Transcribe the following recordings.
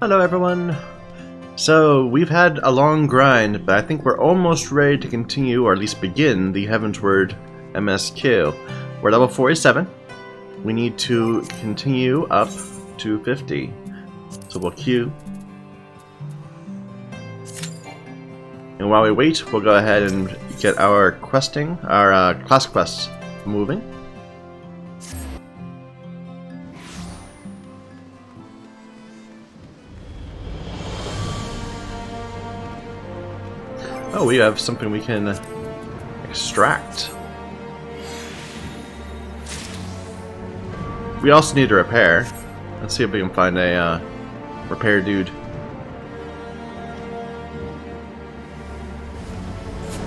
Hello everyone! So, we've had a long grind, but I think we're almost ready to continue, or at least begin, the Heavensward MSQ. We're level 47. We need to continue up to 50. So we'll queue. And while we wait, we'll go ahead and get our questing, our class quests moving. Oh, we have something we can extract. We also need to repair. Let's see if we can find a repair dude.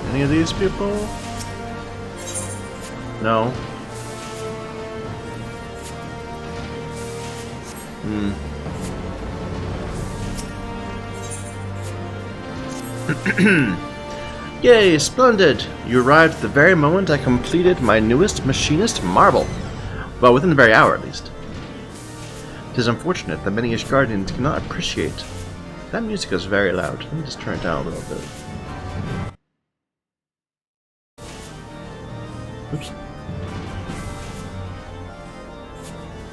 Any of these people? No. Yay, splendid! You arrived at the very moment I completed my newest Machinist marble. Well, within the very hour, at least. It is unfortunate that many Ishgardians cannot appreciate. That music is very loud. Let me just turn it down a little bit. Oops.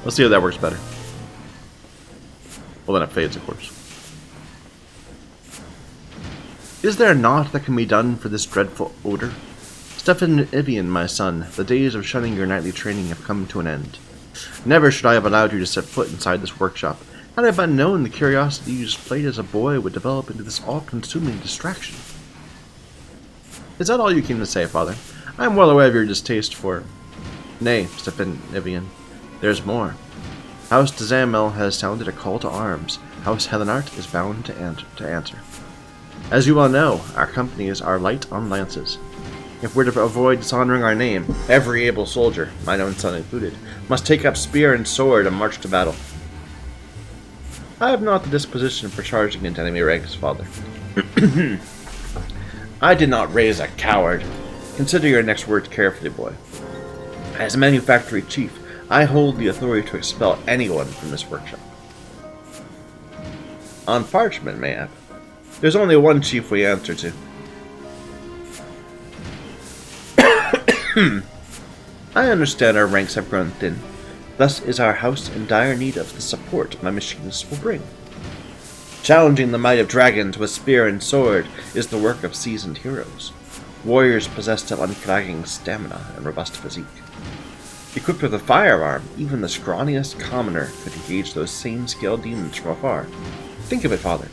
Let's see if that works better. Well, then it fades, of course. Is there naught that can be done for this dreadful odor? Stefan Ivian, my son, the days of shunning your nightly training have come to an end. Never should I have allowed you to set foot inside this workshop. Had I but known the curiosity you displayed as a boy would develop into this all-consuming distraction. Is that all you came to say, Father? I am well aware of your distaste for... Nay, Stefan Ivian, there's more. House de Zamel has sounded a call to arms. House Helenart is bound to answer. As you well know, our companies are light on lances. If we're to avoid dishonoring our name, every able soldier, mine own son included, must take up spear and sword and march to battle. I have not the disposition for charging into enemy ranks, Father. I did not raise a coward. Consider your next words carefully, boy. As manufactory chief, I hold the authority to expel anyone from this workshop. On parchment, mayhap. There's only one chief we answer to. I understand our ranks have grown thin. Thus is our house in dire need of the support my machinists will bring. Challenging the might of dragons with spear and sword is the work of seasoned heroes. Warriors possessed of unflagging stamina and robust physique. Equipped with a firearm, even the scrawniest commoner could engage those same scale demons from afar. Think of it, Father.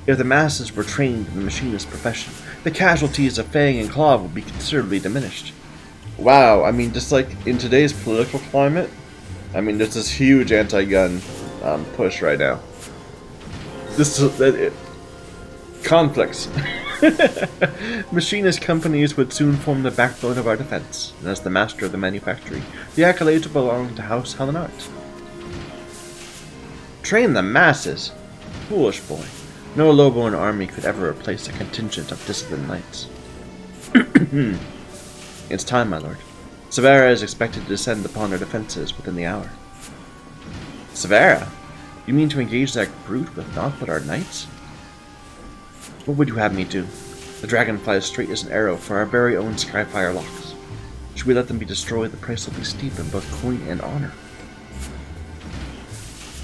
If the masses were trained in the machinist profession, the casualties of fang and claw would be considerably diminished. Wow, I mean, just like in today's political climate, I mean, there's this huge anti-gun push right now. Conflicts. Machinist companies would soon form the backbone of our defense, and as the master of the manufactory, the accolades would belong to House Helenart. Train the masses? Foolish boy. No lowborn army could ever replace a contingent of disciplined knights. It's time, my lord. Severa is expected to descend upon our defenses within the hour. Severa? You mean to engage that brute with naught but our knights? What would you have me do? The dragon flies straight as an arrow for our very own Skyfire locks. Should we let them be destroyed, the price will be steep in both coin and honor.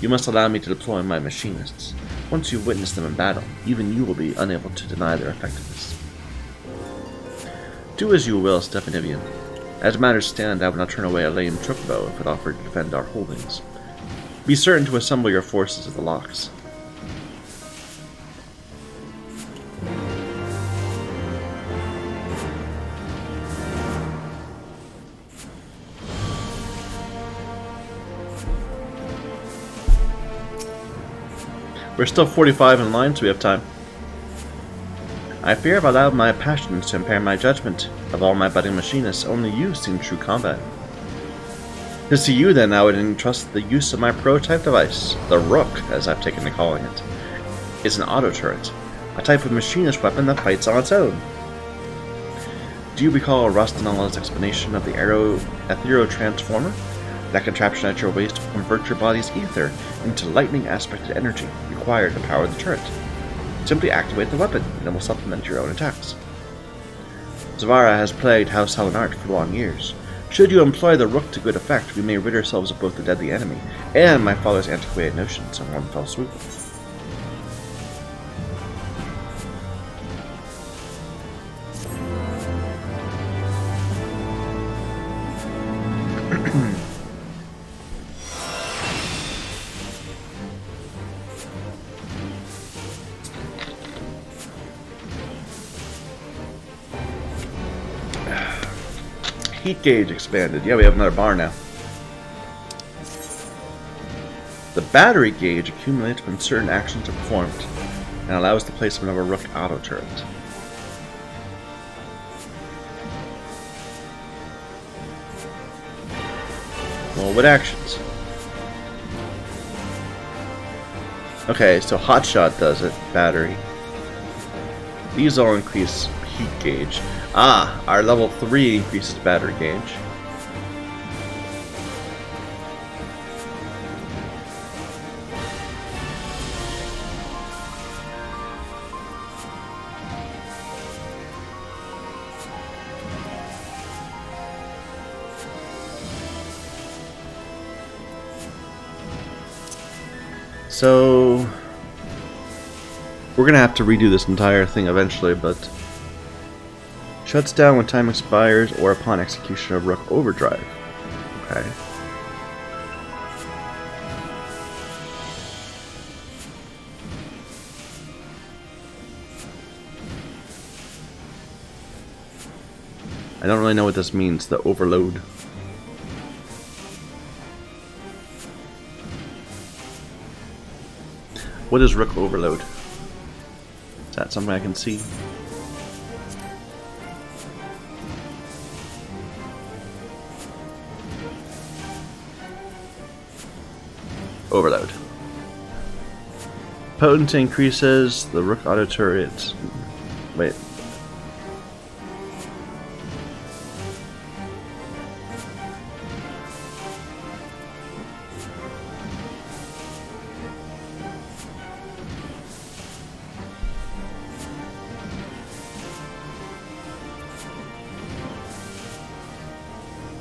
You must allow me to deploy my machinists. Once you've witnessed them in battle, even you will be unable to deny their effectiveness. Do as you will, Stefan Ivian. As matters stand, I would not turn away a lame trookbow if it offered to defend our holdings. Be certain to assemble your forces at the locks. We're still 45 in line, so we have time. I fear I've allowed my passions to impair my judgment. Of all my budding machinists, only you seem true combat. To see you, then, I would entrust the use of my prototype device, the Rook, as I've taken to calling it. It's an auto-turret, a type of machinist weapon that fights on its own. Do you recall Rustanalla's explanation of the Ethereal Transformer? That contraption at your waist will convert your body's ether into lightning aspected energy required to power the turret. Simply activate the weapon, and it will supplement your own attacks. Zavara has plagued House Valerant for long years. Should you employ the rook to good effect, we may rid ourselves of both the deadly enemy and my father's antiquated notions in one fell swoop. Heat gauge expanded. Yeah, we have another bar now. The battery gauge accumulates when certain actions are performed and allows the placement of a rook auto turret. Well, what actions? Okay, so hotshot does it. Battery. These all increase heat gauge. Ah, our level 3 increases battery gauge. So we're gonna have to redo this entire thing eventually, but shuts down when time expires or upon execution of Rook Overdrive. Okay. I don't really know what this means, the overload. What is Rook Overload? Is that something I can see? Overload. Potency increases, the Rook auto turret. Wait.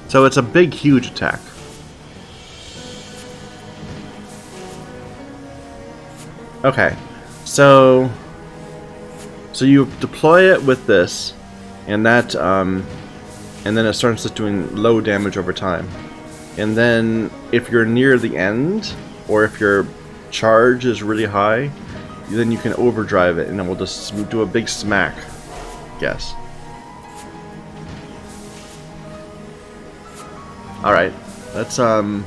So it's a big, huge attack. Okay, so you deploy it with this, and that, and then it starts just doing low damage over time. And then if you're near the end, or if your charge is really high, then you can overdrive it, and it will just do a big smack. Guess. All right, let's find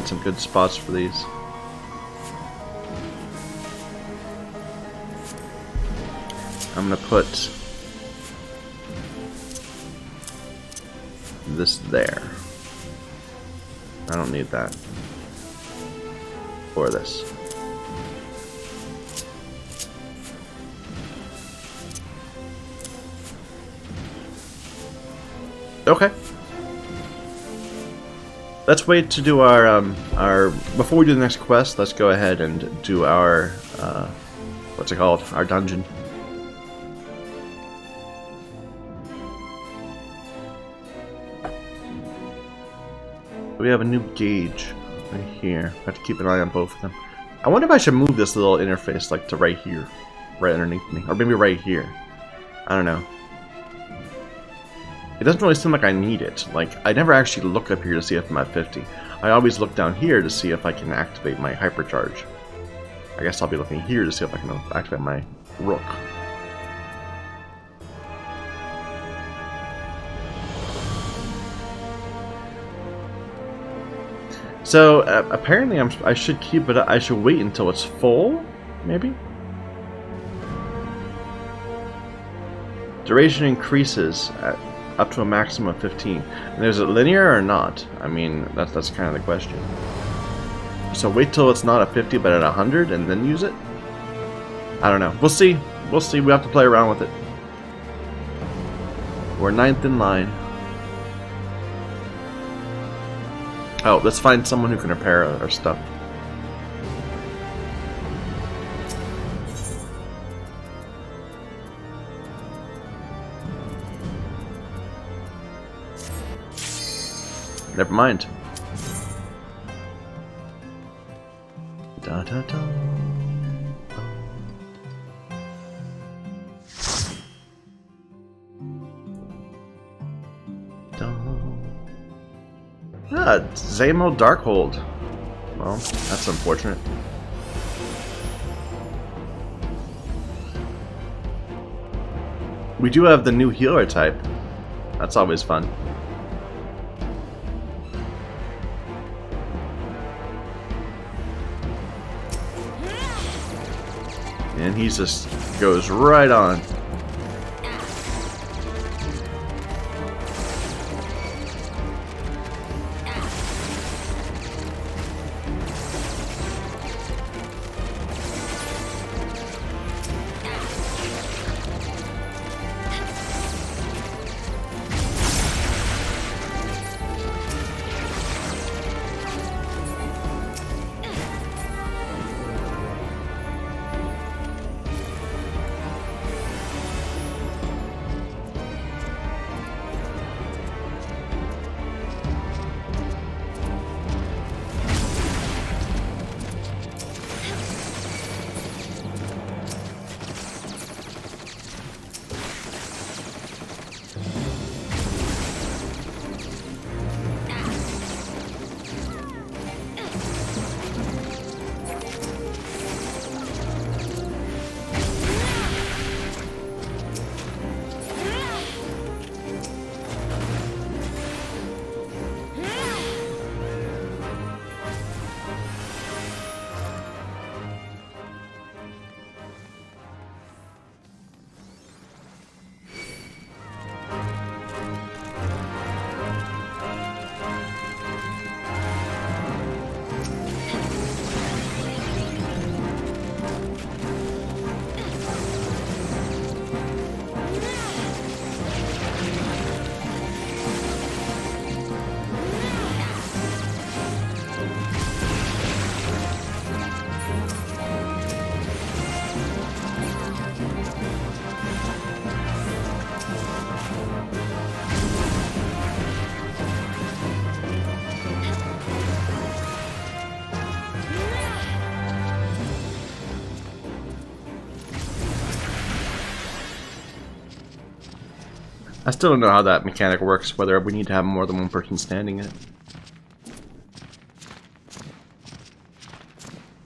some good spots for these. I'm gonna put this there. I don't need that. Or this. Okay. Let's wait to do our before we do the next quest. Let's go ahead and do our what's it called? Our dungeon. We have a new gauge right here. I have to keep an eye on both of them. I wonder if I should move this little interface like to right here, right underneath me, or maybe right here. I don't know. It doesn't really seem like I need it. Like, I never actually look up here to see if I'm at 50. I always look down here to see if I can activate my hypercharge. I guess I'll be looking here to see if I can activate my rook. So apparently I should keep it. I should wait until it's full, maybe. Duration increases up to a maximum of 15. And is it linear or not? I mean, that's kind of the question. So wait till it's not at 50 but at 100 and then use it? I don't know. We'll see. We'll see. We have to play around with it. We're 9th in line. Oh, let's find someone who can repair our stuff. Never mind. Da, da, da. Ah, Zamo Darkhold. Well, that's unfortunate. We do have the new healer type. That's always fun. And he just goes right on. I still don't know how that mechanic works, whether we need to have more than one person standing in it.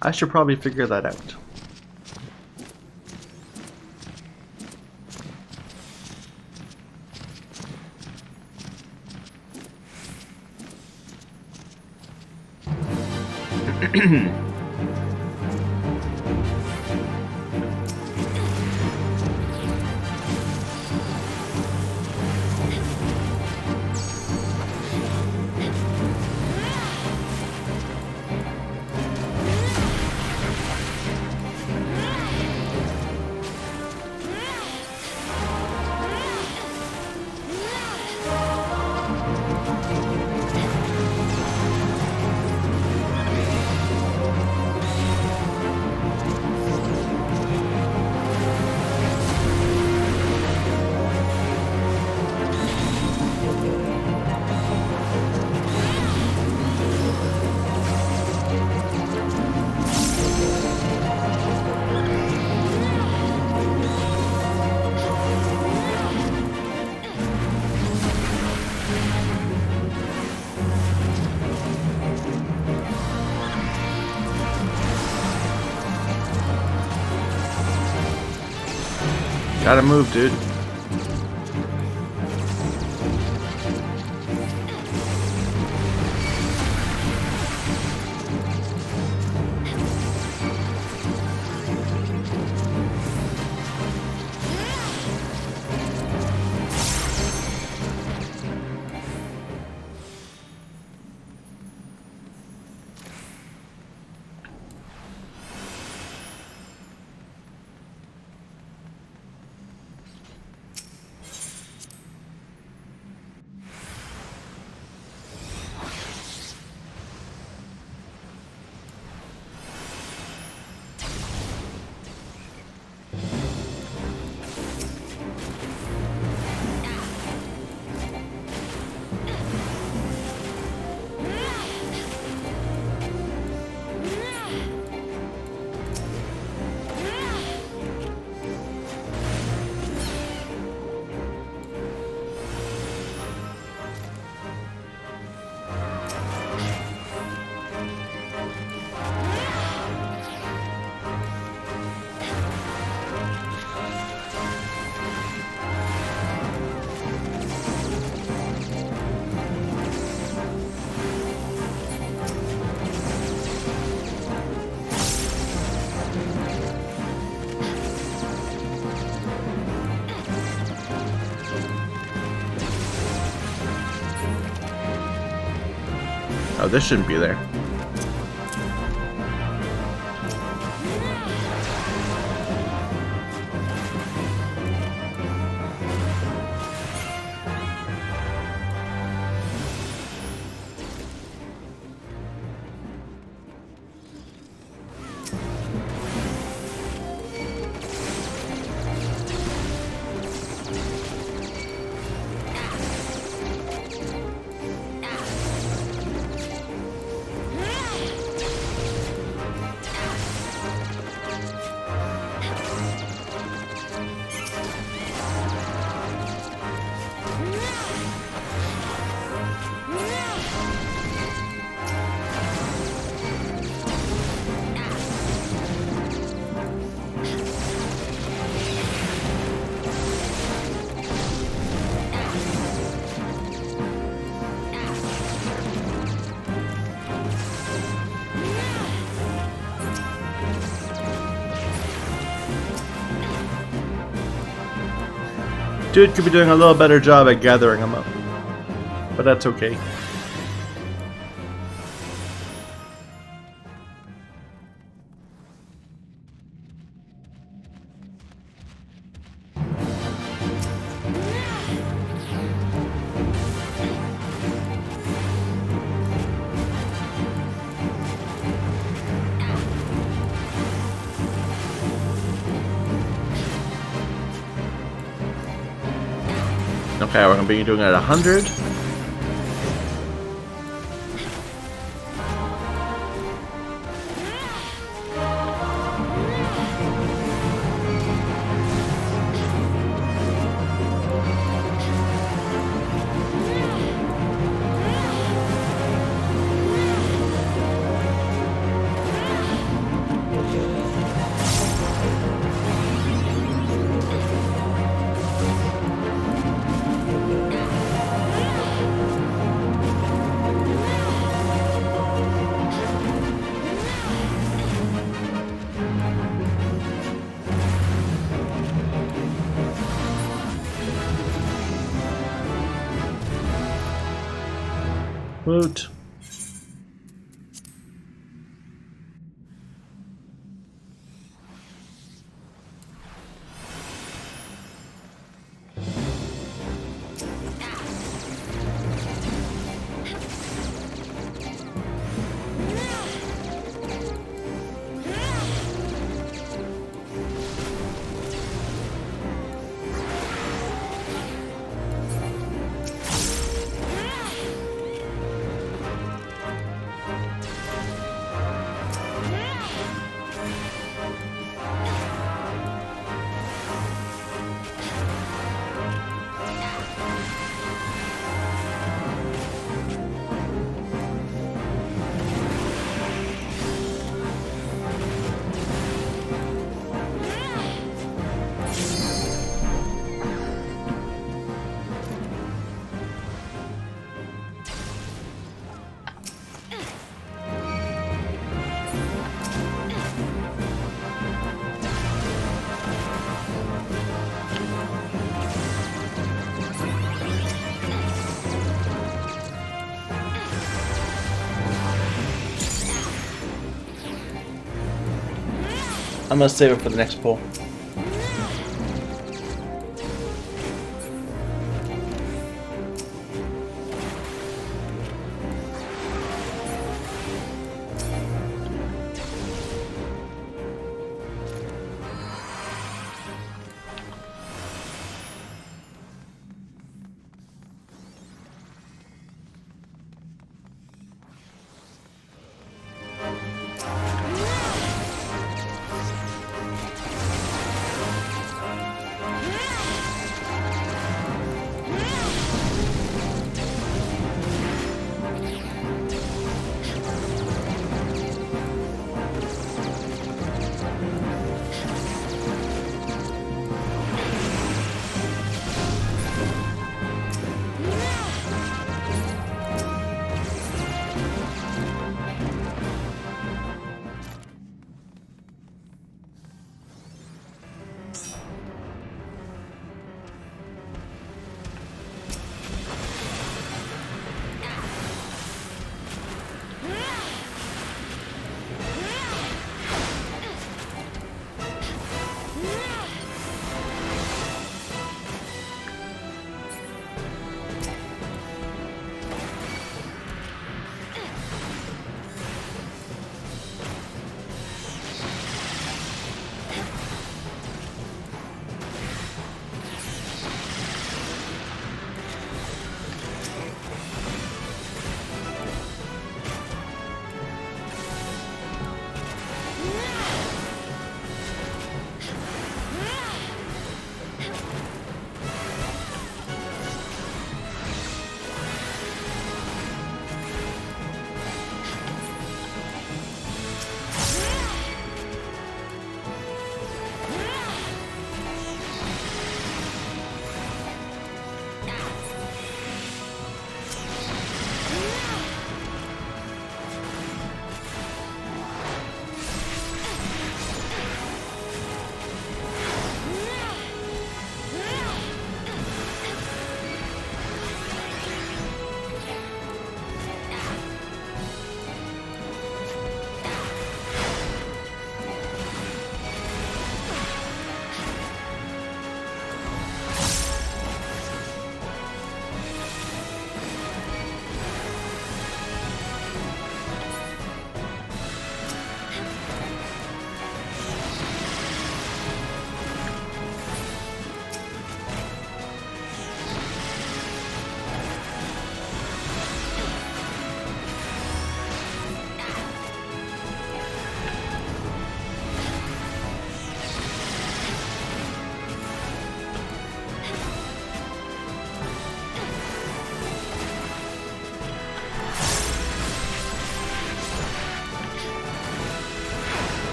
I should probably figure that out. Gotta move, dude. Oh, this shouldn't be there. Dude could be doing a little better job at gathering them up. But that's okay. Okay, we're going to be doing it at 100. Woot. I'm gonna save it for the next pull.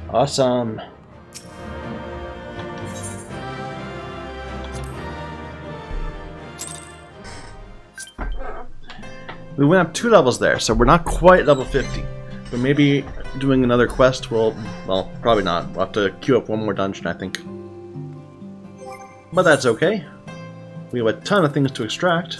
Awesome. We went up 2 levels there, so we're not quite level 50. But maybe doing another quest will... Well, probably not. We'll have to queue up one more dungeon, I think. But that's okay. We have a ton of things to extract.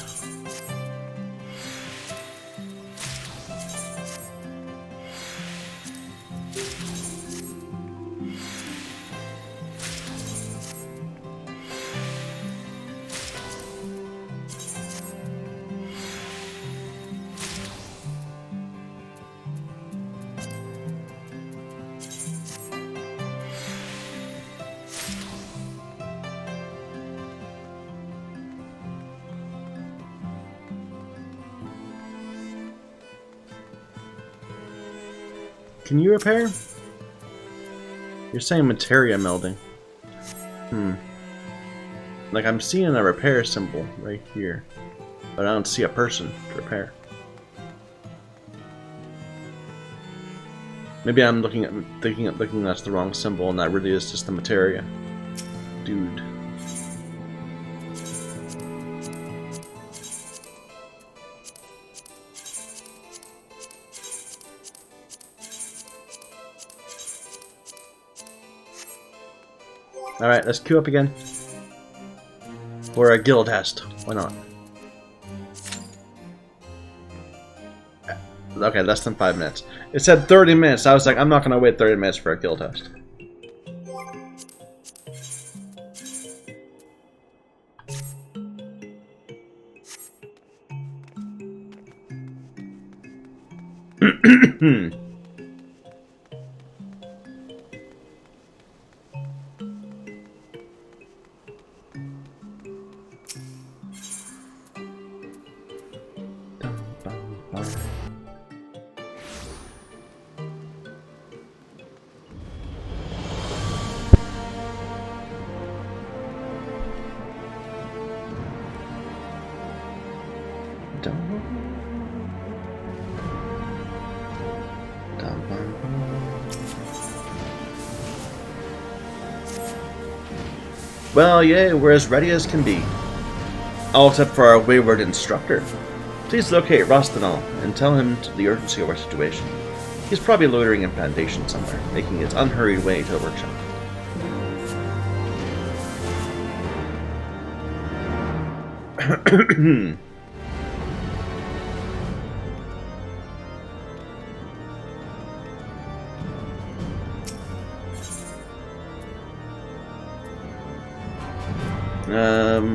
Can you repair? You're saying materia melding. Like I'm seeing a repair symbol right here, but I don't see a person to repair. Maybe I'm thinking that's the wrong symbol, and that really is just the materia. Dude. Alright, let's queue up again. For a guild test. Why not? Okay, less than 5 minutes. It said 30 minutes. I was like, I'm not going to wait 30 minutes for a guild test. Well, yeah, we're as ready as can be. All except for our wayward instructor. Please locate Rostinal and tell him the urgency of our situation. He's probably loitering in Foundation somewhere, making his unhurried way to the workshop.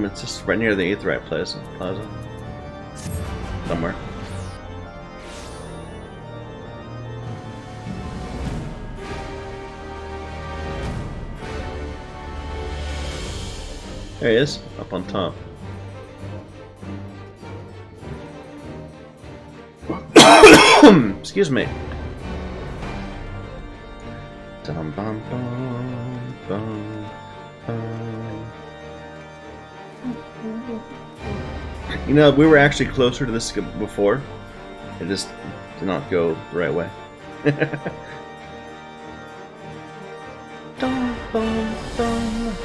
It's just right near the Aetheryte Plaza. Somewhere. There he is, up on top. Excuse me. Dum bum bum bum bum. You know, we were actually closer to this before. It just did not go the right way. Dum, bum, bum.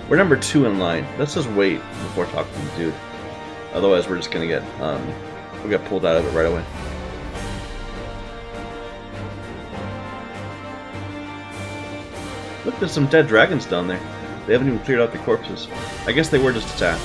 We're number 2 in line. Let's just wait before talking to the dude. Otherwise, we're just gonna get we'll get pulled out of it right away. Look, there's some dead dragons down there. They haven't even cleared out the corpses. I guess they were just attacked.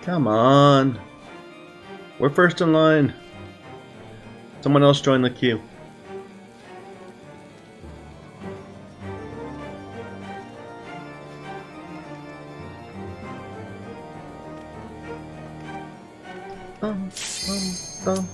Come on. We're first in line. Someone else join the queue. bum, bum.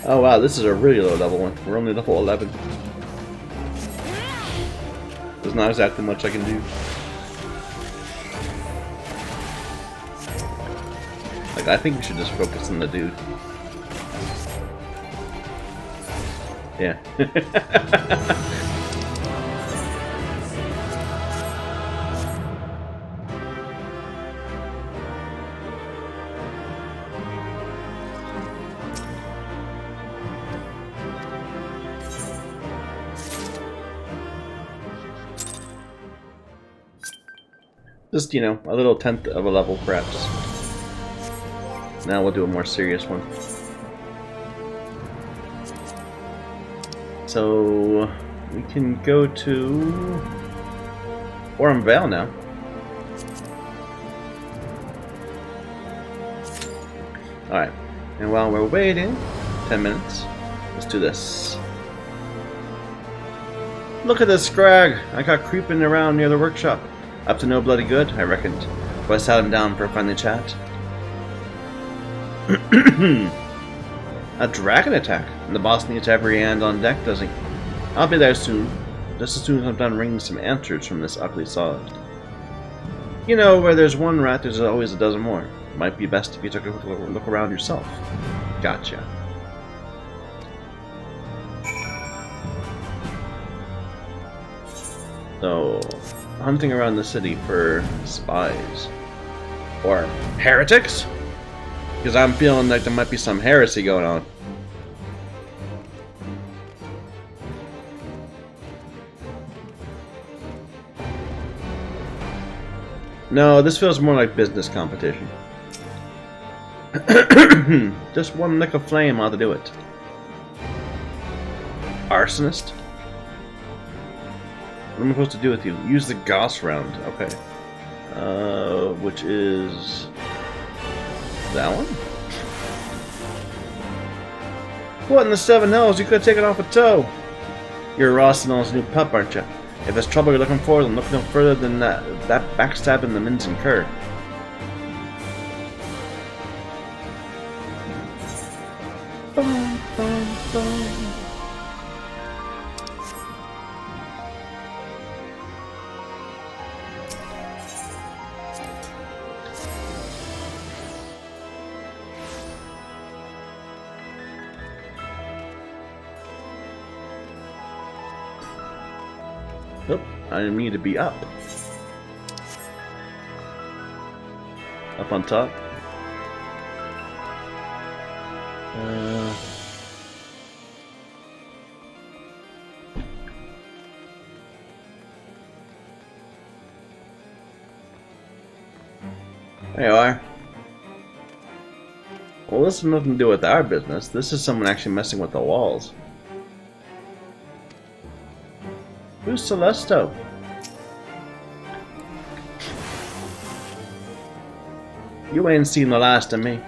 Oh wow, this is a really low level one. We're only level 11. There's not exactly much I can do. Like, I think we should just focus on the dude. Yeah. Just, you know, a little tenth of a level, perhaps. Now we'll do a more serious one. So, we can go to Orem Vale now. Alright, and while we're waiting, 10 minutes, let's do this. Look at this scrag I got creeping around near the workshop. Up to no bloody good, I reckoned, so I sat him down for a friendly chat. A dragon attack, and the boss needs every hand on deck, does he? I'll be there soon, just as soon as I'm done wringing some answers from this ugly sod. You know, where there's one rat, there's always a dozen more. Might be best if you took a look around yourself. Gotcha. So, hunting around the city for spies. Or heretics? Because I'm feeling like there might be some heresy going on. No, this feels more like business competition. Just one lick of flame ought to do it. Arsonist? What am I supposed to do with you? Use the Gauss round. Okay. Which is... that one? What in the seven hells? You could have taken off a toe! You're Rossinell's new pup, aren't you? If it's trouble you're looking for, then look no further than that backstab in the Minton Cur. Bum, bum, bum. Nope, I need to be up. Up on top. There you are. Well, this has nothing to do with our business. This is someone actually messing with the walls. Who's Celesto? You ain't seen the last of me.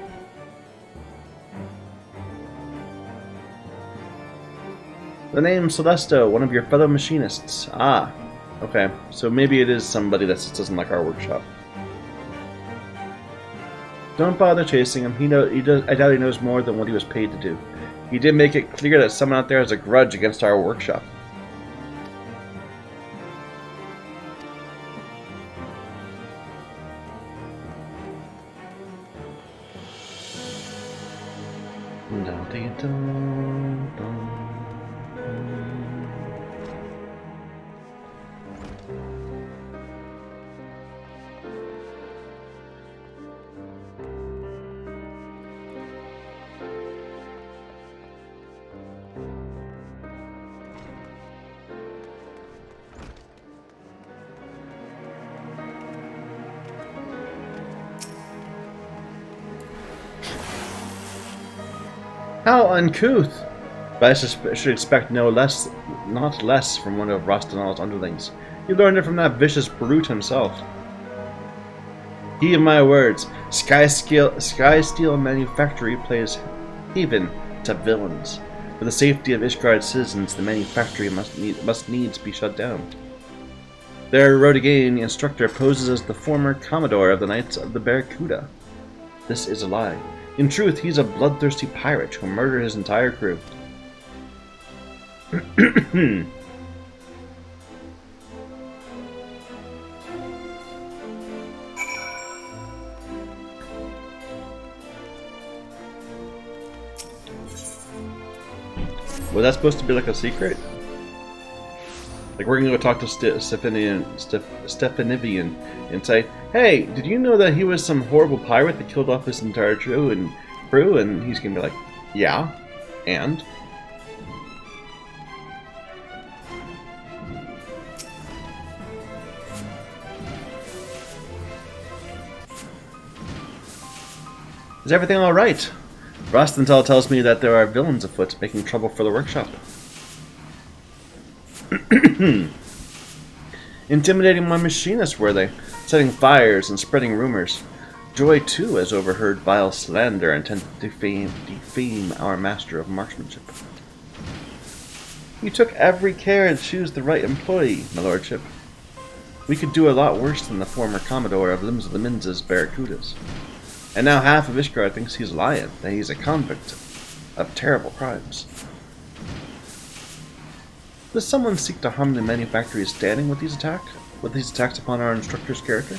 The name's Celesto, one of your fellow machinists. Ah, okay. So maybe it is somebody that just doesn't like our workshop. Don't bother chasing him. I doubt he knows more than what he was paid to do. He did make it clear that someone out there has a grudge against our workshop. How uncouth! But I should expect no less, not less, from one of Rostinal's underlings. You learned it from that vicious brute himself. Heed my words. Sky Steel Manufactory plays haven to villains. For the safety of Ishgard citizens, the manufactory must needs be shut down. Their Rodagane instructor poses as the former Commodore of the Knights of the Barracuda. This is a lie. In truth, he's a bloodthirsty pirate who murdered his entire crew. Was that supposed to be like a secret? Like we're gonna go talk to Stefanivian and say, "Hey, did you know that he was some horrible pirate that killed off his entire crew?" And he's gonna be like, "Yeah, and." Is everything all right? Rostenthal tells me that there are villains afoot making trouble for the workshop. Intimidating my machinists, were they? Setting fires and spreading rumors. Joy, too, has overheard vile slander and intended to defame our master of marksmanship. You took every care to choose the right employee, my lordship. We could do a lot worse than the former Commodore of Limbs of the Minz's Barracudas. And now half of Ishgard thinks he's lying, that he's a convict of terrible crimes. Does someone seek to harm the manufactory's standing with these attacks upon our instructor's character?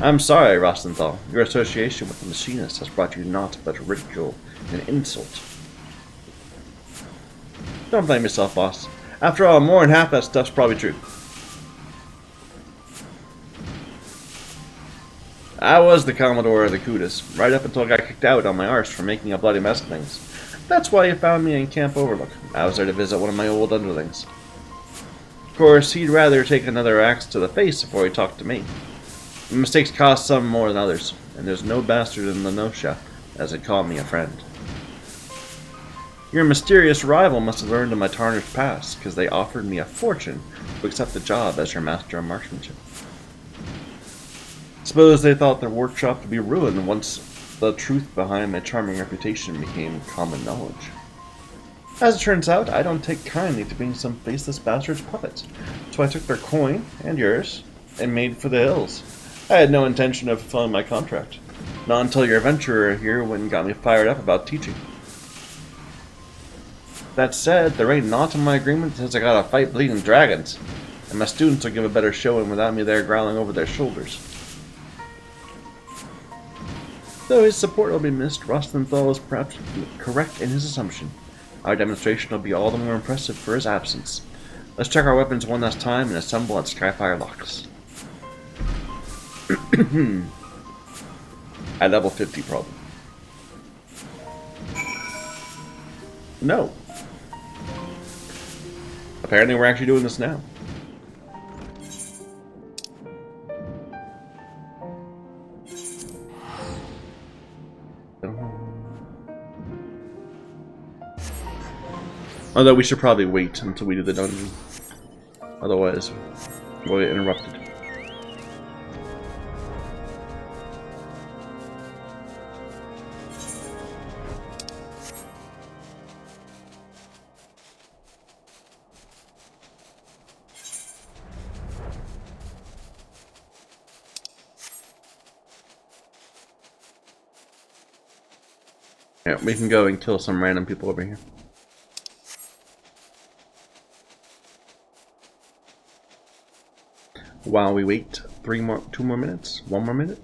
I'm sorry, Rostenthal. Your association with the Machinists has brought you naught but ridicule and insult. Don't blame yourself, boss. After all, more than half that stuff's probably true. I was the Commodore of the Cudas, right up until I got kicked out on my arse for making a bloody mess of things. That's why you found me in Camp Overlook. I was there to visit one of my old underlings. Of course, he'd rather take another axe to the face before he talked to me. Mistakes cost some more than others, and there's no bastard in the Nosha, as they call me a friend. Your mysterious rival must have learned of my tarnished past, because they offered me a fortune to accept the job as your master of marksmanship. Suppose they thought their workshop would be ruined once the truth behind my charming reputation became common knowledge. As it turns out, I don't take kindly to being some faceless bastard's puppet, so I took their coin, and yours, and made for the hills. I had no intention of fulfilling my contract. Not until your adventurer here went and got me fired up about teaching. That said, there ain't naught in my agreement that says I gotta fight bleeding dragons, and my students will give a better showing without me there growling over their shoulders. Though his support will be missed, Rostenthal is perhaps correct in his assumption. Our demonstration will be all the more impressive for his absence. Let's check our weapons one last time and assemble at Skyfire Locks. At level 50, probably. No. Apparently we're actually doing this now. Although we should probably wait until we do the dungeon. Otherwise, we'll get interrupted. Yeah, we can go and kill some random people over here. While we wait 2 more minutes, 1 more minute.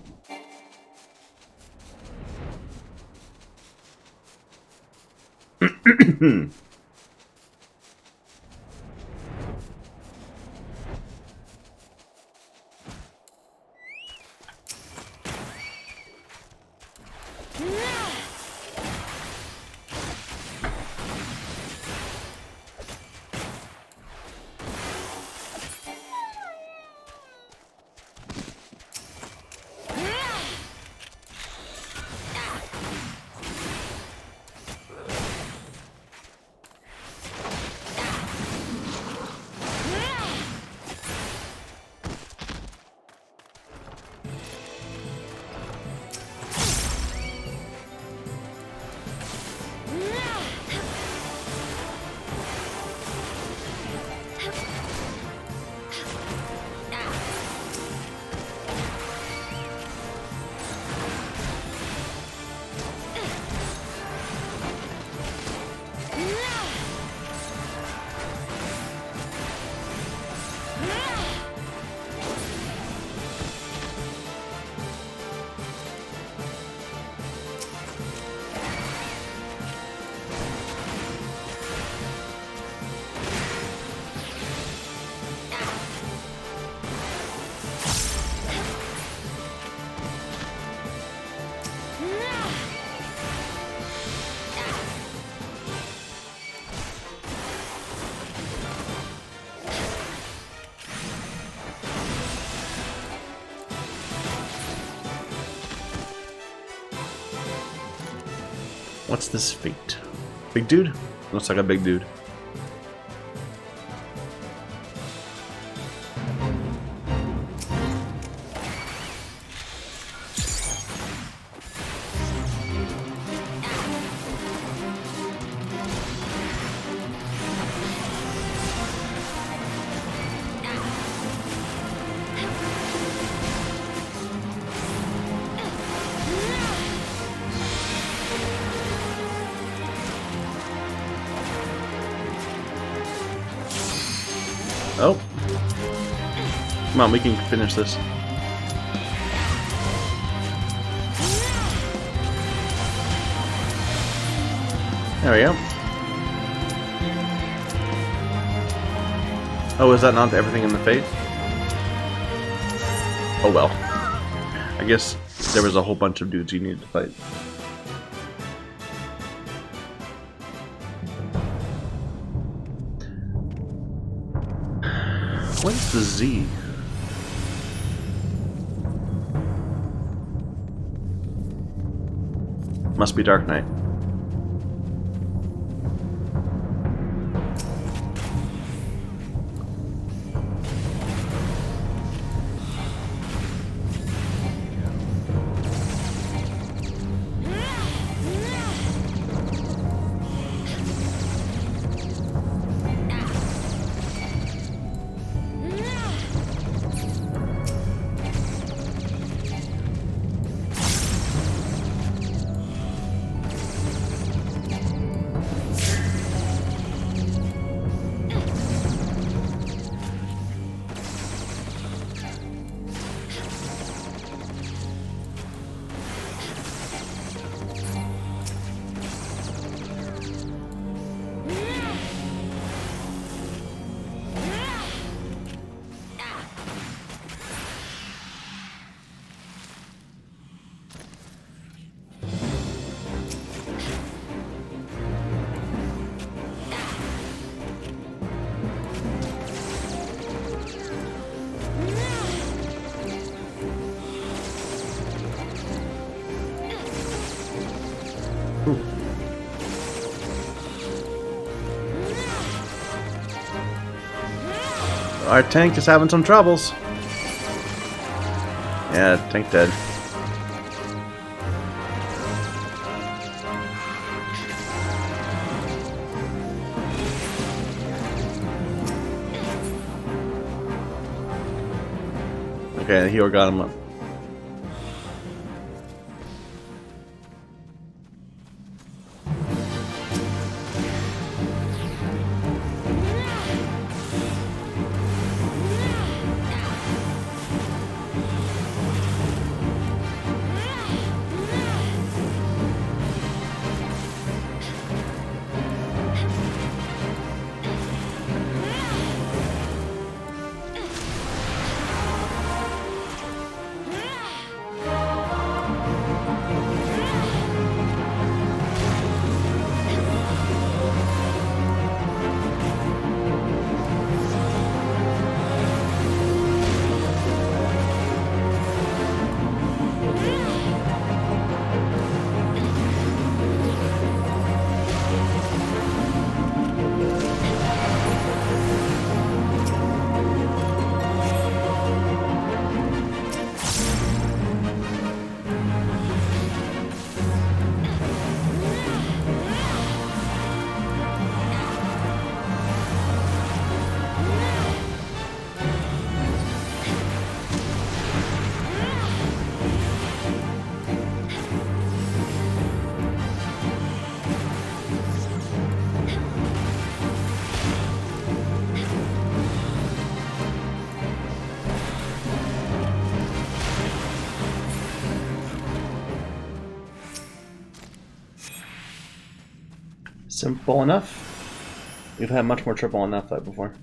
What's this fate? Big dude? Looks like a big dude. Oh. Come on, we can finish this. There we go. Oh, is that not everything in the fate? Oh well. I guess there was a whole bunch of dudes you needed to fight. What's the Z? Must be Dark Knight. Our tank is having some troubles. Yeah, tank dead. Okay, the hero got him up. Simple enough. We've had much more trouble on that fight before.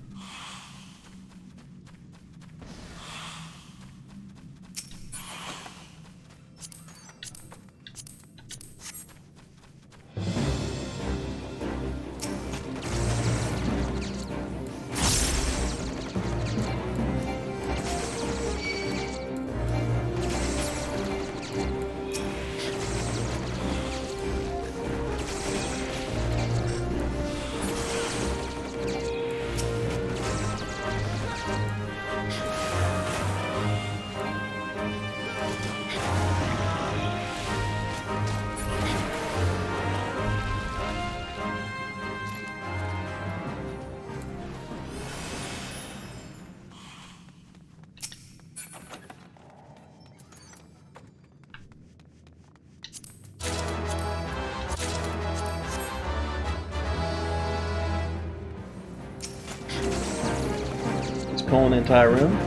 combing the entire room.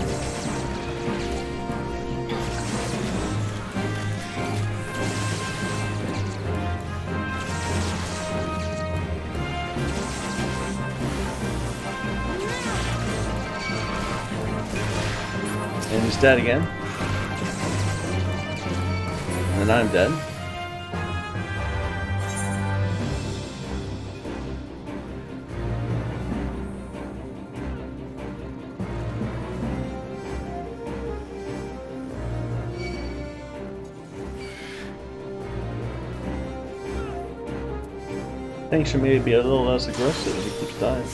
And he's dead again. And I'm dead. Thanks for me to be a little less aggressive as he keeps dying.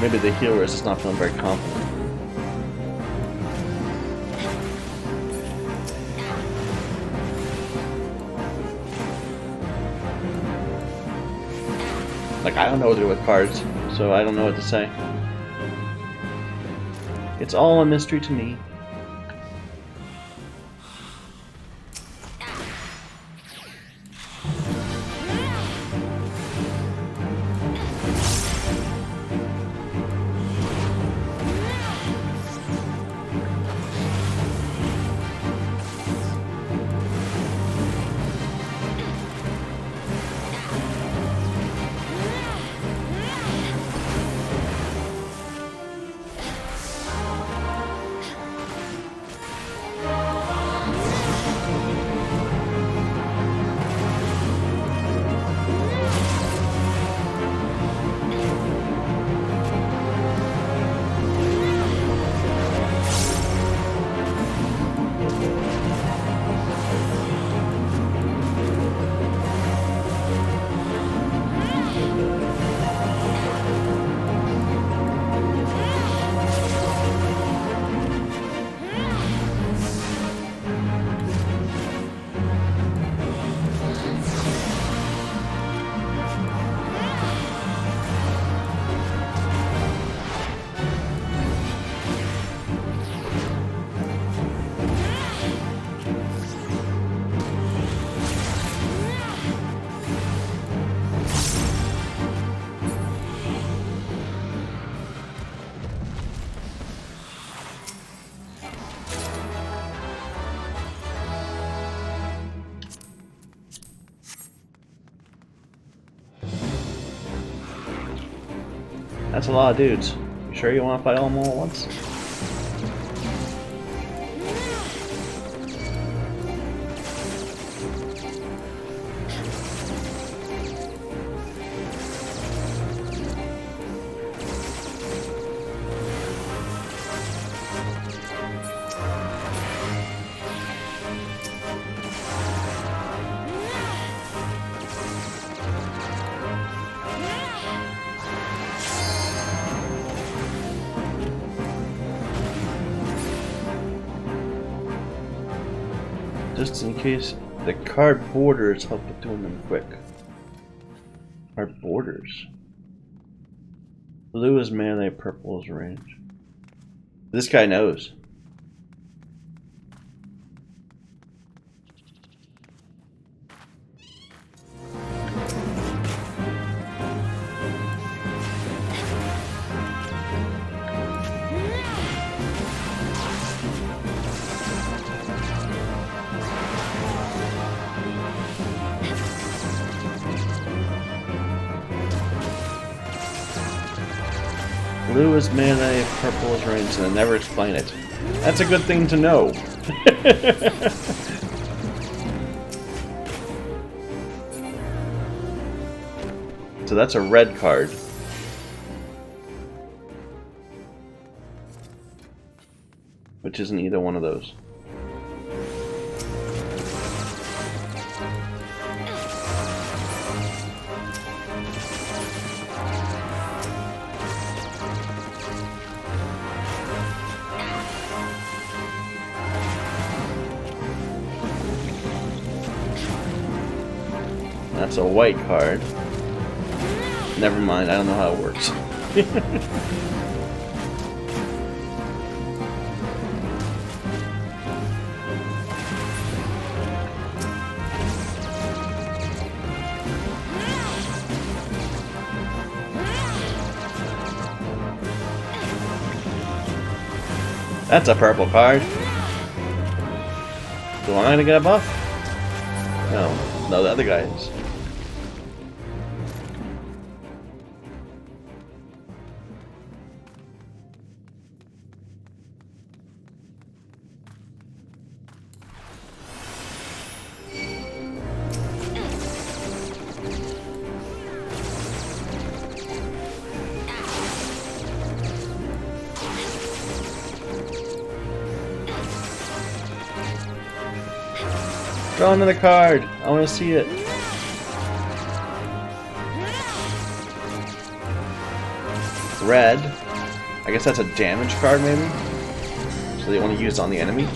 Maybe the healer is just not feeling very confident. Like, I don't know what to do with cards, so I don't know what to say. It's all a mystery to me. That's a lot of dudes. You sure you want to fight all of them all at once? Just in case, the card borders help with doing them quick. Card borders. Blue is melee, purple is range. This guy knows. Blue is melee, purple is range, and I never explain it. That's a good thing to know. So that's a red card. Which isn't either one of those. That's a white card. Never mind, I don't know how it works. That's a purple card. So am I gonna get a buff? No, the other guy is. Draw another card. I want to see it. Red. I guess that's a damage card, maybe? So they want to use it on the enemy?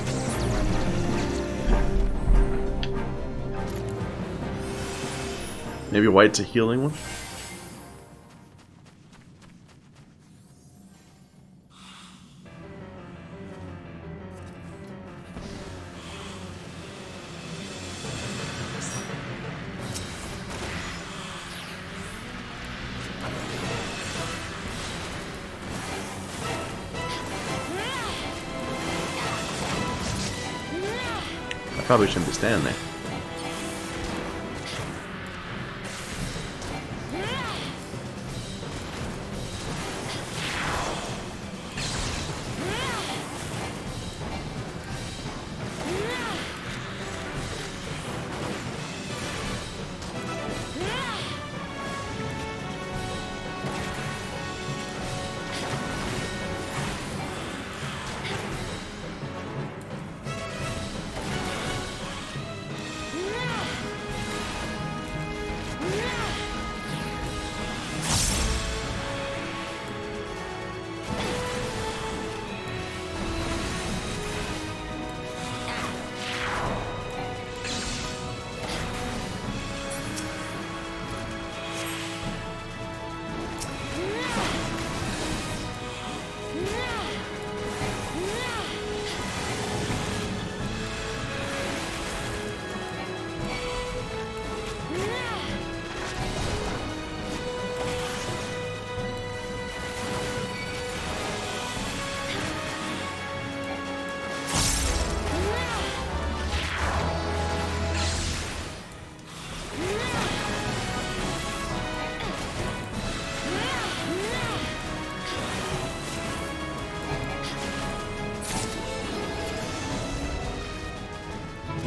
Maybe white's a healing one? Probably shouldn't be standing there.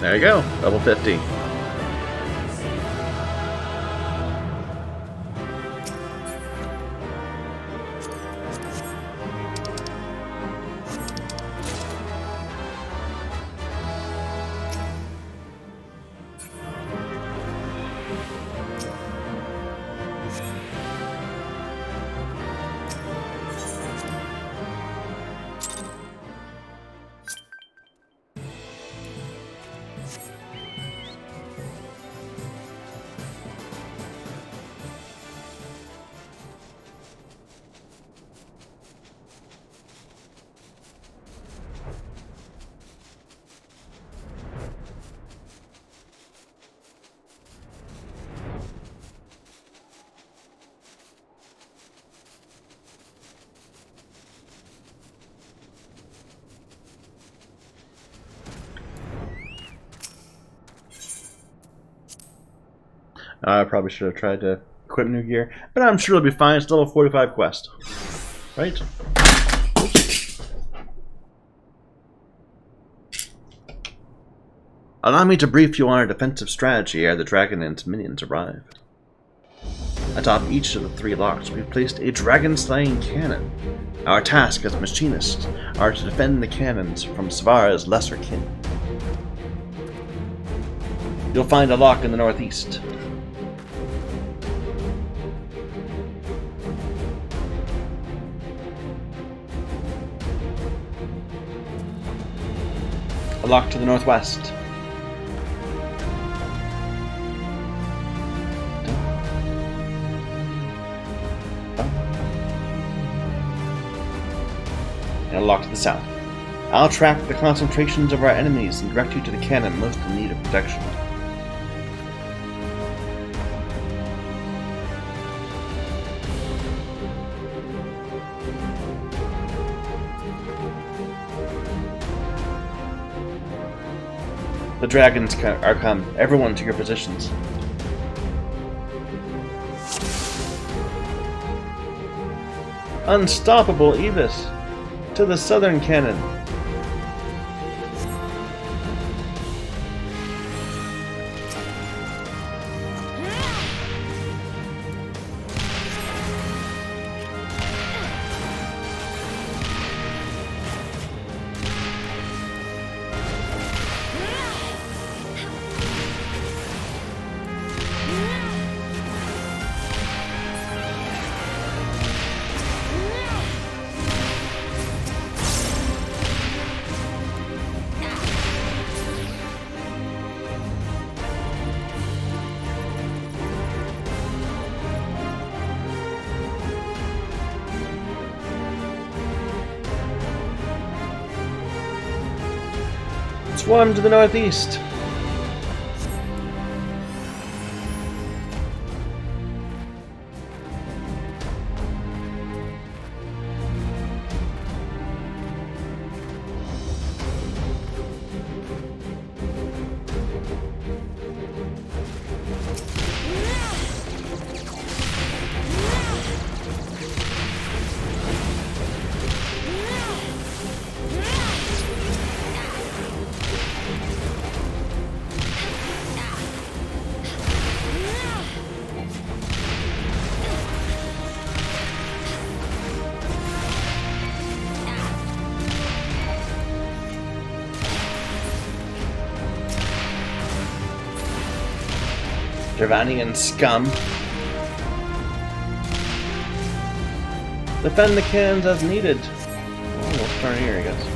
There you go, level 50. I probably should have tried to equip new gear, but I'm sure it'll be fine. It's level 45 quest. Right? Oops. Allow me to brief you on our defensive strategy ere the dragon and its minions arrive. Atop each of the 3 locks, we've placed a dragon-slaying cannon. Our task as Machinists are to defend the cannons from Svara's lesser kin. You'll find a lock in the northeast. A lock to the northwest. And a lock to the south. I'll track the concentrations of our enemies and direct you to the cannon most in need of protection. The dragons are come. Everyone to your positions. Unstoppable Ibis! To the southern cannon! Swarm to the northeast. Dravanian scum. Defend the cannons as needed. Oh, we'll start here, I guess.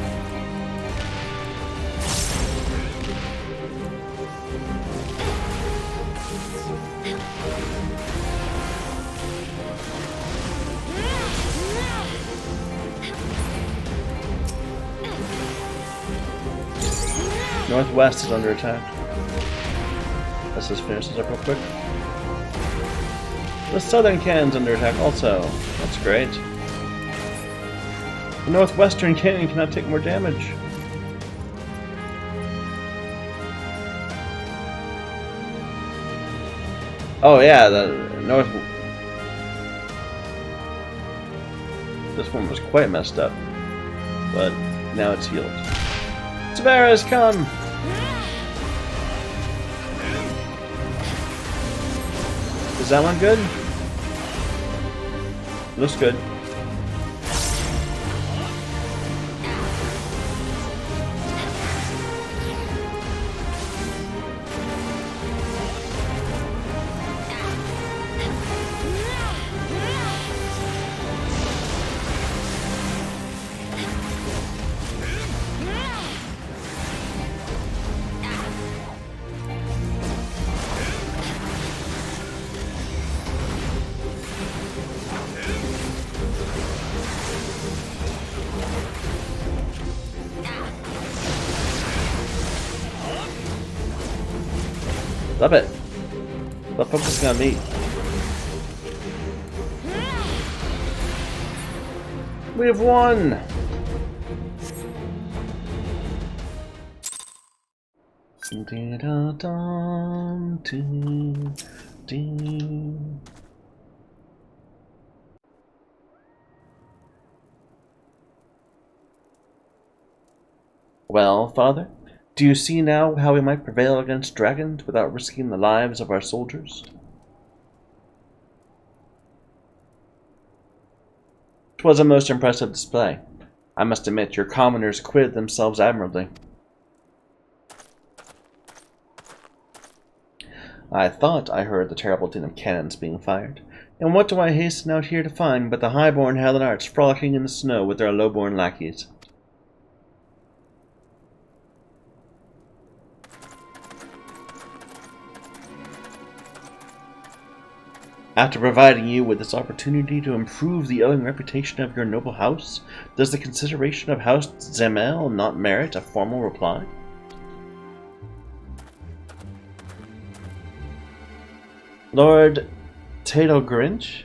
Northwest is under attack. Let's just finish this up real quick. The southern cannon's under attack also. That's great. The northwestern cannon cannot take more damage. Oh yeah, the north... This one was quite messed up. But now it's healed. Tavera's come! Is that one good? Looks good. Love it. Stop focusing on me. We have won! Well, Father? Do you see now how we might prevail against dragons without risking the lives of our soldiers? 'Twas a most impressive display. I must admit your commoners acquitted themselves admirably. I thought I heard the terrible din of cannons being fired, and what do I hasten out here to find but the high-born Valerants frolicking in the snow with their low-born lackeys? After providing you with this opportunity to improve the ailing reputation of your noble house, does the consideration of House Zemel not merit a formal reply? Lord Tadogrinch?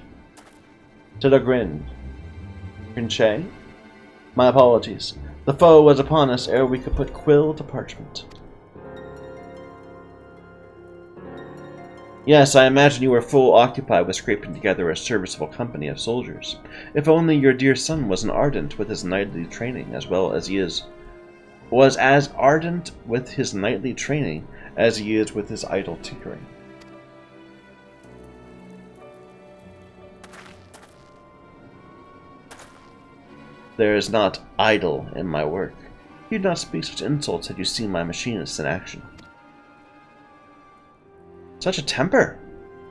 Grinchet? My apologies. The foe was upon us ere we could put quill to parchment. Yes, I imagine you were full occupied with scraping together a serviceable company of soldiers. If only your dear son was an ardent with his knightly training was as ardent with his knightly training as he is with his idle tinkering. There is not idle in my work. You'd not speak such insults had you seen my machinists in action. Such a temper!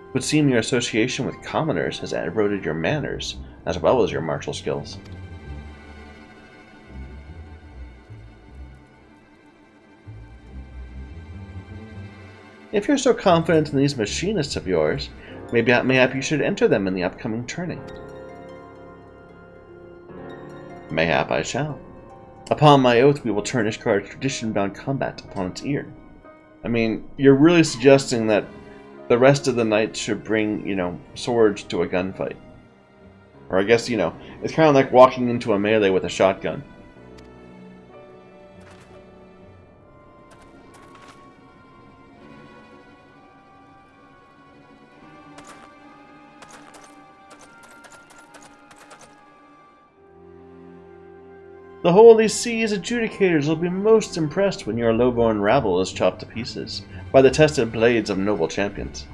It would seem your association with commoners has eroded your manners, as well as your martial skills. If you're so confident in these machinists of yours, mayhap you should enter them in the upcoming tourney. Mayhap I shall. Upon my oath, we will turn Ishgard's tradition-bound combat upon its ear. I mean, you're really suggesting that the rest of the knights should bring, swords to a gunfight. Or I guess, it's kind of like walking into a melee with a shotgun. The Holy Sea's adjudicators will be most impressed when your low-born rabble is chopped to pieces by the tested blades of noble champions.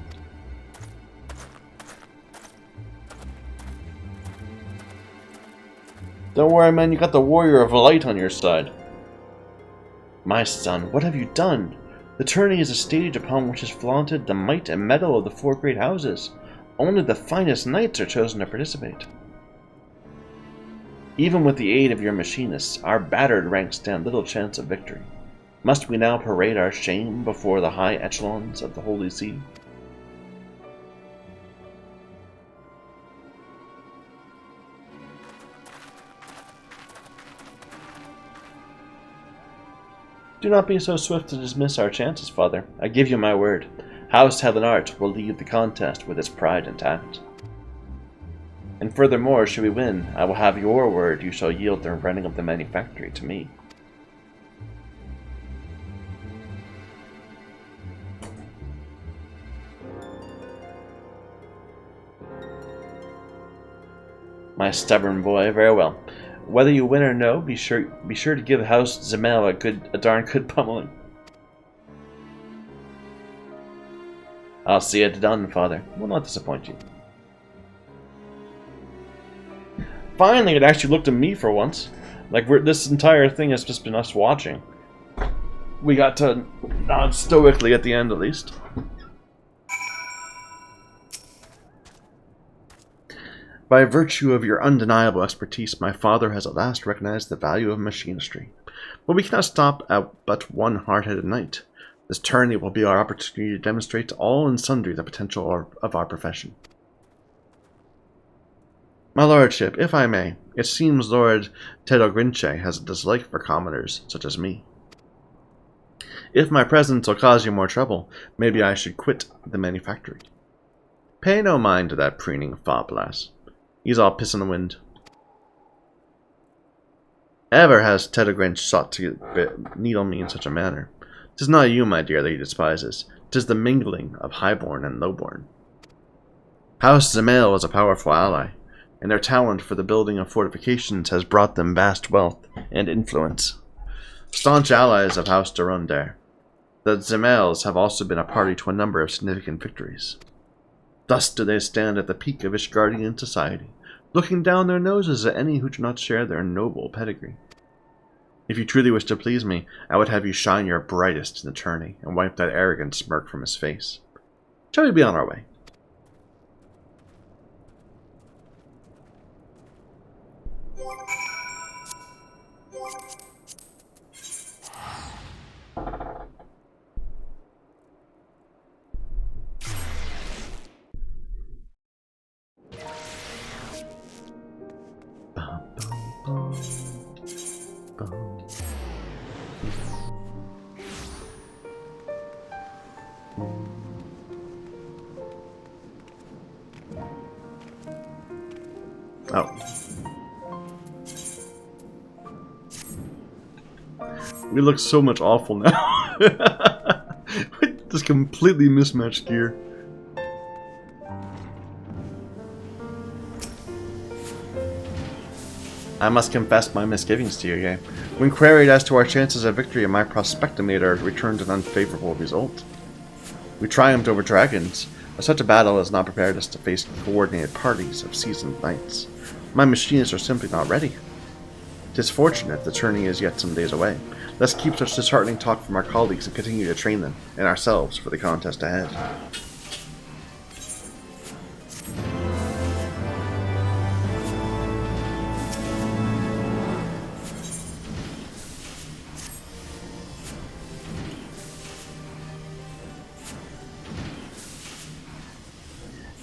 Don't worry, man, you got the warrior of light on your side. My son, what have you done? The tourney is a stage upon which is flaunted the might and mettle of the four great houses. Only the finest knights are chosen to participate. Even with the aid of your machinists, our battered ranks stand little chance of victory. Must we now parade our shame before the high echelons of the Holy See? Do not be so swift to dismiss our chances, father. I give you my word. House Valerant will lead the contest with its pride intact. And furthermore, should we win, I will have your word you shall yield the running of the manufactory to me. My stubborn boy, very well. Whether you win or no, be sure to give House Zemel a darn good pummeling. I'll see it done, father. Will not disappoint you. Finally, it actually looked at me for once. Like, this entire thing has just been us watching. We got to nod stoically at the end, at least. By virtue of your undeniable expertise, my father has at last recognized the value of machinistry. But we cannot stop at but one hard-headed knight. This tourney will be our opportunity to demonstrate to all and sundry the potential of our profession. My lordship, if I may, it seems Lord Tedogrinche has a dislike for commoners such as me. If my presence will cause you more trouble, maybe I should quit the manufactory. Pay no mind to that preening fop, lass. He's all piss in the wind. Ever has Tedogrinche sought to needle me in such a manner. 'Tis not you, my dear, that he despises. 'Tis the mingling of highborn and lowborn. House Zemel is a powerful ally, and their talent for the building of fortifications has brought them vast wealth and influence. Staunch allies of House Durundare, the Zemels have also been a party to a number of significant victories. Thus do they stand at the peak of Ishgardian society, looking down their noses at any who do not share their noble pedigree. If you truly wish to please me, I would have you shine your brightest in the tourney and wipe that arrogant smirk from his face. Shall we be on our way? Oh. We look so much awful now. With this completely mismatched gear. I must confess my misgivings to you, Ye. When queried as to our chances of victory, my prospectometer returned an unfavorable result. We triumphed over dragons, but such a battle has not prepared us to face coordinated parties of seasoned knights. My machinists are simply not ready. 'Tis fortunate the tourney is yet some days away. Let's keep such disheartening talk from our colleagues and continue to train them, and ourselves, for the contest ahead.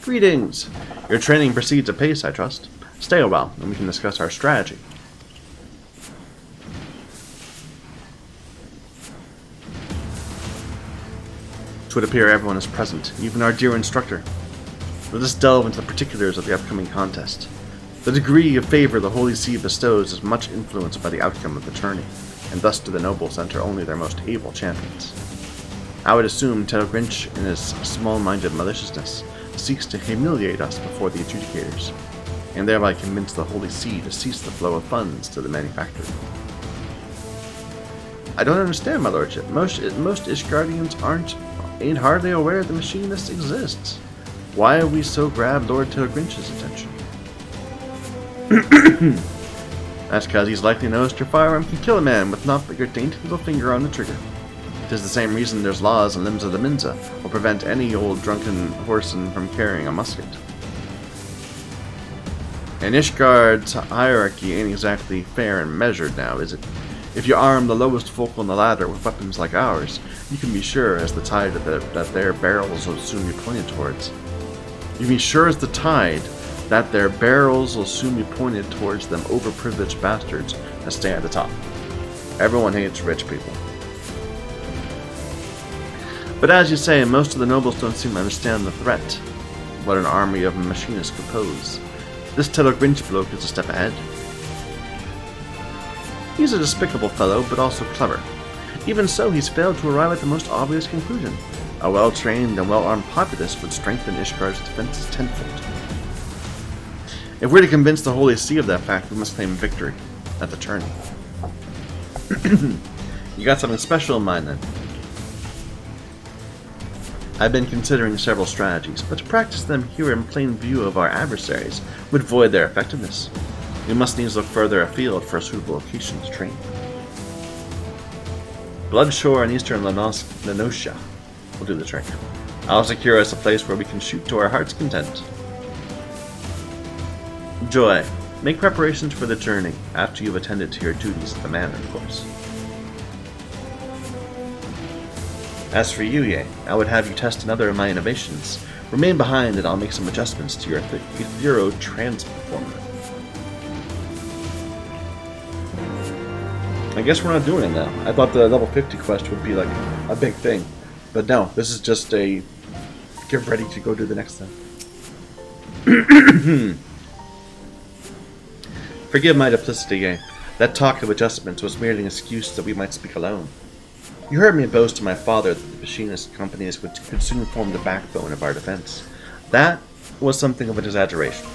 Greetings! Your training proceeds apace, I trust. Stay a while, and we can discuss our strategy. It would appear everyone is present, even our dear instructor. Let us delve into the particulars of the upcoming contest. The degree of favor the Holy See bestows is much influenced by the outcome of the tourney, and thus do the nobles enter only their most able champions. I would assume Telgrinch, in his small-minded maliciousness, seeks to humiliate us before the adjudicators, and thereby convince the Holy See to cease the flow of funds to the manufactory. I don't understand, my lordship. Most Ishgardians ain't hardly aware the Machinist exists. Why have we so grabbed Lord Telgrinch's attention? That's because he's likely knows your firearm can kill a man with naught but your dainty little finger on the trigger. 'Tis the same reason there's laws and limbs of the Minza will prevent any old drunken horseman from carrying a musket. And Ishgard's hierarchy ain't exactly fair and measured now, is it? If you arm the lowest folk on the ladder with weapons like ours, you can be sure as the tide that their barrels will soon be pointed towards. You can be sure as the tide that their barrels will soon be pointed towards them overprivileged bastards that stay at the top. Everyone hates rich people. But as you say, most of the nobles don't seem to understand the threat, what an army of machinists could pose. This Telgrinch bloke is a step ahead. He's a despicable fellow, but also clever. Even so, he's failed to arrive at the most obvious conclusion. A well-trained and well-armed populace would strengthen Ishgard's defenses tenfold. If we're to convince the Holy See of that fact, we must claim victory at the tourney. You got something special in mind, then? I've been considering several strategies, but to practice them here in plain view of our adversaries would void their effectiveness. We must needs look further afield for a suitable location to train. Bloodshore and eastern Lenosia will do the trick. I'll secure us a place where we can shoot to our heart's content. Joy, make preparations for the journey after you've attended to your duties at the manor, of course. As for you, Ye, I would have you test another of my innovations. Remain behind and I'll make some adjustments to your Ethereal Transformer. I guess we're not doing it now. I thought the level 50 quest would be like a big thing. But no, this is just a get ready to go do the next thing. Forgive my duplicity, Ye. That talk of adjustments was merely an excuse that we might speak alone. You heard me boast to my father that the machinist companies could soon form the backbone of our defense. That was something of an exaggeration.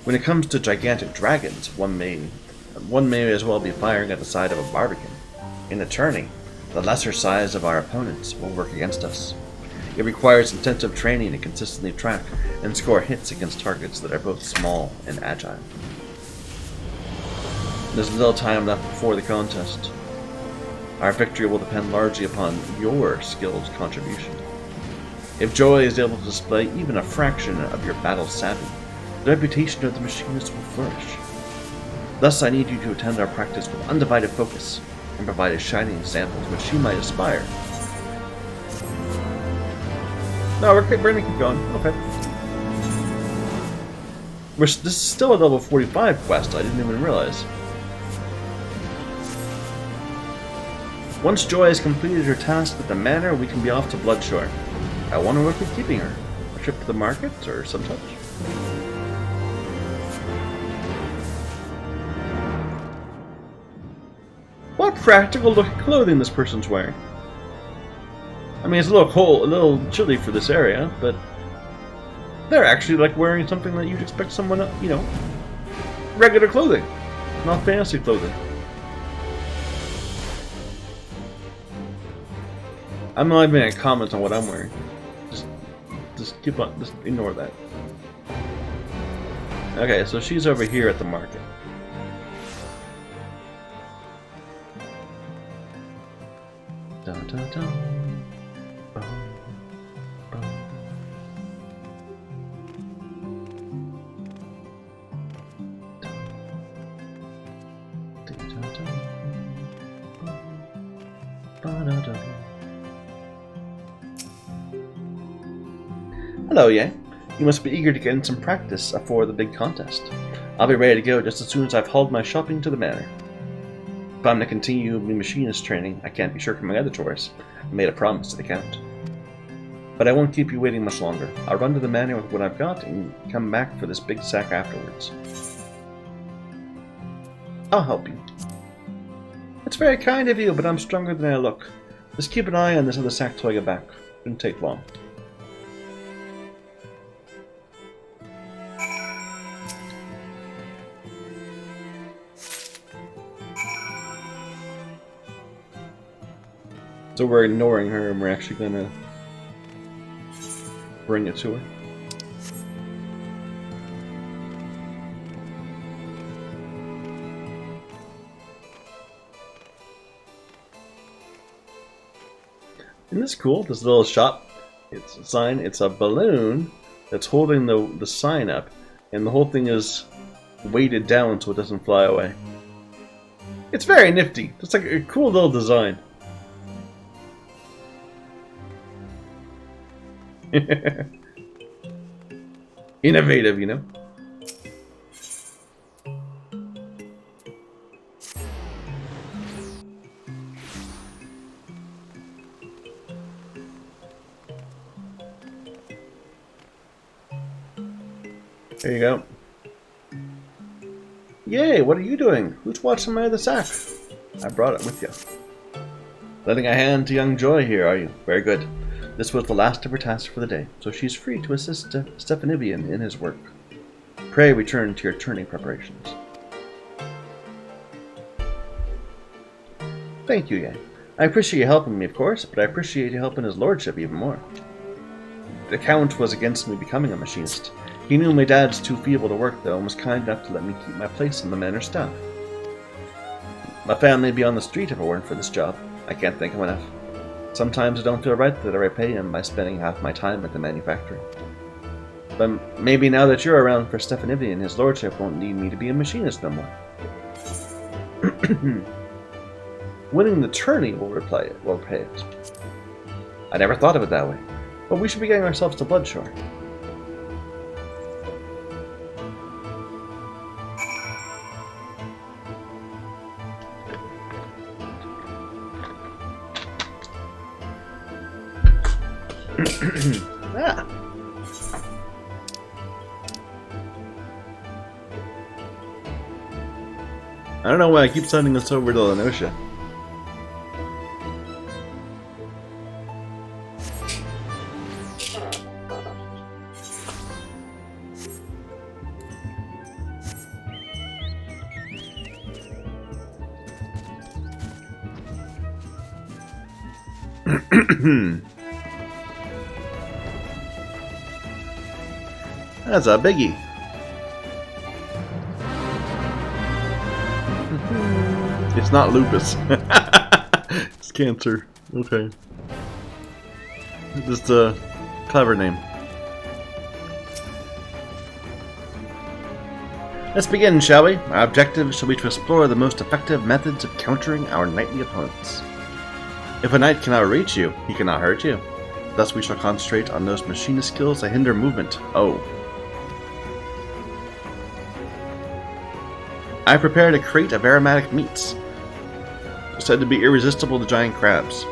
When it comes to gigantic dragons, one may as well be firing at the side of a barbican. In a tourney, the lesser size of our opponents will work against us. It requires intensive training to consistently track and score hits against targets that are both small and agile. There's little time left before the contest. Our victory will depend largely upon your skilled contribution. If Joy is able to display even a fraction of your battle savvy, the reputation of the Machinists will flourish. Thus, I need you to attend our practice with undivided focus and provide a shining example to which she might aspire. No, we're going to keep going. Okay. This is still a level 45 quest. I didn't even realize. Once Joy has completed her task at the manor, we can be off to Bloodshore. I wonder what we're keeping her. A trip to the market or some such? What practical looking clothing this person's wearing. I mean, it's a little cold, a little chilly for this area, but they're actually like wearing something that you'd expect someone, regular clothing, not fancy clothing. I'm not even gonna comment on what I'm wearing. Just keep on. Just ignore that. Okay, so she's over here at the market. Dun, dun, dun. Bum, bum. Dun, dun, dun, dun. Ba, da, da. Hello, Yang. You must be eager to get in some practice for the big contest. I'll be ready to go just as soon as I've hauled my shopping to the manor. If I'm to continue my machinist training, I can't be shirking my other chores. I made a promise to the Count. But I won't keep you waiting much longer. I'll run to the manor with what I've got and come back for this big sack afterwards. I'll help you. It's very kind of you, but I'm stronger than I look. Just keep an eye on this other sack till I get back. It won't take long. So we're ignoring her and we're actually gonna bring it to her. Isn't this cool? This little shop, it's a sign, it's a balloon that's holding the sign up, and the whole thing is weighted down so it doesn't fly away. It's very nifty. It's like a cool little design. Innovative, you know? There you go. Yay, what are you doing? Who's watching my other sack? I brought it with you. Lending a hand to young Joy here, are you? Very good. This was the last of her tasks for the day, so she's free to assist Stephanibian in his work. Pray return to your turning preparations. Thank you, Yang. I appreciate you helping me, of course, but I appreciate you helping his lordship even more. The Count was against me becoming a machinist. He knew my dad's too feeble to work, though, and was kind enough to let me keep my place on the manor staff. My family would be on the street if it weren't for this job. I can't thank him enough. Sometimes I don't feel right that I repay him by spending half my time at the manufactory. But maybe now that you're around for Stephanibian, his lordship won't need me to be a machinist no more. Winning the tourney will repay it. I never thought of it that way, but we should be getting ourselves to Bloodshore. Ah. I don't know why I keep sending this over to Lenosha. That's a biggie. It's not lupus. It's cancer. Okay. Just a clever name. Let's begin, shall we? Our objective shall be to explore the most effective methods of countering our knightly opponents. If a knight cannot reach you, he cannot hurt you. Thus we shall concentrate on those machinist skills that hinder movement. Oh. I prepared a crate of aromatic meats, said to be irresistible to giant crabs.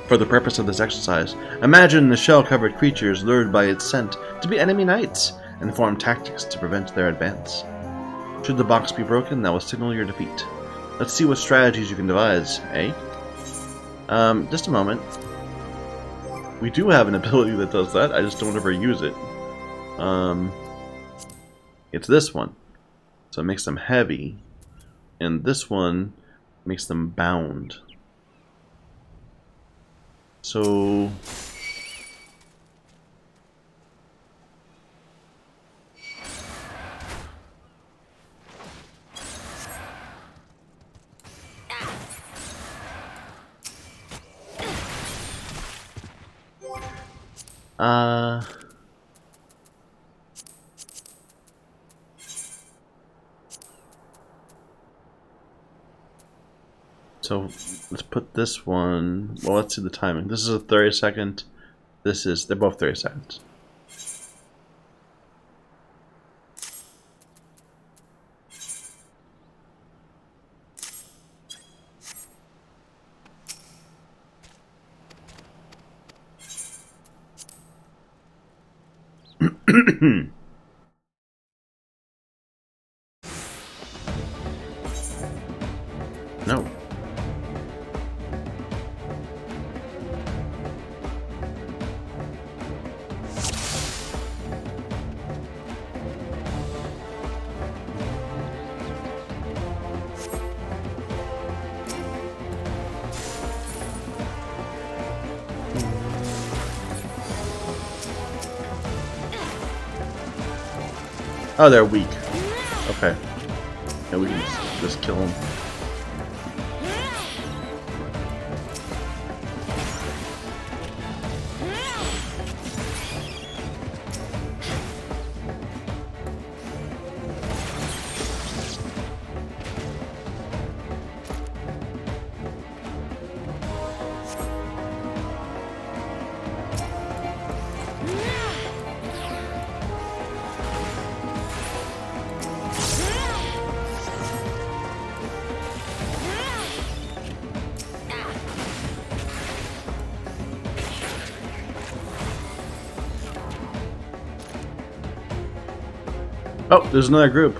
For the purpose of this exercise, imagine the shell-covered creatures lured by its scent to be enemy knights, and form tactics to prevent their advance. Should the box be broken, that will signal your defeat. Let's see what strategies you can devise, eh? Just a moment. We do have an ability that does that, I just don't ever use it. It's this one. So it makes them heavy. And this one makes them bound. So... So let's put this one. Well, let's see the timing. This is a 30-second. This is. They're both 30 seconds. No. Oh, they're weak. Okay. Yeah, we can just kill them. Oh, there's another group.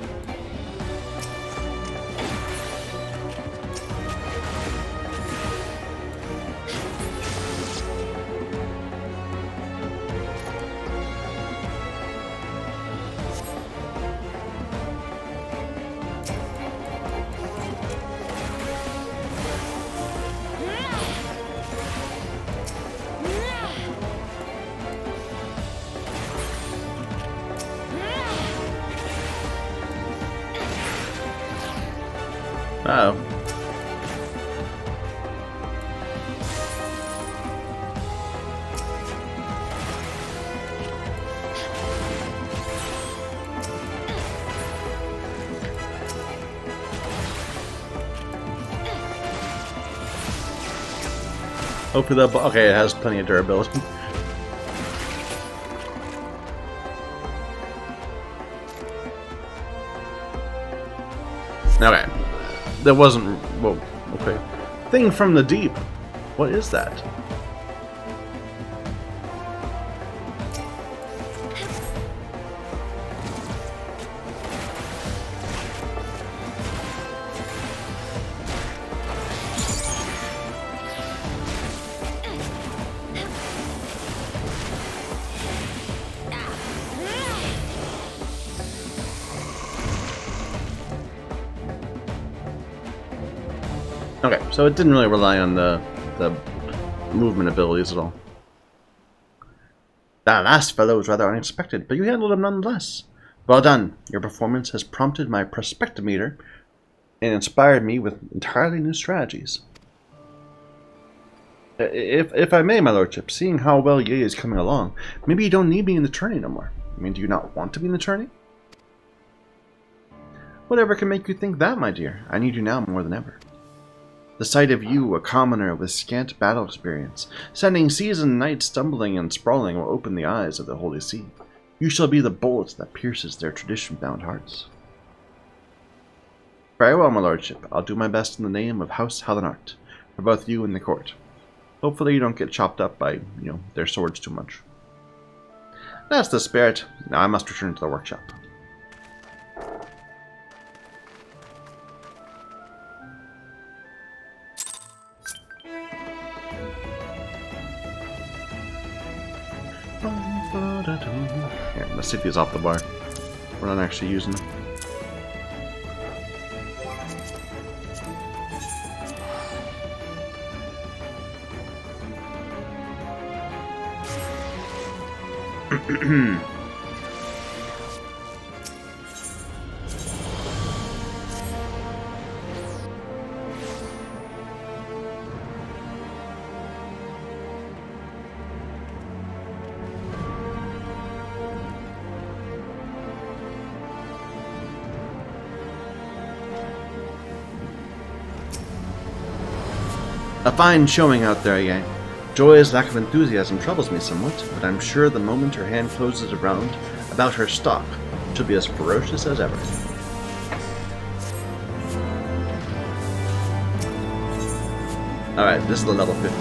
Uh-oh. Hopefully that... Okay, it has plenty of durability. Okay. That wasn't... Whoa, okay. Thing from the deep. What is that? Okay, so it didn't really rely on the movement abilities at all. That last fellow was rather unexpected, but you handled him nonetheless. Well done. Your performance has prompted my perspectometer and inspired me with entirely new strategies. If I may, my lordship, seeing how well Ye is coming along, maybe you don't need me in the tourney no more. I mean, do you not want to be in the tourney? Whatever can make you think that, my dear? I need you now more than ever. The sight of you, a commoner with scant battle experience, sending seasoned knights stumbling and sprawling, will open the eyes of the Holy See. You shall be the bullet that pierces their tradition-bound hearts. Very well, my lordship. I'll do my best in the name of House Valerant, for both you and the court. Hopefully you don't get chopped up by, their swords too much. That's the spirit. Now I must return to the workshop. Here, let's see if he's off the bar. We're not actually using him. A fine showing out there, Yang. Joy's lack of enthusiasm troubles me somewhat, but I'm sure the moment her hand closes around about her stock, she'll be as ferocious as ever. Alright, this is the level 50.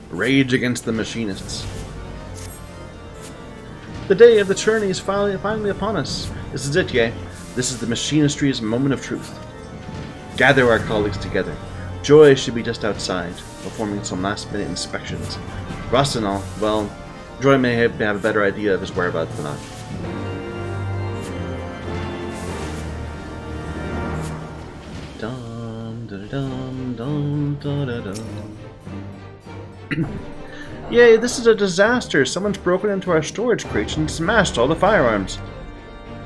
Rage against the Machinists. The day of the tourney is finally upon us. This is it, Yang. This is the Machinistry's moment of truth. Gather our colleagues together. Joy should be just outside, performing some last-minute inspections. Rasenal, well, Joy may have a better idea of his whereabouts than I. Dum, da, dum, dum, da, da, dum. Yay, this is a disaster! Someone's broken into our storage crates and smashed all the firearms.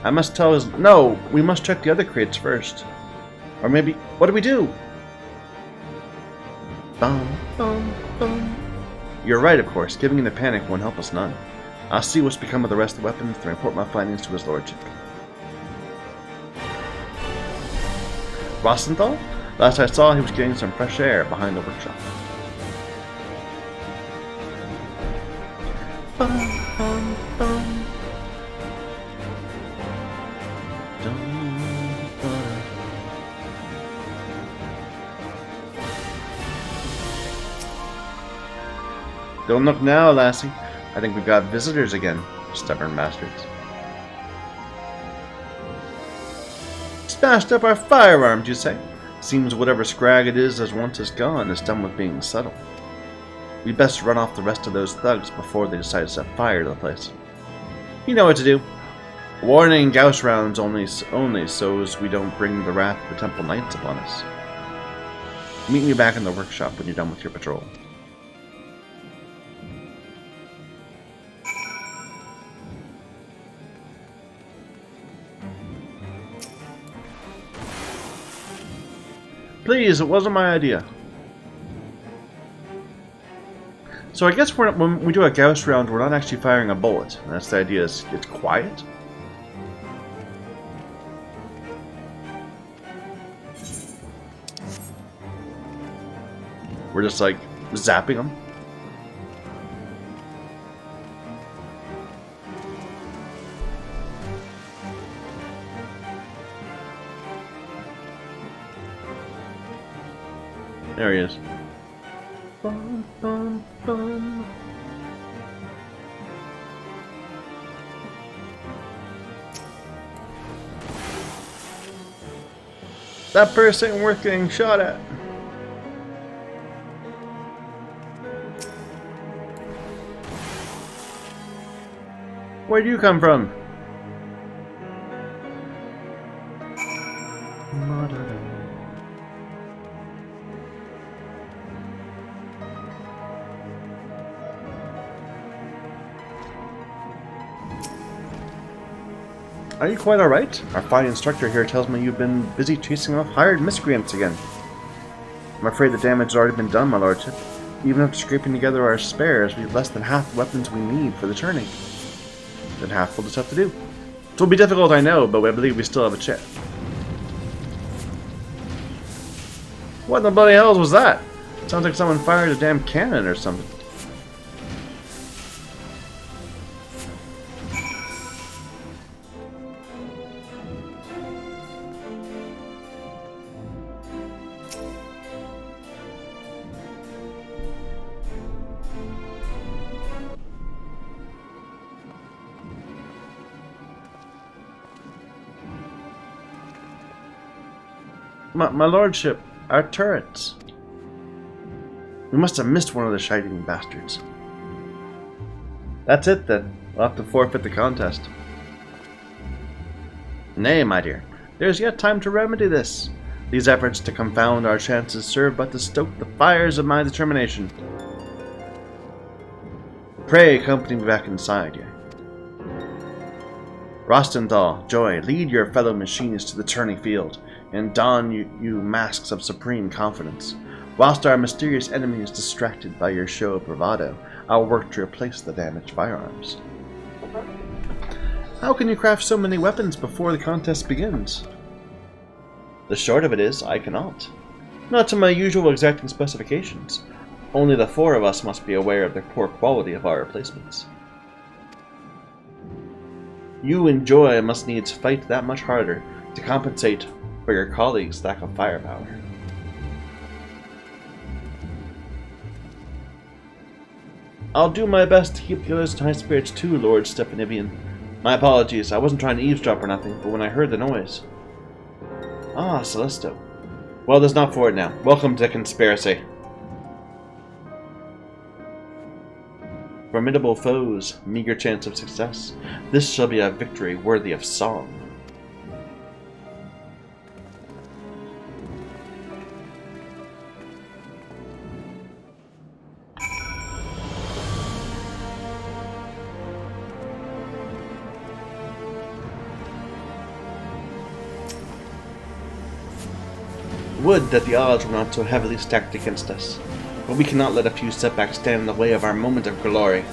I must tell his... No, we must check the other crates first. Or maybe... What do we do? Bum, bum, bum. You're right, of course. Giving in a panic won't help us none. I'll see what's become of the rest of the weapons and report my findings to his lordship. Rosenthal? Last I saw, he was getting some fresh air behind the workshop. Bum, bum, bum. Don't look now, lassie. I think we've got visitors again, stubborn bastards. Smashed up our firearms, you say? Seems whatever scrag it is as once is gone is done with being subtle. We'd best run off the rest of those thugs before they decide to set fire to the place. You know what to do. Warning Gauss rounds only so as we don't bring the wrath of the Temple Knights upon us. Meet me back in the workshop when you're done with your patrol. Please, it wasn't my idea. So I guess when we do a Gauss round, we're not actually firing a bullet. That's the idea. It's quiet. We're just like zapping them. There he is. Bum, bum, bum. That purse ain't worth getting shot at. Where'd you come from? Are you quite alright? Our fine instructor here tells me you've been busy chasing off hired miscreants again. I'm afraid the damage has already been done, my lordship. Even after scraping together our spares, we've less than half the weapons we need for the tourney. Then half we'll just have to do. It will be difficult, I know, but I believe we still have a chance. What in the bloody hell was that? Sounds like someone fired a damn cannon or something. My lordship, our turrets. We must have missed one of the shining bastards. That's it then. We'll have to forfeit the contest. Nay, my dear. There's yet time to remedy this. These efforts to confound our chances serve but to stoke the fires of my determination. Pray accompany me back inside, ye. Rostendal, Joy, lead your fellow machinists to the turning field, and don you masks of supreme confidence. Whilst our mysterious enemy is distracted by your show of bravado, I'll work to replace the damaged firearms. How can you craft so many weapons before the contest begins? The short of it is, I cannot. Not to my usual exacting specifications. Only the four of us must be aware of the poor quality of our replacements. You and Joy must needs fight that much harder to compensate for your colleagues' lack of firepower. I'll do my best to keep the others in high spirits too, Lord Stephanibian. My apologies, I wasn't trying to eavesdrop or nothing, but when I heard the noise... Ah, Celestial. Well, there's not for it now. Welcome to the conspiracy. Formidable foes, meager chance of success. This shall be a victory worthy of song. Would that the odds were not so heavily stacked against us, but we cannot let a few setbacks stand in the way of our moment of glory.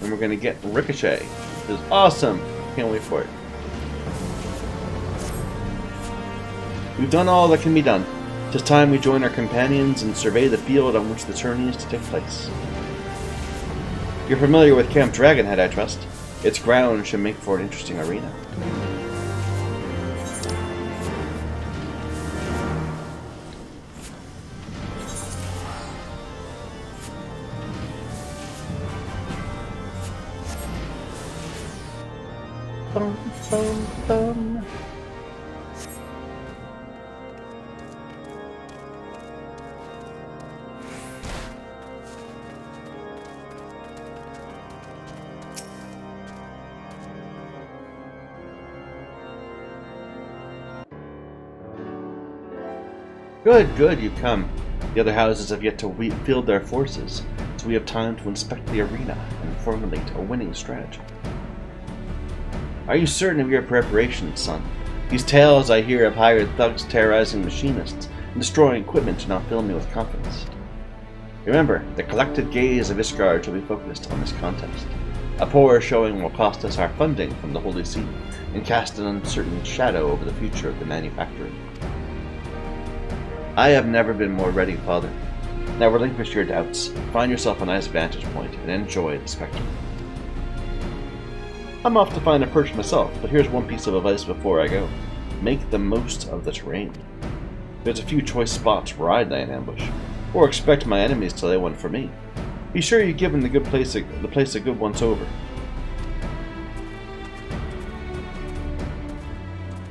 And we're gonna get Ricochet. This is awesome! Can't wait for it. We've done all that can be done. Tis time we join our companions and survey the field on which the tourney is to take place. You're familiar with Camp Dragonhead, I trust. Its ground should make for an interesting arena. Bum, bum, bum. Good, good, you've come. The other houses have yet to field their forces, so we have time to inspect the arena and formulate a winning strategy. Are you certain of your preparations, son? These tales I hear of hired thugs terrorizing machinists and destroying equipment do not fill me with confidence. Remember, the collected gaze of Ishgard shall be focused on this contest. A poor showing will cost us our funding from the Holy See and cast an uncertain shadow over the future of the manufactory. I have never been more ready, Father. Now relinquish your doubts, find yourself a nice vantage point, and enjoy the spectacle. I'm off to find a perch myself, but here's one piece of advice before I go. Make the most of the terrain. There's a few choice spots where I'd lay an ambush, or expect my enemies to lay one for me. Be sure you give them the place a good once over.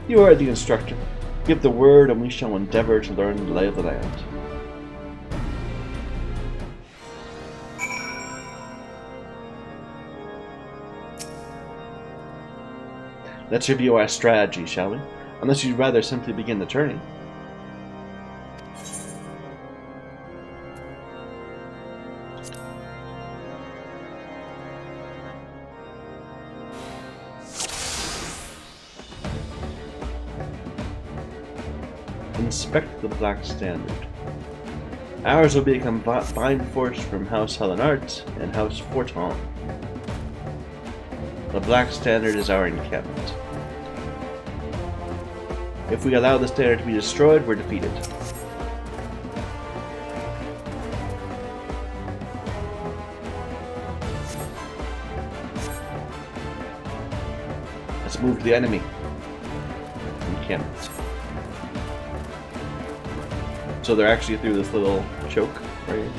You are the instructor. Give the word and we shall endeavor to learn the lay of the land. Let's review our strategy, shall we? Unless you'd rather simply begin the tourney. Inspect the Black Standard. Ours will be a combined force from House Helenart and House Forton. The Black Standard is our encampment. If we allow the standard to be destroyed, we're defeated. Let's move to the enemy encampment. So they're actually through this little choke right here.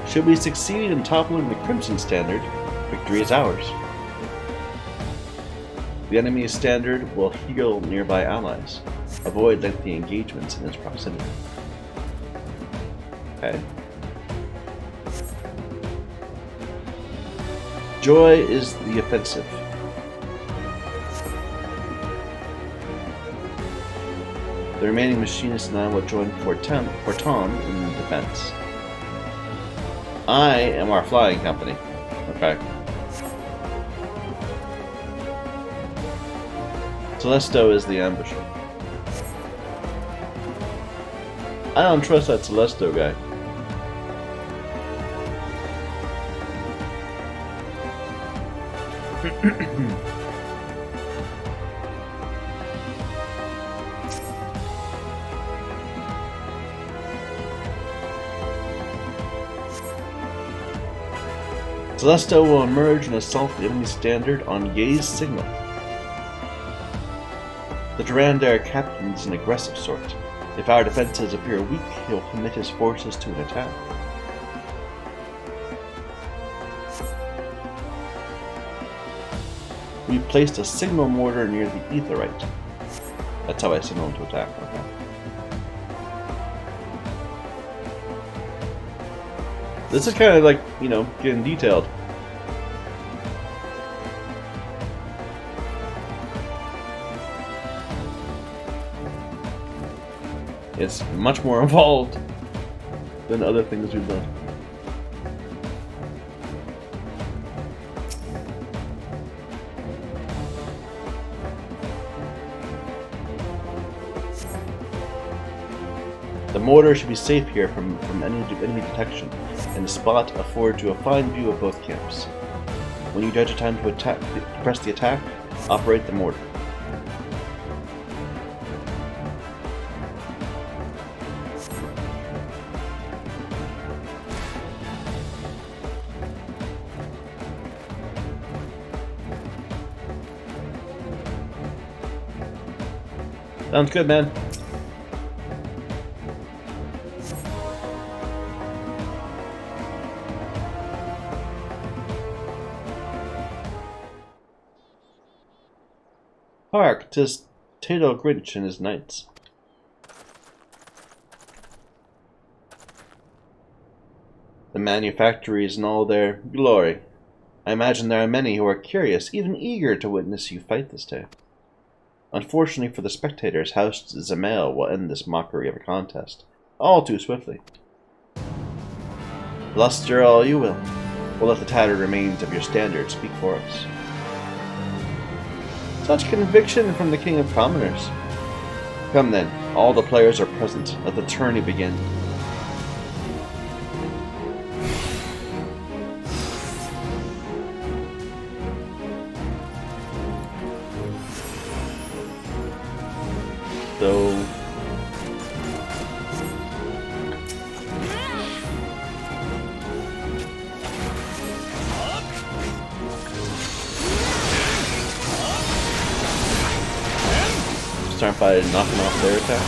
Should we succeed in toppling the Crimson Standard, victory is ours. The enemy's standard will heal nearby allies. Avoid lengthy engagements in its proximity. Okay. Joy is the offensive. The remaining Machinists and I will join Forton in defense. I am our flying company. Okay. Celesto is the ambusher. I don't trust that Celesto guy. Celesto will emerge and assault the enemy standard on Ye's signal. The Durandare captain is an aggressive sort. If our defenses appear weak, he will commit his forces to an attack. We placed a signal mortar near the Aetheryte. That's how I signal him to attack. Okay. This is kind of like, you know, getting detailed. It's much more involved than other things we've done. The mortar should be safe here from any enemy detection, and the spot affords you a fine view of both camps. When you judge a time to press the attack, operate the mortar. Sounds good, man. Hark, 'tis Tato Grinch and his knights. The manufactories in all their glory. I imagine there are many who are curious, even eager to witness you fight this day. Unfortunately for the spectators, House Zamael will end this mockery of a contest, all too swiftly. Bluster all you will. We'll let the tattered remains of your standard speak for us. Such conviction from the King of Commoners. Come then, all the players are present. Let the tourney begin. So... start by knocking off their attack.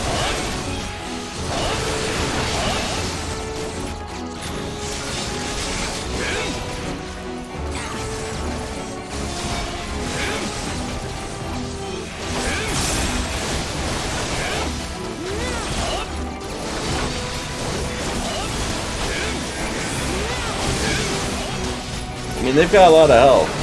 I mean, they've got a lot of health.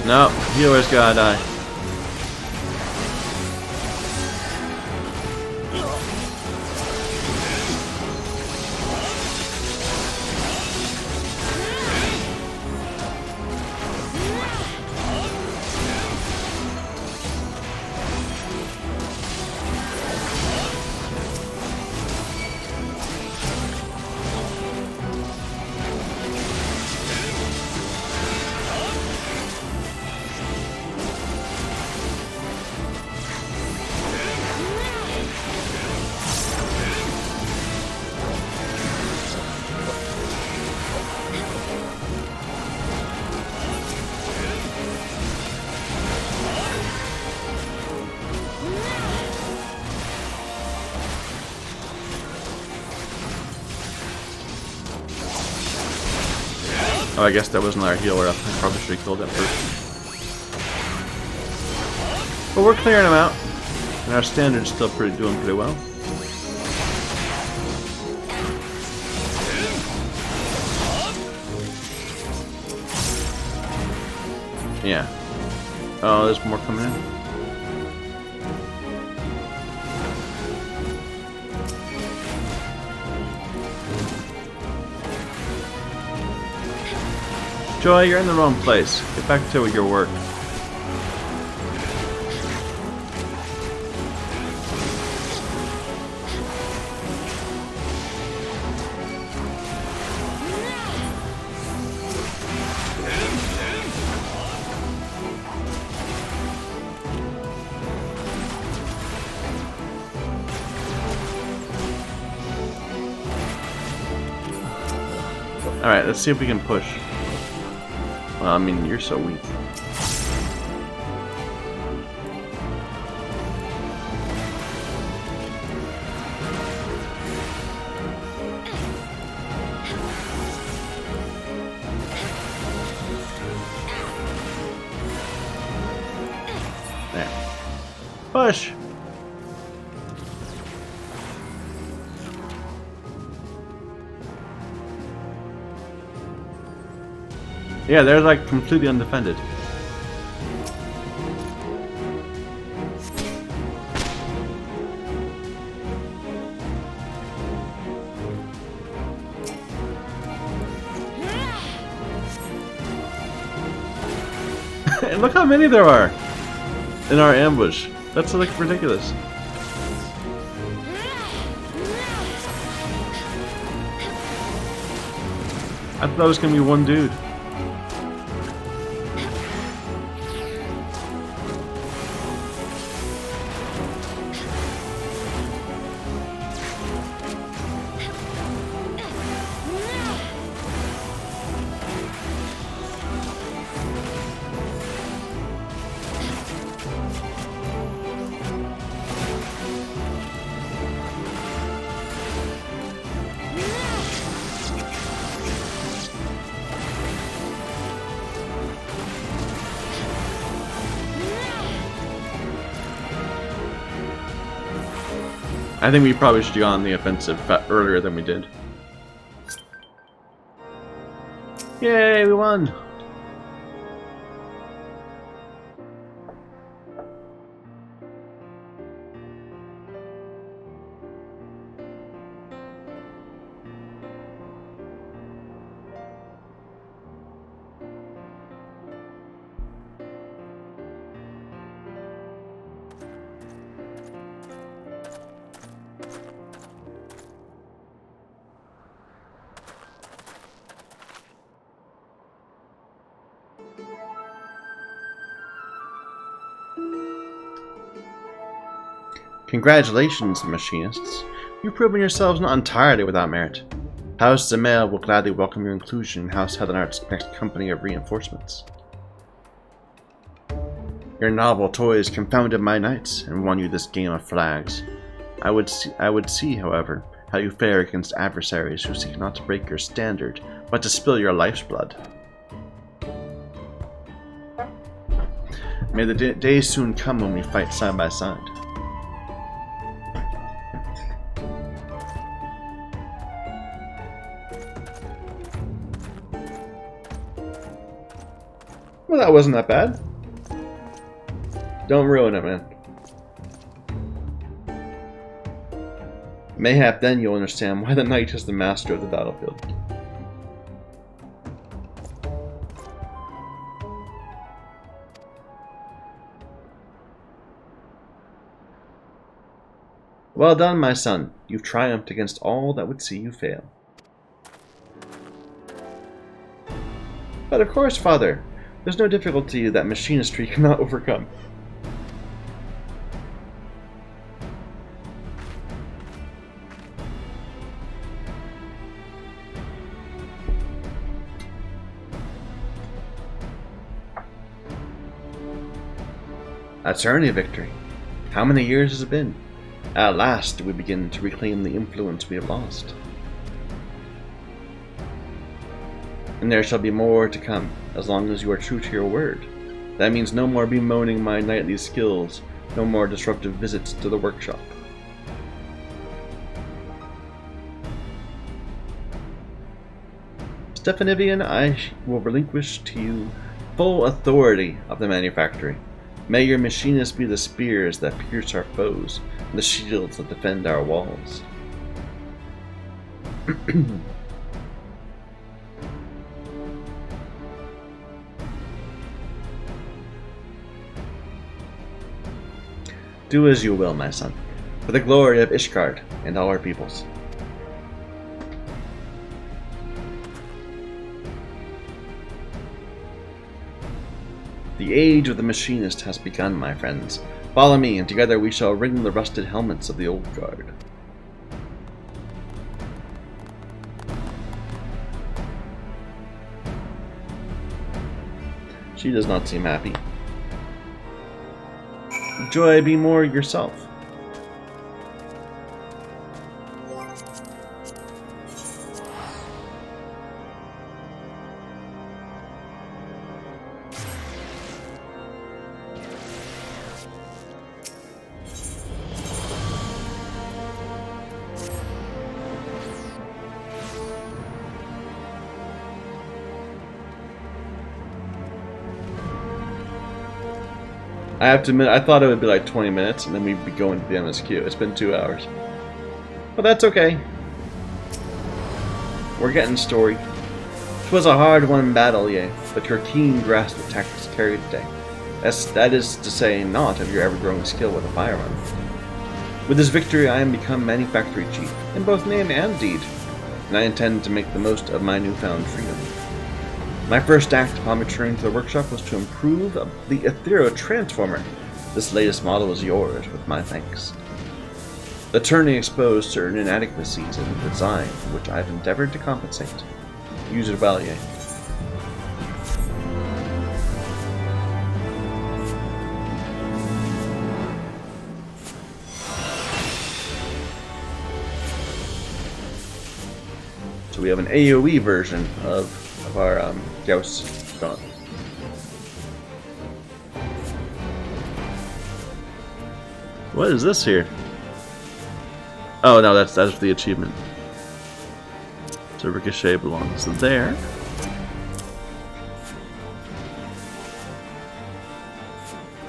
No, healer's gotta die. Oh, I guess that wasn't our healer up. I probably should have killed that first. But we're clearing them out. And our standard's still doing pretty well. Yeah. Oh, there's more coming in. Joy, you're in the wrong place. Get back to your work. Alright, let's see if we can push. Well, I mean, you're so weak. There. Push! Yeah, they're like completely undefended. And look how many there are in our ambush. That's like ridiculous. I thought it was gonna be one dude. I think we probably should have gone on the offensive earlier than we did. Yay, we won! Congratulations, Machinists. You've proven yourselves not entirely without merit. House Zemail will gladly welcome your inclusion in House Heathenart's next company of reinforcements. Your novel toys confounded my knights and won you this game of flags. I would see, however, how you fare against adversaries who seek not to break your standard, but to spill your life's blood. May the day soon come when we fight side by side. Well, that wasn't that bad. Don't ruin it, man. Mayhap then you'll understand why the knight is the master of the battlefield. Well done, my son. You've triumphed against all that would see you fail. But of course, father. There's no difficulty that machinistry cannot overcome. That's certainly a victory. How many years has it been? At last do we begin to reclaim the influence we have lost. And there shall be more to come, as long as you are true to your word. That means no more bemoaning my knightly skills, no more disruptive visits to the workshop. Stephanivian, I will relinquish to you full authority of the manufactory. May your machinists be the spears that pierce our foes, and the shields that defend our walls. Do as you will, my son, for the glory of Ishgard and all our peoples. The age of the Machinist has begun, my friends. Follow me, and together we shall ring the rusted helmets of the old guard. She does not seem happy. Joy, be more yourself. I have to admit, I thought it would be like 20 minutes and then we'd be going to the MSQ. It's been 2 hours. But that's okay. We're getting story. 'Twas a hard-won battle, yea, but your keen grasp of tactics carried the day. That is to say naught of your ever-growing skill with a firearm. With this victory I am become manufactory chief, in both name and deed, and I intend to make the most of my newfound freedom. My first act upon returning to the workshop was to improve the Ethereal Transformer. This latest model is yours, with my thanks. The turning exposed certain inadequacies in the design, which I have endeavored to compensate. Use it well, yea. So we have an AoE version of our Gauss gun. What is this here? Oh no, that's the achievement. So Ricochet belongs there.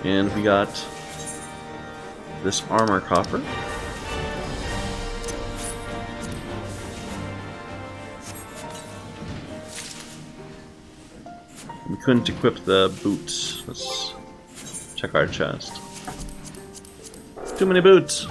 And we got this armor coffer. We couldn't equip the boots. Let's check our chest. Too many boots.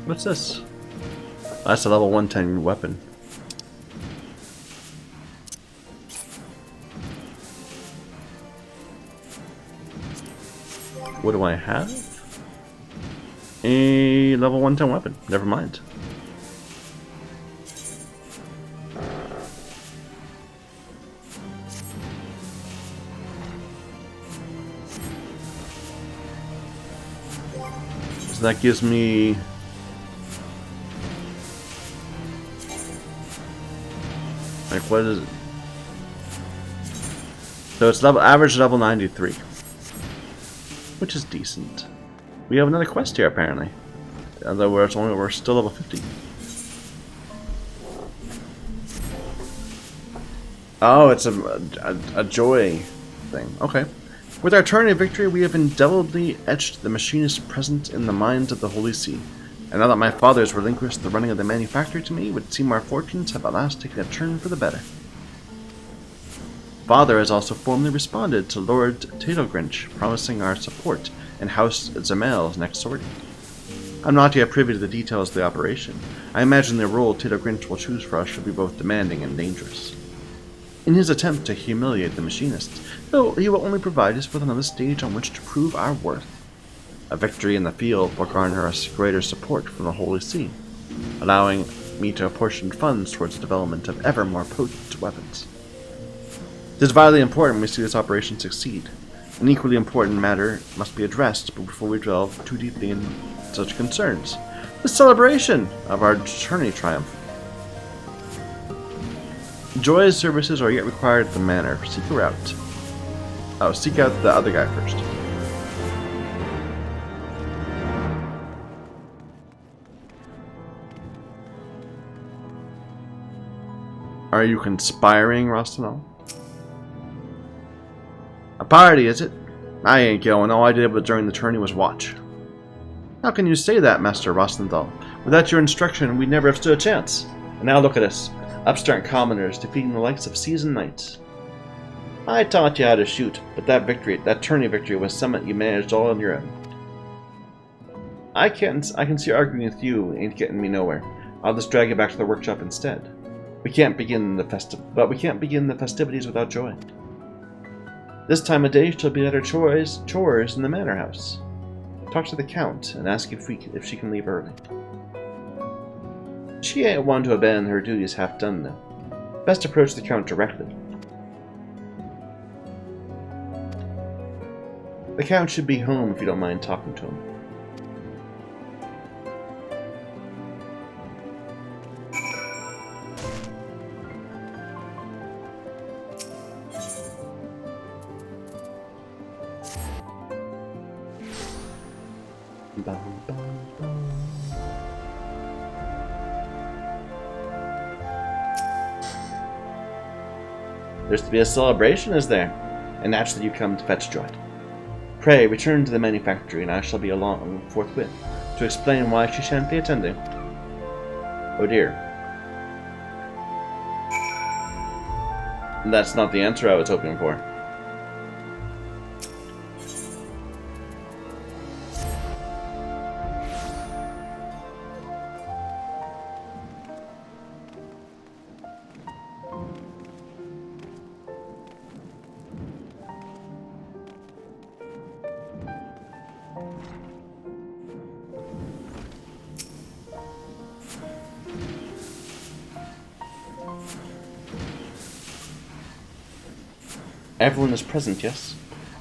What's this? Oh, that's a level 110 weapon. What do I have? A level 110 weapon. Never mind. So that gives me... like, what is it? So it's average level 93. Which is decent. We have another quest here, apparently. Although we're still level 50. Oh, it's a joy thing. Okay. With our turn of victory, we have indelibly etched the machinist present in the minds of the Holy See. And now that my father has relinquished the running of the manufactory to me, it would seem our fortunes have at last taken a turn for the better. Father has also formally responded to Lord Tailgrinch, promising our support in House Zamel's next sortie. I'm not yet privy to the details of the operation. I imagine the role Tailgrinch will choose for us should be both demanding and dangerous. In his attempt to humiliate the Machinists, though, he will only provide us with another stage on which to prove our worth. A victory in the field will garner us greater support from the Holy See, allowing me to apportion funds towards the development of ever more potent weapons. It is vitally important we see this operation succeed. An equally important matter must be addressed before we delve too deeply in such concerns. The celebration of our tourney triumph. Joy's services are yet required at the manor. Seek her out. Oh, seek out the other guy first. Are you conspiring, Rostinol? A party, is it? I ain't going. All I did during the tourney was watch. How can you say that, Master Rostendal? Without your instruction, we'd never have stood a chance. And now look at us, upstart commoners defeating the likes of seasoned knights. I taught you how to shoot, but that tourney victory was something you managed all on your own. I can see arguing with you ain't getting me nowhere. I'll just drag you back to the workshop instead. We can't begin the festivities without joy. This time of day she'll be at her chores in the manor house. Talk to the Count and ask if she can leave early. She ain't one to abandon her duties half done though. Best approach the Count directly. The Count should be home if you don't mind talking to him. There's to be a celebration, is there? And naturally you come to fetch Joy. Pray, return to the manufactory, and I shall be along forthwith to explain why she shan't be attending. Oh dear. That's not the answer I was hoping for. Everyone is present, yes?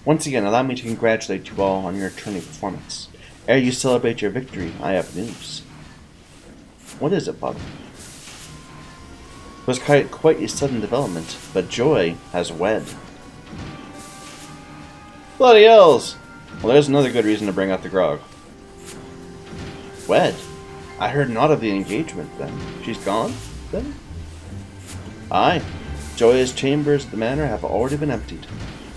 Once again, allow me to congratulate you all on your tourney performance. Ere you celebrate your victory, I have news. What is it, Father? It was quite a sudden development, but Joy has wed. Bloody hells! Well, there's another good reason to bring out the grog. Wed? I heard naught of the engagement, then. She's gone, then? Aye. Joy's chambers at the manor have already been emptied.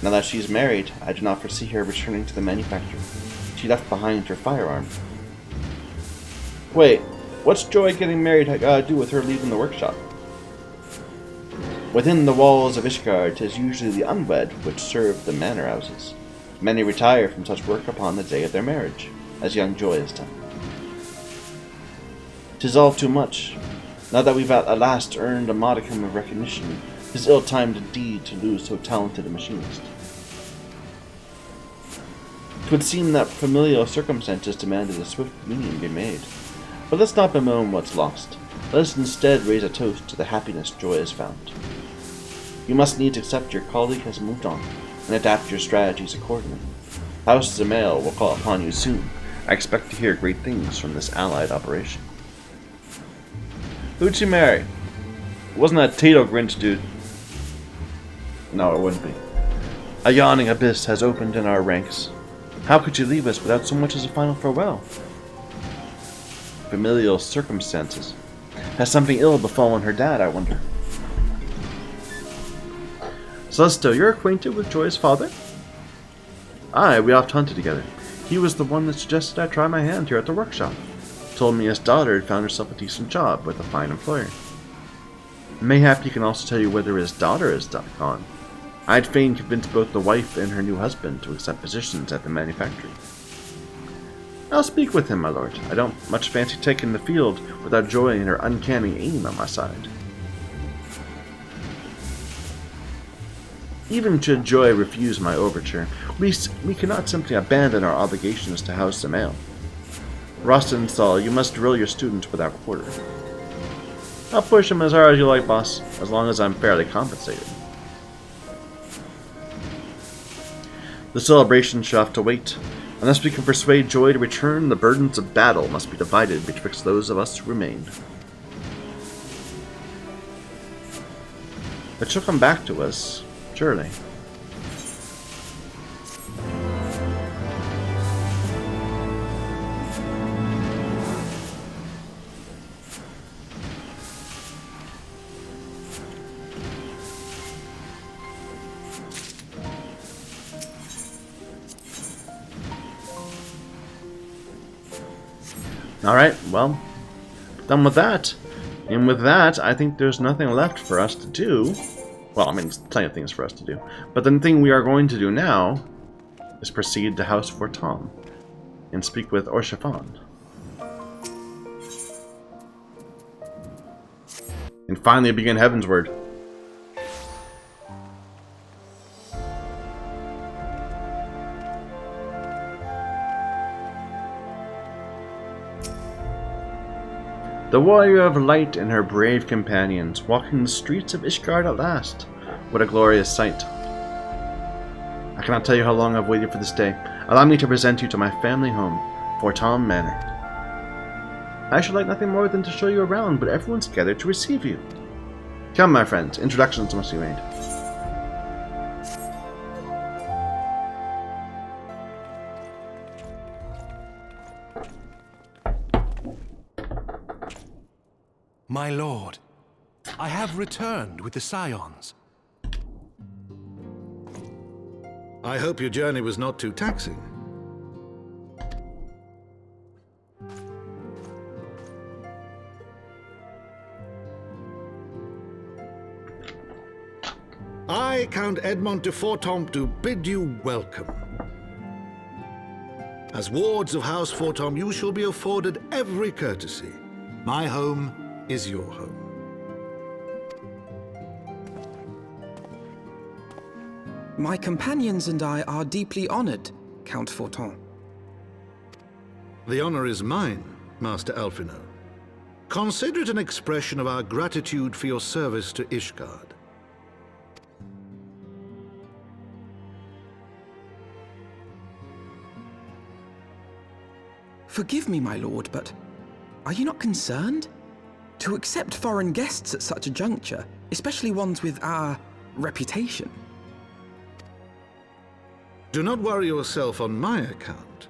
Now that she is married, I do not foresee her returning to the manufactory. She left behind her firearm. Wait, what's Joy getting married got to do with her leaving the workshop? Within the walls of Ishgard, 'tis usually the unwed which serve the manor houses. Many retire from such work upon the day of their marriage, as young Joy has done. 'Tis all too much. Now that we've at last earned a modicum of recognition, 'tis ill-timed indeed to lose so talented a machinist. 'Twould seem that familial circumstances demanded a swift union be made. But let's not bemoan what's lost. Let us instead raise a toast to the happiness Joy has found. You must needs accept your colleague has moved on, and adapt your strategies accordingly. House Zamel will call upon you soon. I expect to hear great things from this allied operation. Who'd she marry? Wasn't that Tato Grinch dude? No, it wouldn't be. A yawning abyss has opened in our ranks. How could you leave us without so much as a final farewell? Familial circumstances. Has something ill befallen her dad, I wonder? Celeste, you're acquainted with Joy's father? Aye, we oft hunted together. He was the one that suggested I try my hand here at the workshop. Told me his daughter had found herself a decent job with a fine employer. Mayhap he can also tell you whether his daughter is gone. I'd fain convince both the wife and her new husband to accept positions at the manufactory. I'll speak with him, my lord. I don't much fancy taking the field without Joy and her uncanny aim on my side. Even should Joy refuse my overture, we cannot simply abandon our obligations to House Zamael. Rostenthal, you must drill your students without quarter. I'll push them as hard as you like, boss, as long as I'm fairly compensated. The celebration shall have to wait. Unless we can persuade Joy to return, the burdens of battle must be divided betwixt those of us who remain. But she'll come back to us, surely. Alright, well, done with that. And with that, I think there's nothing left for us to do. Well, I mean, there's plenty of things for us to do. But the thing we are going to do now is proceed to House Fortom and speak with Orshafan. And finally begin Heavensward. The warrior of light and her brave companions walking the streets of Ishgard at last. What a glorious sight. I cannot tell you how long I've waited for this day. Allow me to present you to my family home, Fortom Manor. I should like nothing more than to show you around, but everyone's gathered to receive you. Come, my friends, introductions must be made. My lord, I have returned with the Scions. I hope your journey was not too taxing. I, Count Edmond de Fortom, do bid you welcome. As wards of House Fortom, you shall be afforded every courtesy. My home is your home. My companions and I are deeply honored, Count Forton. The honor is mine, Master Alphino. Consider it an expression of our gratitude for your service to Ishgard. Forgive me, my lord, but are you not concerned? To accept foreign guests at such a juncture, especially ones with our reputation. Do not worry yourself on my account.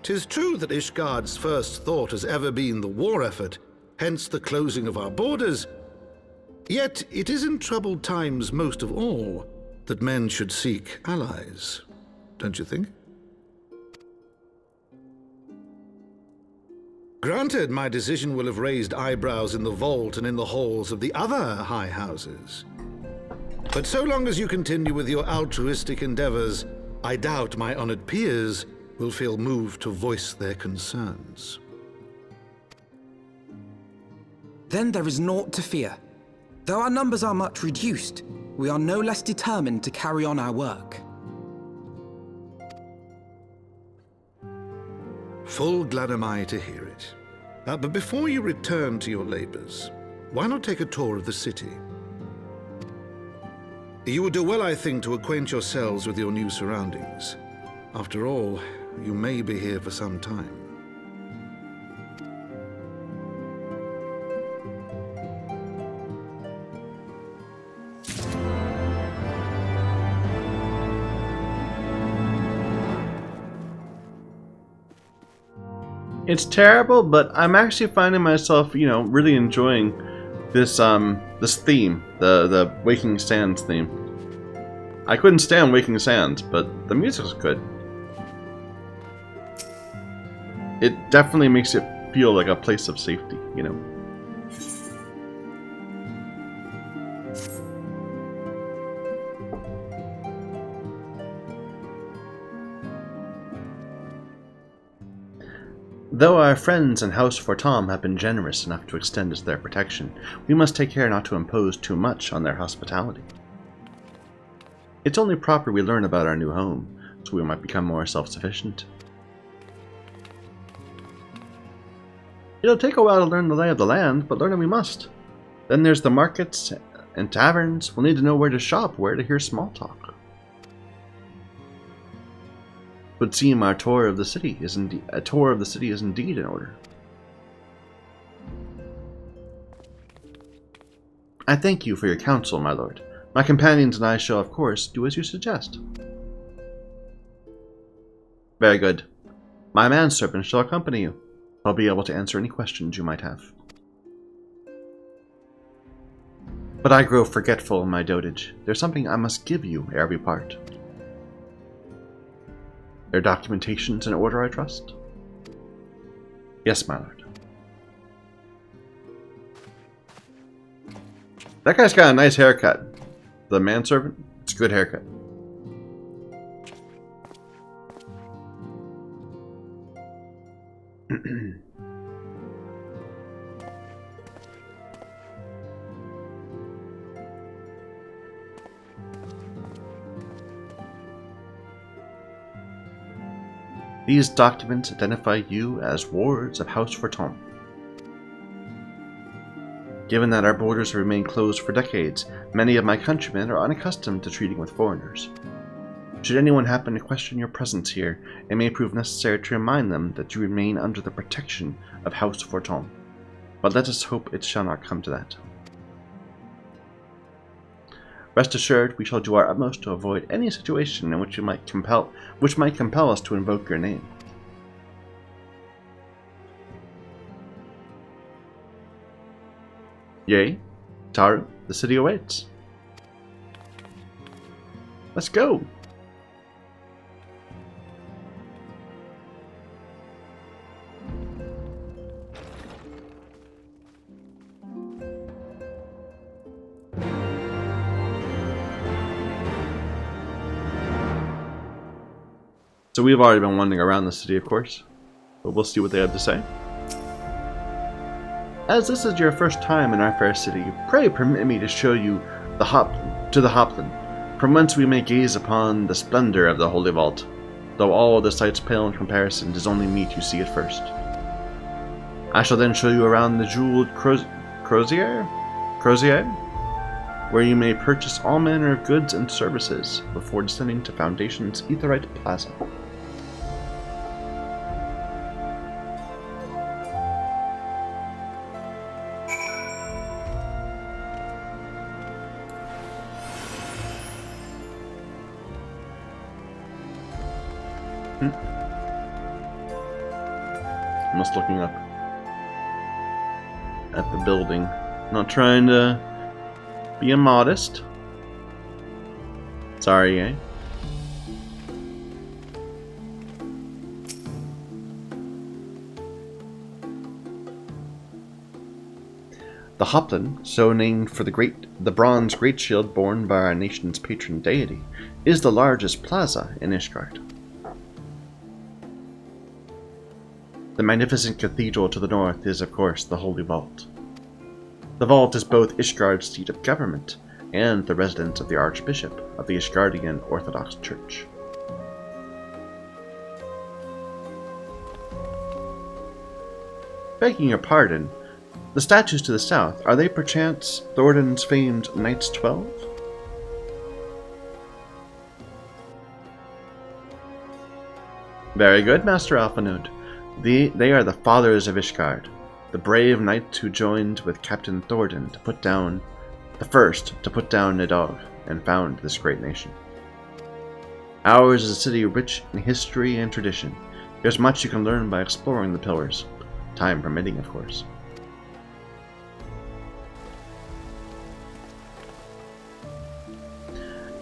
'Tis true that Ishgard's first thought has ever been the war effort, hence the closing of our borders. Yet it is in troubled times most of all that men should seek allies, don't you think? Granted, my decision will have raised eyebrows in the vault and in the halls of the other high houses. But so long as you continue with your altruistic endeavors, I doubt my honored peers will feel moved to voice their concerns. Then there is naught to fear. Though our numbers are much reduced, we are no less determined to carry on our work. Full glad am I to hear it. But before you return to your labors, why not take a tour of the city? You would do well, I think, to acquaint yourselves with your new surroundings. After all, you may be here for some time. It's terrible, but I'm actually finding myself, really enjoying this this theme, the Waking Sands theme. I couldn't stand Waking Sands, but the music's good. It definitely makes it feel like a place of safety, Though our friends in House Fortom have been generous enough to extend us their protection, we must take care not to impose too much on their hospitality. It's only proper we learn about our new home, so we might become more self-sufficient. It'll take a while to learn the lay of the land, but learn it we must. Then there's the markets and taverns. We'll need to know where to shop, where to hear small talk. Would seem our tour of the city is indeed in order. I thank you for your counsel, my lord. My companions and I shall, of course, do as you suggest. Very good. My manservant shall accompany you. I'll be able to answer any questions you might have. But I grow forgetful in my dotage. There's something I must give you ere we part. Their documentation's in order, I trust? Yes, my lord. That guy's got a nice haircut. The manservant, it's a good haircut. These documents identify you as wards of House Fortom. Given that our borders have remained closed for decades, many of my countrymen are unaccustomed to treating with foreigners. Should anyone happen to question your presence here, it may prove necessary to remind them that you remain under the protection of House Fortom. But let us hope it shall not come to that. Rest assured, we shall do our utmost to avoid any situation in which might compel us to invoke your name. Yea, Taru, the city awaits. Let's go! So we've already been wandering around the city, of course, but we'll see what they have to say. As this is your first time in our fair city, pray permit me to show you the Hopland, from whence we may gaze upon the splendor of the Holy Vault. Though all the sights pale in comparison, 'tis only meet you see it first. I shall then show you around the jeweled crozier, where you may purchase all manner of goods and services before descending to Foundation's Aetheryte Plaza. I'm just looking up at the building, not trying to be immodest. Sorry, eh? The Hopland, so named for the bronze great shield borne by our nation's patron deity, is the largest plaza in Ishgard. The magnificent cathedral to the north is, of course, the Holy Vault. The vault is both Ishgard's seat of government and the residence of the Archbishop of the Ishgardian Orthodox Church. Begging your pardon, the statues to the south, are they perchance Thornton's famed Knights 12? Very good, Master Alphanud. They are the fathers of Ishgard, the brave knights who joined with Captain Thornton to put down Nidog and found this great nation. Ours is a city rich in history and tradition. There's much you can learn by exploring the pillars, time permitting, of course.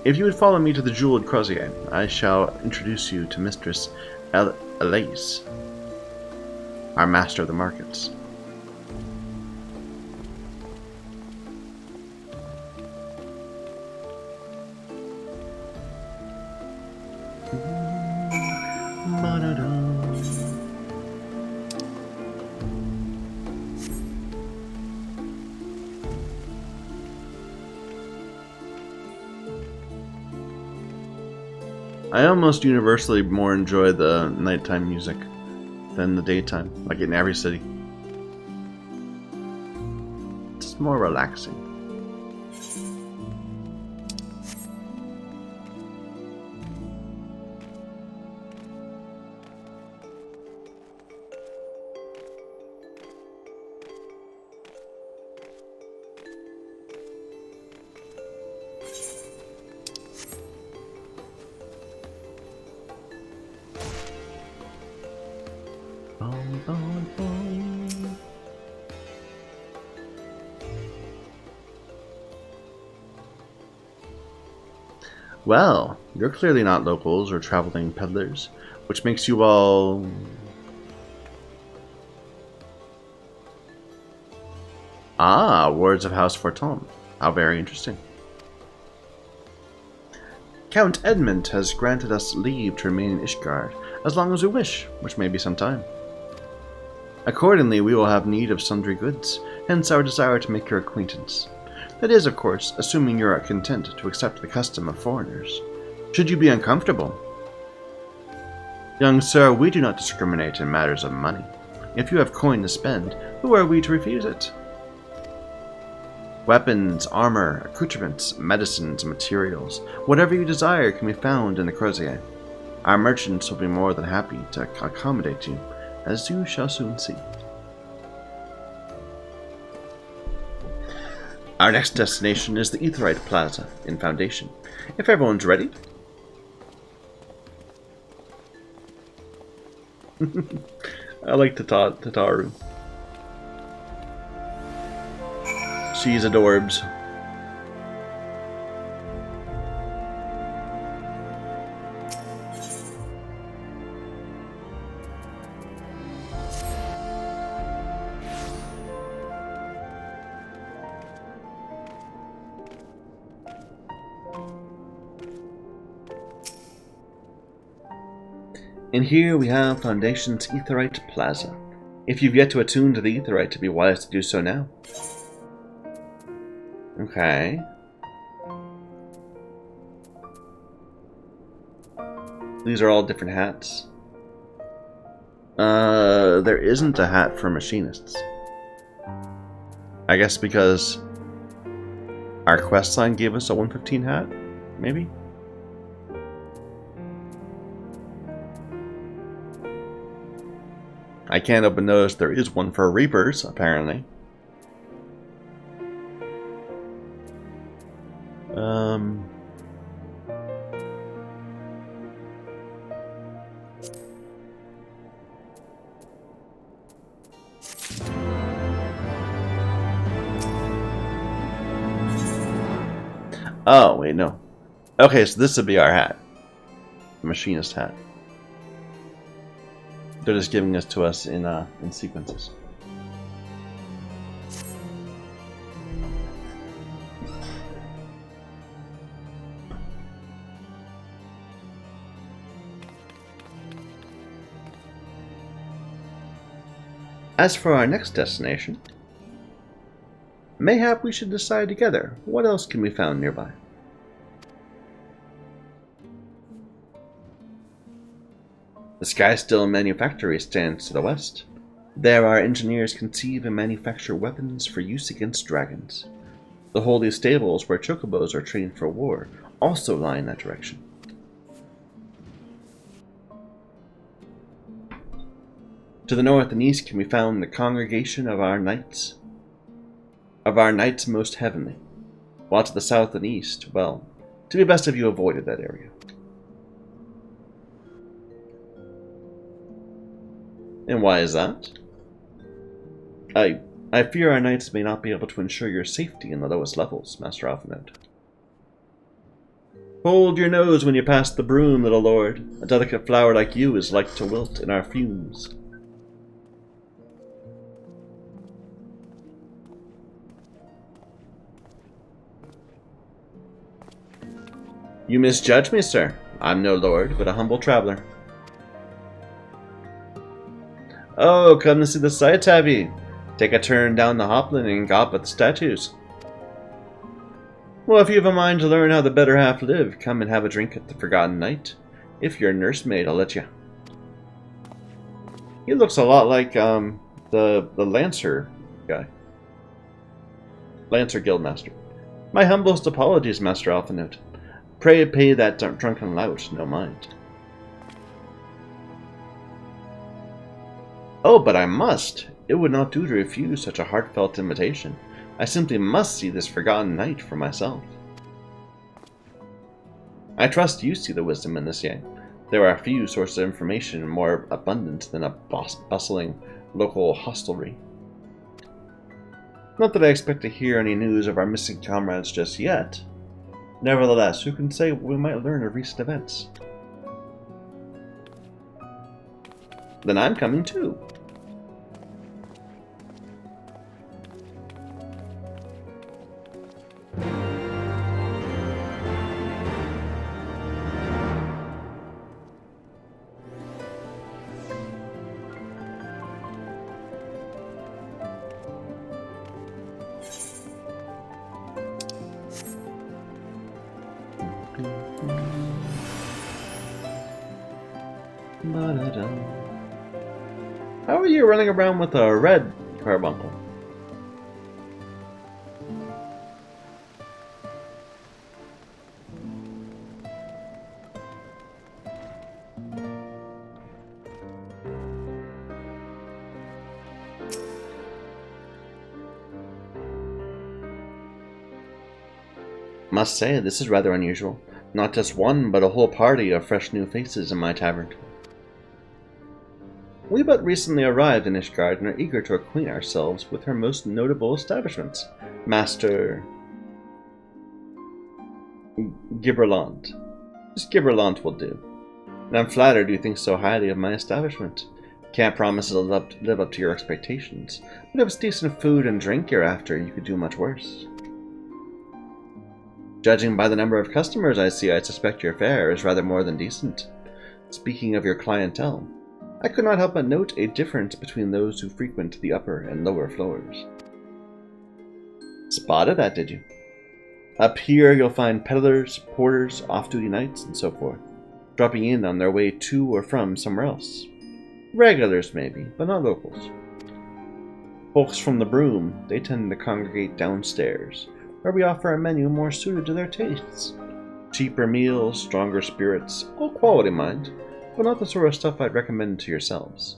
If you would follow me to the jeweled crozier, I shall introduce you to Mistress Elise, our master of the markets. I almost universally more enjoy the nighttime music than the daytime, like in every city. It's more relaxing. Well, you're clearly not locals or traveling peddlers, which makes you all... Ah, wards of House Forton. How very interesting. Count Edmund has granted us leave to remain in Ishgard, as long as we wish, which may be some time. Accordingly, we will have need of sundry goods, hence our desire to make your acquaintance. That is, of course, assuming you are content to accept the custom of foreigners. Should you be uncomfortable? Young sir, we do not discriminate in matters of money. If you have coin to spend, who are we to refuse it? Weapons, armor, accoutrements, medicines, materials, whatever you desire can be found in the Crozier. Our merchants will be more than happy to accommodate you, as you shall soon see. Our next destination is the Aetheryte Plaza in Foundation. If everyone's ready. I like Tataru. She's adorbs. And here we have Foundation's Aetheryte Plaza. If you've yet to attune to the Aetheryte, it'd be wise to do so now. Okay. These are all different hats. There isn't a hat for Machinists. I guess because our quest line gave us a 115 hat, maybe? I can't help but notice there is one for Reapers, apparently. Oh, wait, no. Okay, so this would be our hat. The Machinist hat. They're just giving us to us in sequences. As for our next destination, mayhap we should decide together what else can be found nearby. The Skystone Manufactory stands to the west. There our engineers conceive and manufacture weapons for use against dragons. The holy stables where chocobos are trained for war also lie in that direction. To the north and east can be found the congregation of our knights most heavenly, while to the south and east, well, to be best if you avoided that area. And why is that? I fear our knights may not be able to ensure your safety in the lowest levels, Master Alphanode. Hold your nose when you pass the broom, little lord. A delicate flower like you is like to wilt in our fumes. You misjudge me, sir. I'm no lord, but a humble traveler. Oh, come to see the sights, have ye? Take a turn down the Hopland and gawp at the statues. Well, if you have a mind to learn how the better half live, come and have a drink at the Forgotten Knight. If you're a nursemaid, I'll let you. He looks a lot like the Lancer guy. Lancer Guildmaster. My humblest apologies, Master Alphinote. Pray pay that drunken lout no mind. Oh, but I must. It would not do to refuse such a heartfelt invitation. I simply must see this forgotten knight for myself. I trust you see the wisdom in this, yea. There are few sources of information more abundant than a bustling local hostelry. Not that I expect to hear any news of our missing comrades just yet. Nevertheless, who can say we might learn of recent events? Then I'm coming too. How are you running around with a red carbuncle? Must say, this is rather unusual. Not just one, but a whole party of fresh new faces in my tavern. We but recently arrived in Ishgard and are eager to acquaint ourselves with her most notable establishments. Master Gibberlant. Just Gibberlant will do. And I'm flattered you think so highly of my establishment. Can't promise it'll live up to your expectations, but if it's decent food and drink you're after, you could do much worse. Judging by the number of customers I see, I suspect your fare is rather more than decent. Speaking of your clientele, I could not help but note a difference between those who frequent the upper and lower floors. Spotted that, did you? Up here you'll find peddlers, porters, off-duty knights, and so forth, dropping in on their way to or from somewhere else. Regulars maybe, but not locals. Folks from the Broom, they tend to congregate downstairs, where we offer a menu more suited to their tastes. Cheaper meals, stronger spirits, all quality mind, but not the sort of stuff I'd recommend to yourselves.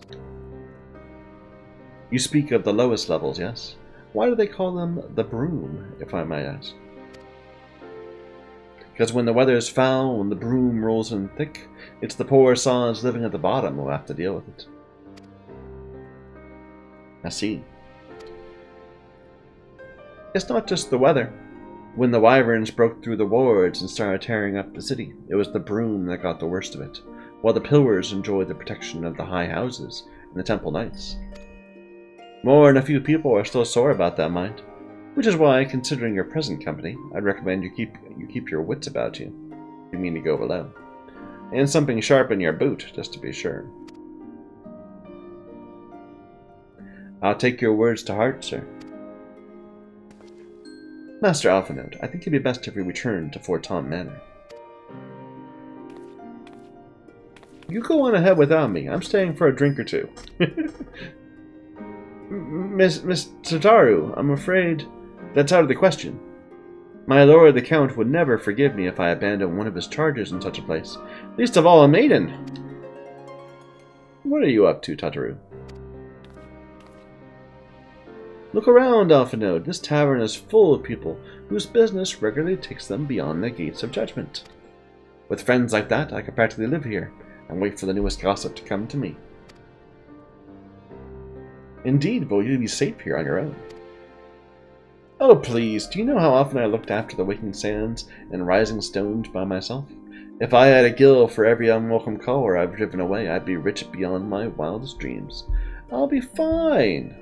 You speak of the lowest levels, yes? Why do they call them the Broom, if I might ask? Because when the weather is foul, when the broom rolls in thick, it's the poor sods living at the bottom who have to deal with it. I see. It's not just the weather. When the wyverns broke through the wards and started tearing up the city, it was the broom that got the worst of it, while the pillars enjoyed the protection of the high houses and the temple knights. More than a few people are still sore about that, mind, which is why, considering your present company, I'd recommend you keep your wits about you, if you mean to go below, and something sharp in your boot, just to be sure. I'll take your words to heart, sir. Master Alphinote, I think it'd be best if we return to Fort Tom Manor. You go on ahead without me. I'm staying for a drink or two. Miss Tataru, I'm afraid that's out of the question. My lord the Count would never forgive me if I abandoned one of his charges in such a place, least of all a maiden. What are you up to, Tataru? Look around, Alphinote. This tavern is full of people whose business regularly takes them beyond the gates of judgment. With friends like that, I could practically live here and wait for the newest gossip to come to me. Indeed, but will you be safe here on your own? Oh, please, do you know how often I looked after the waking sands and rising stones by myself? If I had a gill for every unwelcome caller I've driven away, I'd be rich beyond my wildest dreams. I'll be fine.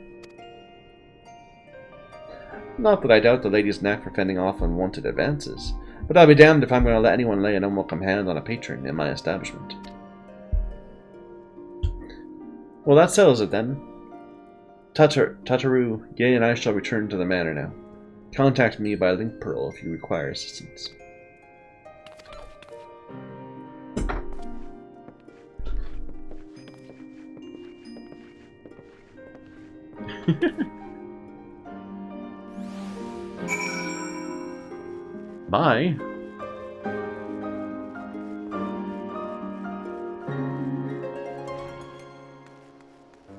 Not that I doubt the lady's knack for fending off unwanted advances, but I'll be damned if I'm going to let anyone lay an unwelcome hand on a patron in my establishment. Well, that settles it then. Tataru, Gay and I shall return to the manor now. Contact me by link pearl if you require assistance. Bye.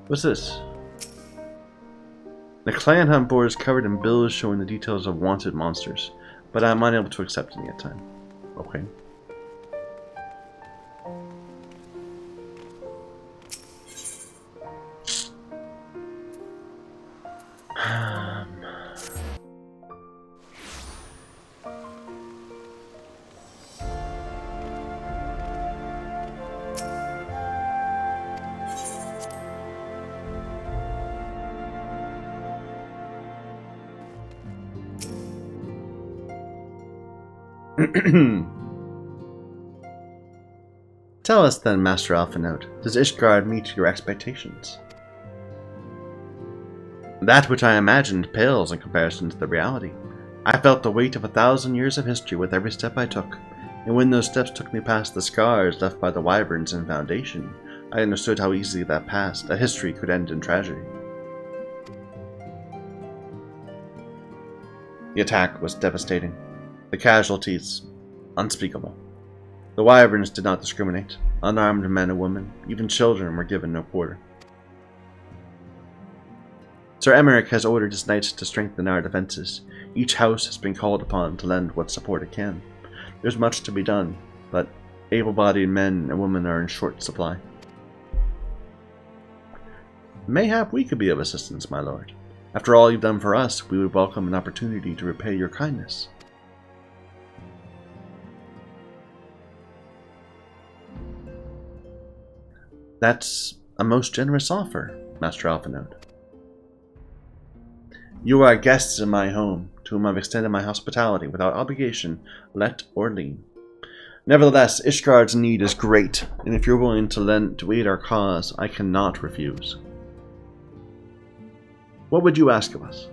What's this? The clan hunt board is covered in bills showing the details of wanted monsters, but I'm unable to accept any at time. Okay. Tell us then, Master Alphinote, does Ishgard meet your expectations? That which I imagined pales in comparison to the reality. I felt the weight of 1,000 years of history with every step I took, and when those steps took me past the scars left by the wyverns in Foundation, I understood how easily that history could end in tragedy. The attack was devastating. The casualties, unspeakable. The wyverns did not discriminate. Unarmed men and women, even children, were given no quarter. Sir Emmerich has ordered his knights to strengthen our defenses. Each house has been called upon to lend what support it can. There's much to be done, but able-bodied men and women are in short supply. Mayhap we could be of assistance, my lord. After all you've done for us, we would welcome an opportunity to repay your kindness. That's a most generous offer, Master Alphinote. You are guests in my home, to whom I've extended my hospitality without obligation, let or lien. Nevertheless, Ishgard's need is great, and if you're willing to aid our cause, I cannot refuse. What would you ask of us?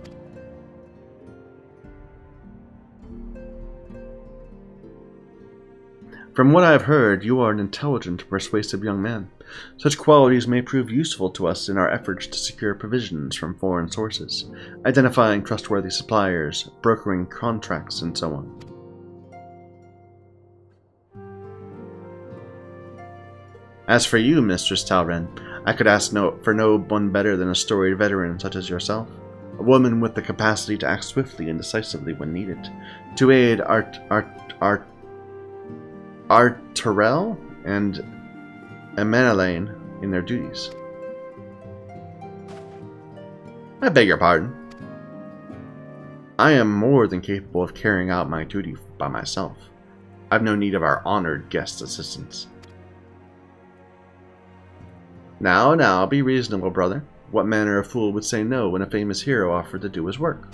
From what I have heard, you are an intelligent, persuasive young man. Such qualities may prove useful to us in our efforts to secure provisions from foreign sources, identifying trustworthy suppliers, brokering contracts, and so on. As for you, Mistress Talren, I could ask for no one better than a storied veteran such as yourself, a woman with the capacity to act swiftly and decisively when needed, to aid Arturel and Emenelaine in their duties. I beg your pardon. I am more than capable of carrying out my duty by myself. I have no need of our honored guest's assistance. Now, be reasonable, brother. What manner of fool would say no when a famous hero offered to do his work?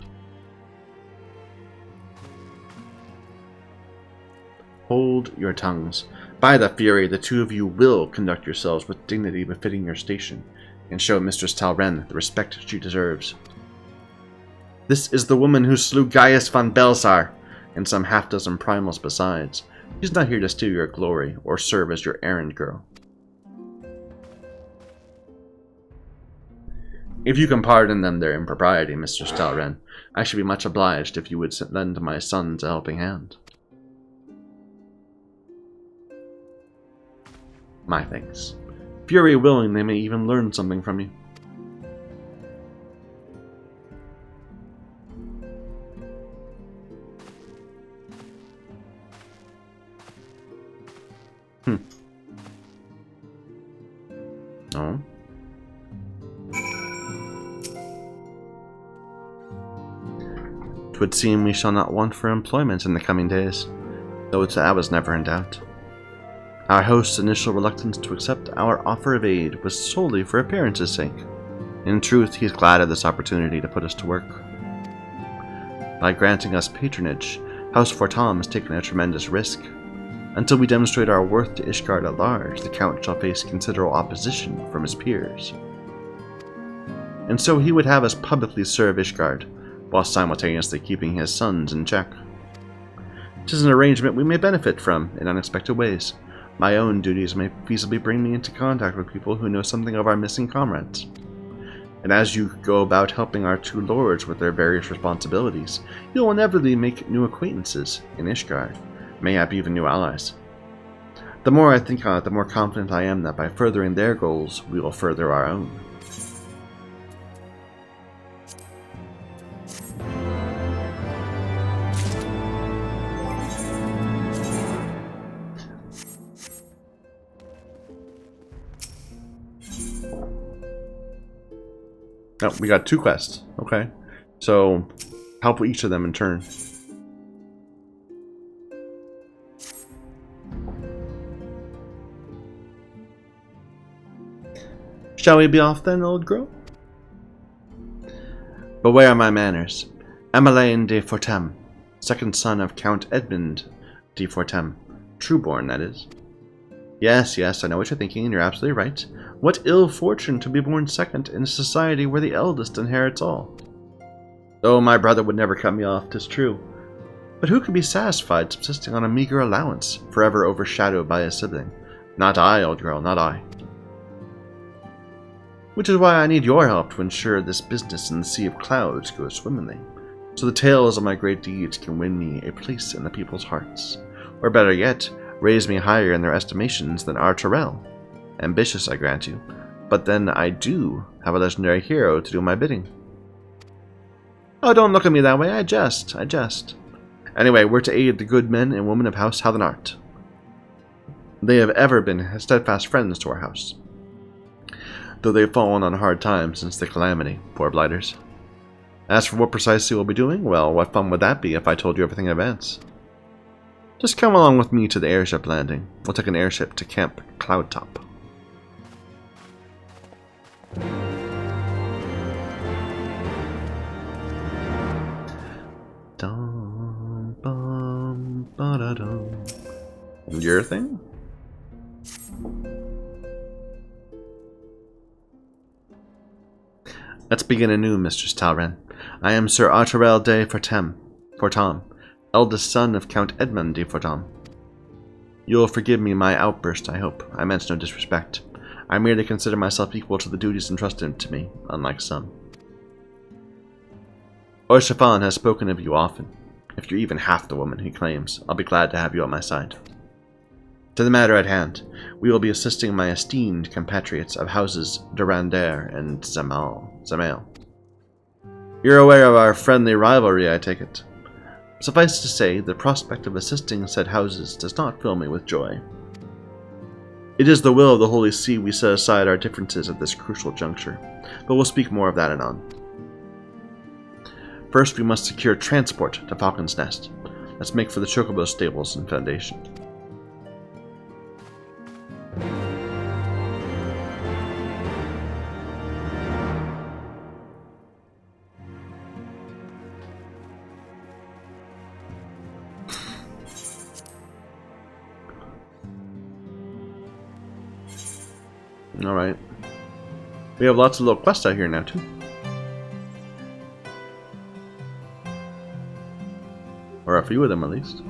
Hold your tongues. By the Fury, the two of you will conduct yourselves with dignity befitting your station, and show Mistress Talren the respect she deserves. This is the woman who slew Gaius von Belsar, and some half-dozen primals besides. She's not here to steal your glory, or serve as your errand girl. If you can pardon them their impropriety, Mistress Talren, I should be much obliged if you would lend my sons a helping hand. My thanks. Fury willing, they may even learn something from you. Oh. 'Twould seem we shall not want for employment in the coming days, though that was never in doubt. Our host's initial reluctance to accept our offer of aid was solely for appearance's sake. In truth, he is glad of this opportunity to put us to work. By granting us patronage, House Fortam has taken a tremendous risk. Until we demonstrate our worth to Ishgard at large, the Count shall face considerable opposition from his peers. And so he would have us publicly serve Ishgard, while simultaneously keeping his sons in check. 'Tis an arrangement we may benefit from in unexpected ways. My own duties may feasibly bring me into contact with people who know something of our missing comrades. And as you go about helping our two lords with their various responsibilities, you will inevitably make new acquaintances in Ishgard, mayhap even new allies. The more I think on it, the more confident I am that by furthering their goals, we will further our own. Oh, we got 2 quests. Okay. So, help each of them in turn. Shall we be off then, old girl? Beware my manners. Emmeline de Fortem, second son of Count Edmund de Fortem. Trueborn, that is. Yes, I know what you're thinking, and you're absolutely right. What ill fortune to be born second in a society where the eldest inherits all. Oh, my brother would never cut me off, 'tis true. But who can be satisfied subsisting on a meager allowance, forever overshadowed by a sibling? Not I, old girl, not I. Which is why I need your help to ensure this business in the sea of clouds goes swimmingly, so the tales of my great deeds can win me a place in the people's hearts. Or better yet, raise me higher in their estimations than our Tyrell. Ambitious, I grant you, but then I do have a legendary hero to do my bidding. Oh, don't look at me that way, I jest. Anyway, we're to aid the good men and women of House Valerant. They have ever been steadfast friends to our house, though they've fallen on hard times since the calamity, poor blighters. As for what precisely we'll be doing, well, what fun would that be if I told you everything in advance? Just come along with me to the airship landing. We'll take an airship to Camp Cloudtop. Dum, bum, ba-da-dum. Your thing? Let's begin anew, Mistress Talren. I am Sir Arturel de Fortam, eldest son of Count Edmund de Fortam. You'll forgive me my outburst, I hope. I meant no disrespect. I merely consider myself equal to the duties entrusted to me, unlike some. Orshaffan has spoken of you often. If you're even half the woman he claims, I'll be glad to have you at my side. To the matter at hand, we will be assisting my esteemed compatriots of houses Durandare and Zamail. You're aware of our friendly rivalry, I take it. Suffice to say, the prospect of assisting said houses does not fill me with joy. It is the will of the Holy See we set aside our differences at this crucial juncture, but we'll speak more of that anon. First, we must secure transport to Falcon's Nest. Let's make for the Chocobo stables and foundation. Alright. We have lots of little quests out here now, too. Or a few of them, at least.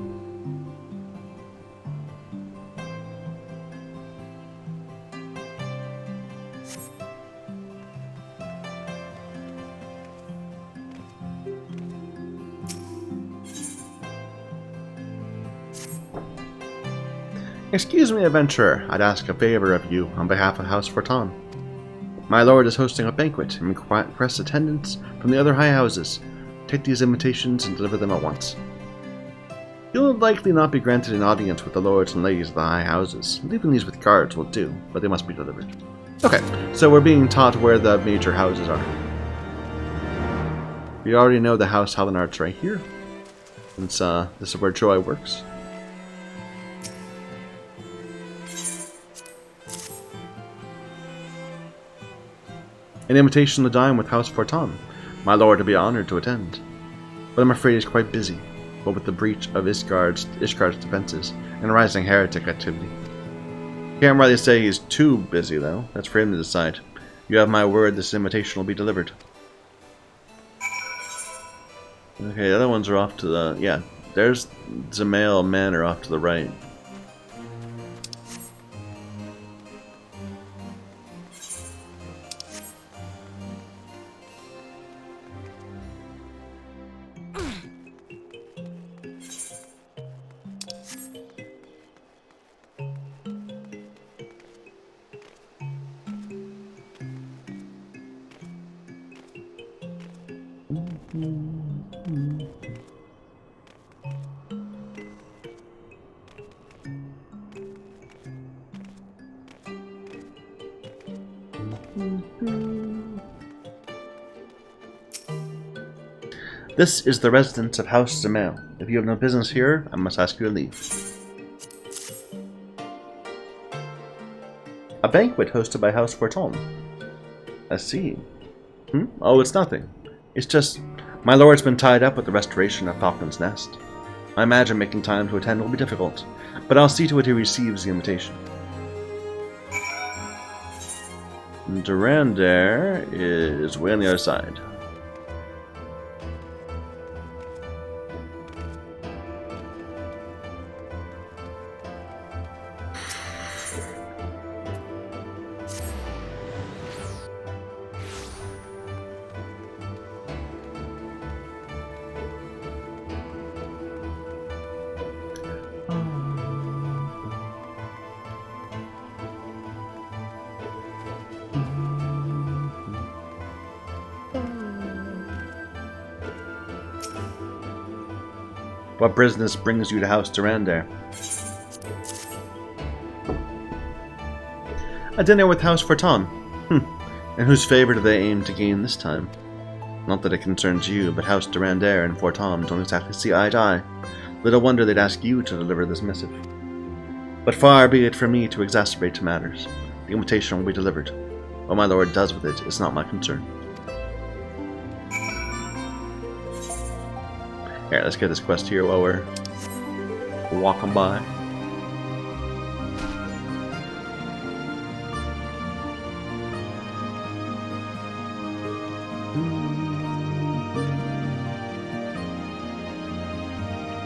Excuse me, adventurer. I'd ask a favor of you on behalf of House Fortan. My lord is hosting a banquet and requests attendance from the other high houses. Take these invitations and deliver them at once. You'll likely not be granted an audience with the lords and ladies of the high houses. Leaving these with guards will do, but they must be delivered. Okay, so we're being taught where the major houses are. We already know the House Hallinart's right here, since this is where Joy works. An invitation to dine with House Fortan. My lord would be honored to attend, but I'm afraid he's quite busy, what with the breach of Ishgard's defenses and rising heretic activity. Can't really say he's too busy, though. That's for him to decide. You have my word this invitation will be delivered. Okay, the other ones are off to the... yeah, there's Zamail Manor off to the right. This is the residence of House Zemail. If you have no business here, I must ask you to leave. A banquet hosted by House Forton. I see. Oh, it's nothing. It's just, my lord's been tied up with the restoration of Falcon's Nest. I imagine making time to attend will be difficult, but I'll see to it he receives the invitation. Durandare is way on the other side. What business brings you to House Durandare? A dinner with House Forton. And whose favor do they aim to gain this time? Not that it concerns you, but House Durandare and Forton don't exactly see eye to eye. Little wonder they'd ask you to deliver this missive. But far be it from me to exacerbate matters. The invitation will be delivered. What my lord does with it is not my concern. Here, let's get this quest here while we're walking by.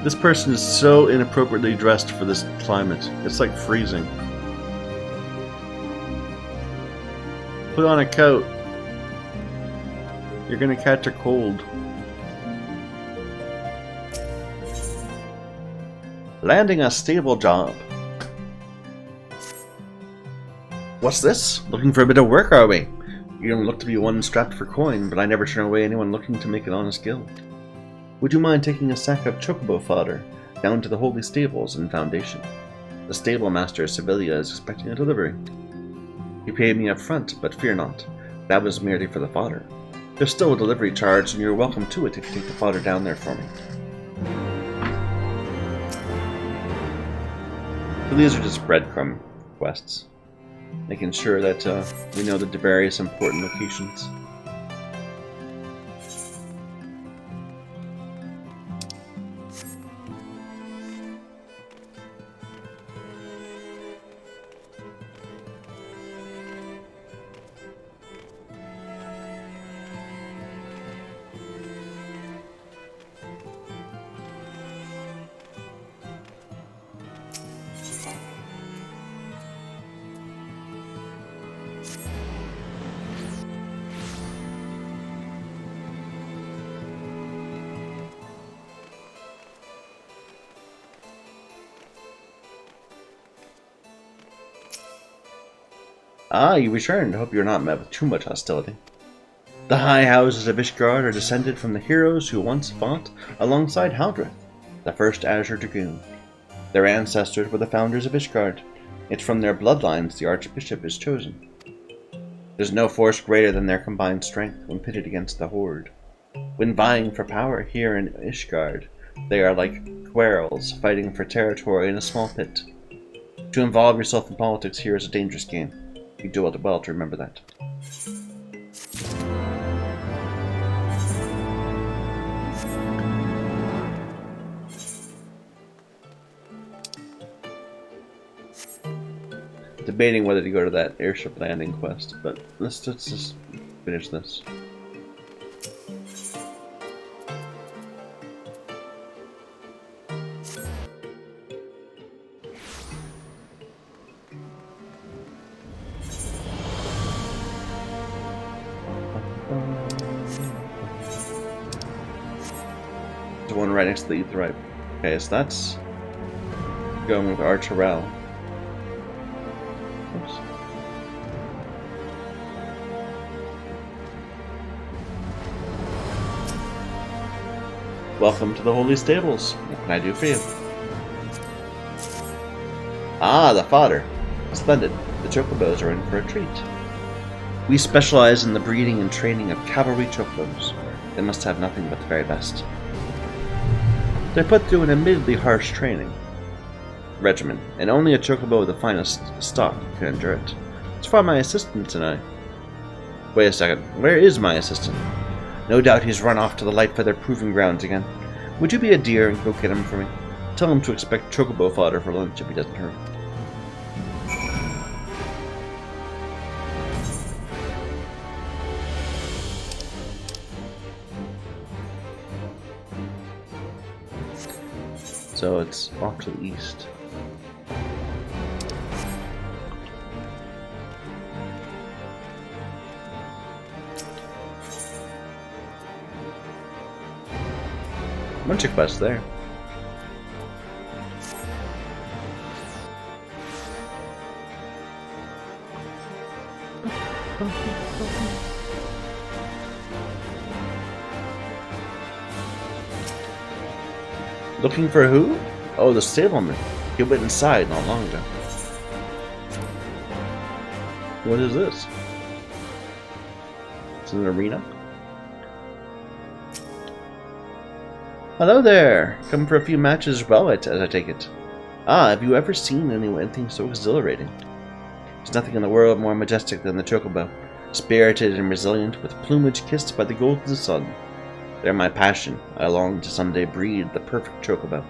This person is so inappropriately dressed for this climate. It's like freezing. Put on a coat. You're gonna catch a cold. Landing a stable job. What's this? Looking for a bit of work, are we? You don't look to be one strapped for coin, but I never turn away anyone looking to make an honest guild. Would you mind taking a sack of chocobo fodder down to the Holy Stables and Foundation? The stable master of Sevilla is expecting a delivery. He paid me up front, but fear not. That was merely for the fodder. There's still a delivery charge, and you're welcome to it if you take the fodder down there for me. So these are just breadcrumb quests, making sure that we know the various important locations. Ah, you returned. I hope you're not met with too much hostility. The high houses of Ishgard are descended from the heroes who once fought alongside Haldreth, the first Azure Dragoon. Their ancestors were the founders of Ishgard. It's from their bloodlines the Archbishop is chosen. There's no force greater than their combined strength when pitted against the Horde. When vying for power here in Ishgard, they are like squirrels fighting for territory in a small pit. To involve yourself in politics here is a dangerous game. You do well to remember that. Debating whether to go to that airship landing quest, but let's just finish this. The one right next to the Etherite. Okay, so that's going with Archerel. Oops. Welcome to the Holy Stables. What can I do for you? Ah, the fodder. Splendid. The chocobos are in for a treat. We specialize in the breeding and training of cavalry chocobos. They must have nothing but the very best. They're put through an admittedly harsh training regimen, and only a chocobo of the finest stock can endure it. It's for my assistant and I. Wait a second. Where is my assistant? No doubt he's run off to the light feather proving grounds again. Would you be a dear and go get him for me? Tell him to expect chocobo fodder for lunch if he doesn't hurry. So it's off to the east. Bunch of quests there. Looking for who? Oh, the stableman. He went inside not long ago. What is this? It's an arena? Hello there! Come for a few matches as well, as I take it. Ah, have you ever seen anything so exhilarating? There's nothing in the world more majestic than the chocobo, spirited and resilient, with plumage kissed by the gold of the sun. They're my passion. I long to someday breed the perfect chocobo.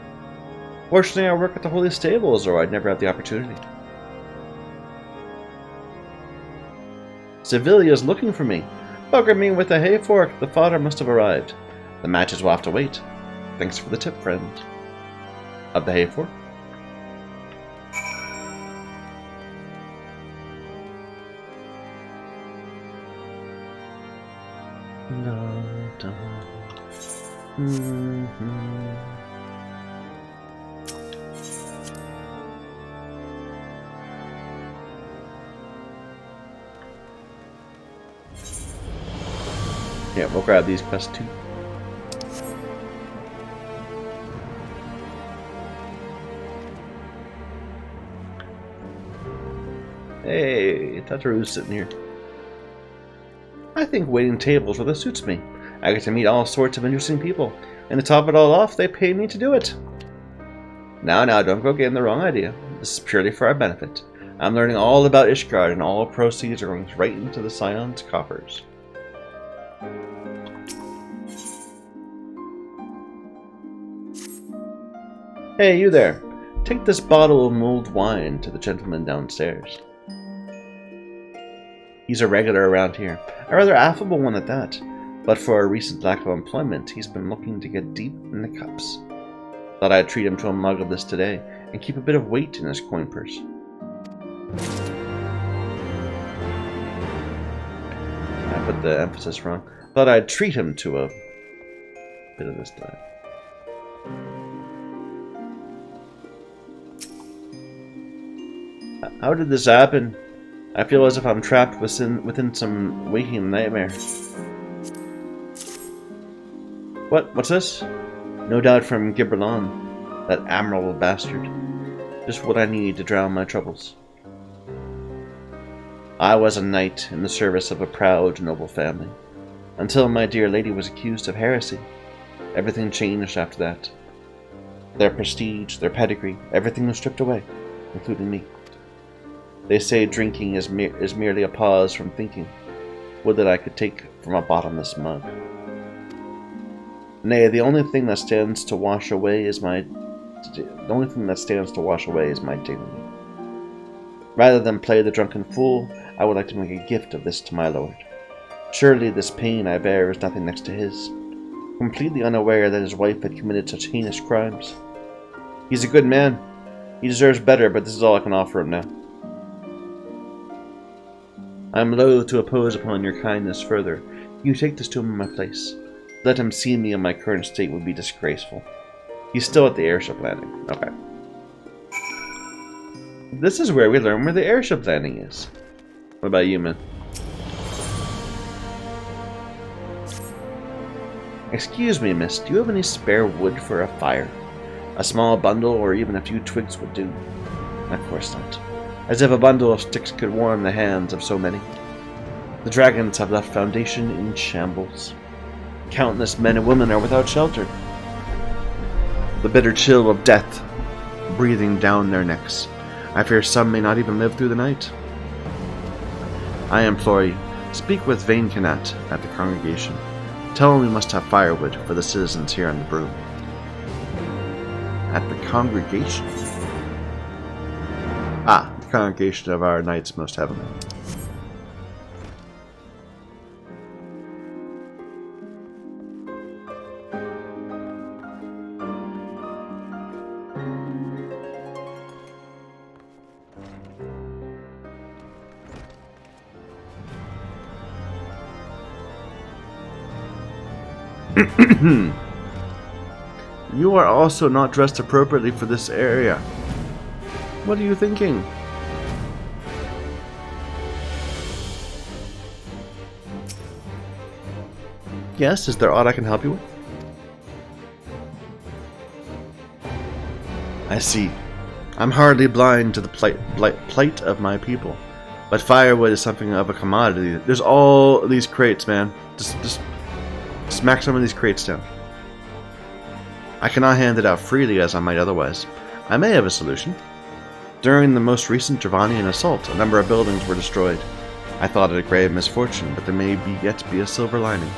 Fortunately, I work at the Holy Stables, or I'd never have the opportunity. Sevilia's looking for me. Bugger me with a hay fork. The fodder must have arrived. The matches will have to wait. Thanks for the tip, friend. Of the hay fork? Yeah, we'll grab these quests too. Hey, Tataru's sitting here. I think waiting tables really suits me. I get to meet all sorts of interesting people, and to top it all off, they pay me to do it. Now, don't go getting the wrong idea. This is purely for our benefit. I'm learning all about Ishgard, and all proceeds are going right into the Scion's coffers. Hey, you there. Take this bottle of mulled wine to the gentleman downstairs. He's a regular around here, a rather affable one at that, but for a recent lack of employment, he's been looking to get deep in the cups. Thought I'd treat him to a mug of this today, and keep a bit of weight in his coin purse. I put the emphasis wrong. Thought I'd treat him to a bit of this today. How did this happen? I feel as if I'm trapped within some waking nightmare. What's this? No doubt from Gibberlon, that admirable bastard. Just what I need to drown my troubles. I was a knight in the service of a proud, noble family, until my dear lady was accused of heresy. Everything changed after that. Their prestige, their pedigree, everything was stripped away, including me. They say drinking is merely a pause from thinking. Would that I could take from a bottomless mug. Nay, the only thing that stands to wash away is my dignity. Rather than play the drunken fool, I would like to make a gift of this to my lord. Surely this pain I bear is nothing next to his, completely unaware that his wife had committed such heinous crimes. He's a good man. He deserves better, but this is all I can offer him now. I am loath to oppose upon your kindness further. You take this to him in my place. Let him see me in my current state would be disgraceful. He's still at the airship landing. Okay. This is where we learn where the airship landing is. What about you, man? Excuse me, miss, do you have any spare wood for a fire? A small bundle or even a few twigs would do. Of course not. As if a bundle of sticks could warm the hands of so many. The dragons have left Foundation in shambles. Countless men and women are without shelter. The bitter chill of death breathing down their necks. I fear some may not even live through the night. I implore you, speak with Vaincanat at the congregation. Tell him we must have firewood for the citizens here on the broom. At the congregation? Ah, the congregation of our knights most heavenly. You are also not dressed appropriately for this area. What are you thinking? Yes, is there aught I can help you with? I see. I'm hardly blind to the plight of my people. But firewood is something of a commodity. There's all these crates, man. Just smack some of these crates down. I cannot hand it out freely as I might otherwise. I may have a solution. During the most recent Dravanian assault, a number of buildings were destroyed. I thought it a grave misfortune, but there may yet be a silver lining.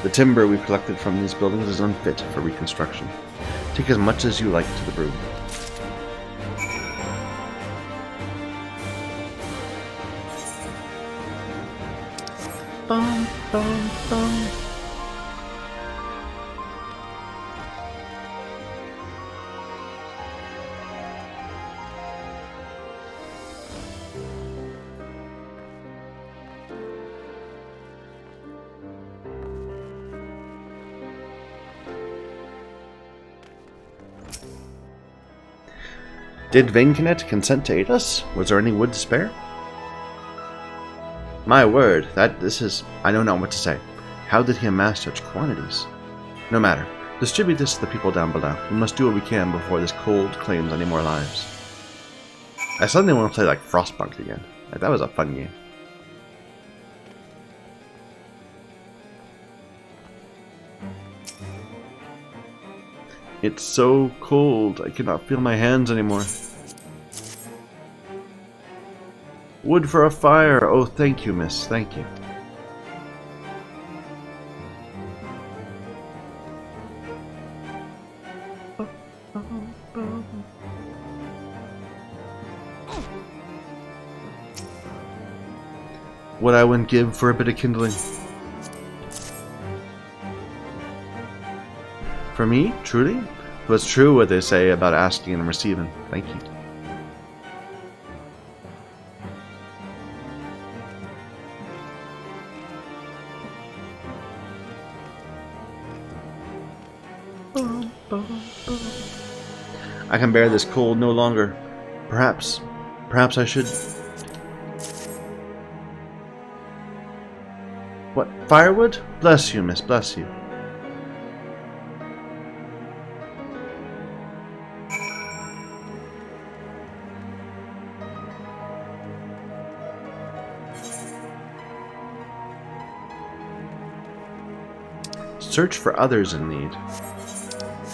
The timber we've collected from these buildings is unfit for reconstruction. Take as much as you like to the broom. Bum, bum, bum. Did Vaincanet consent to aid us? Was there any wood to spare? My word, I know not what to say. How did he amass such quantities? No matter. Distribute this to the people down below. We must do what we can before this cold claims any more lives. I suddenly want to play like Frostpunk again. That was a fun game. It's so cold, I cannot feel my hands anymore. Wood for a fire! Oh, thank you, miss, thank you. What I wouldn't give for a bit of kindling. For me, truly, it was true what they say about asking and receiving. Thank you. I can bear this cold no longer. Perhaps I should... What, firewood? Bless you, miss, bless you. Search for others in need.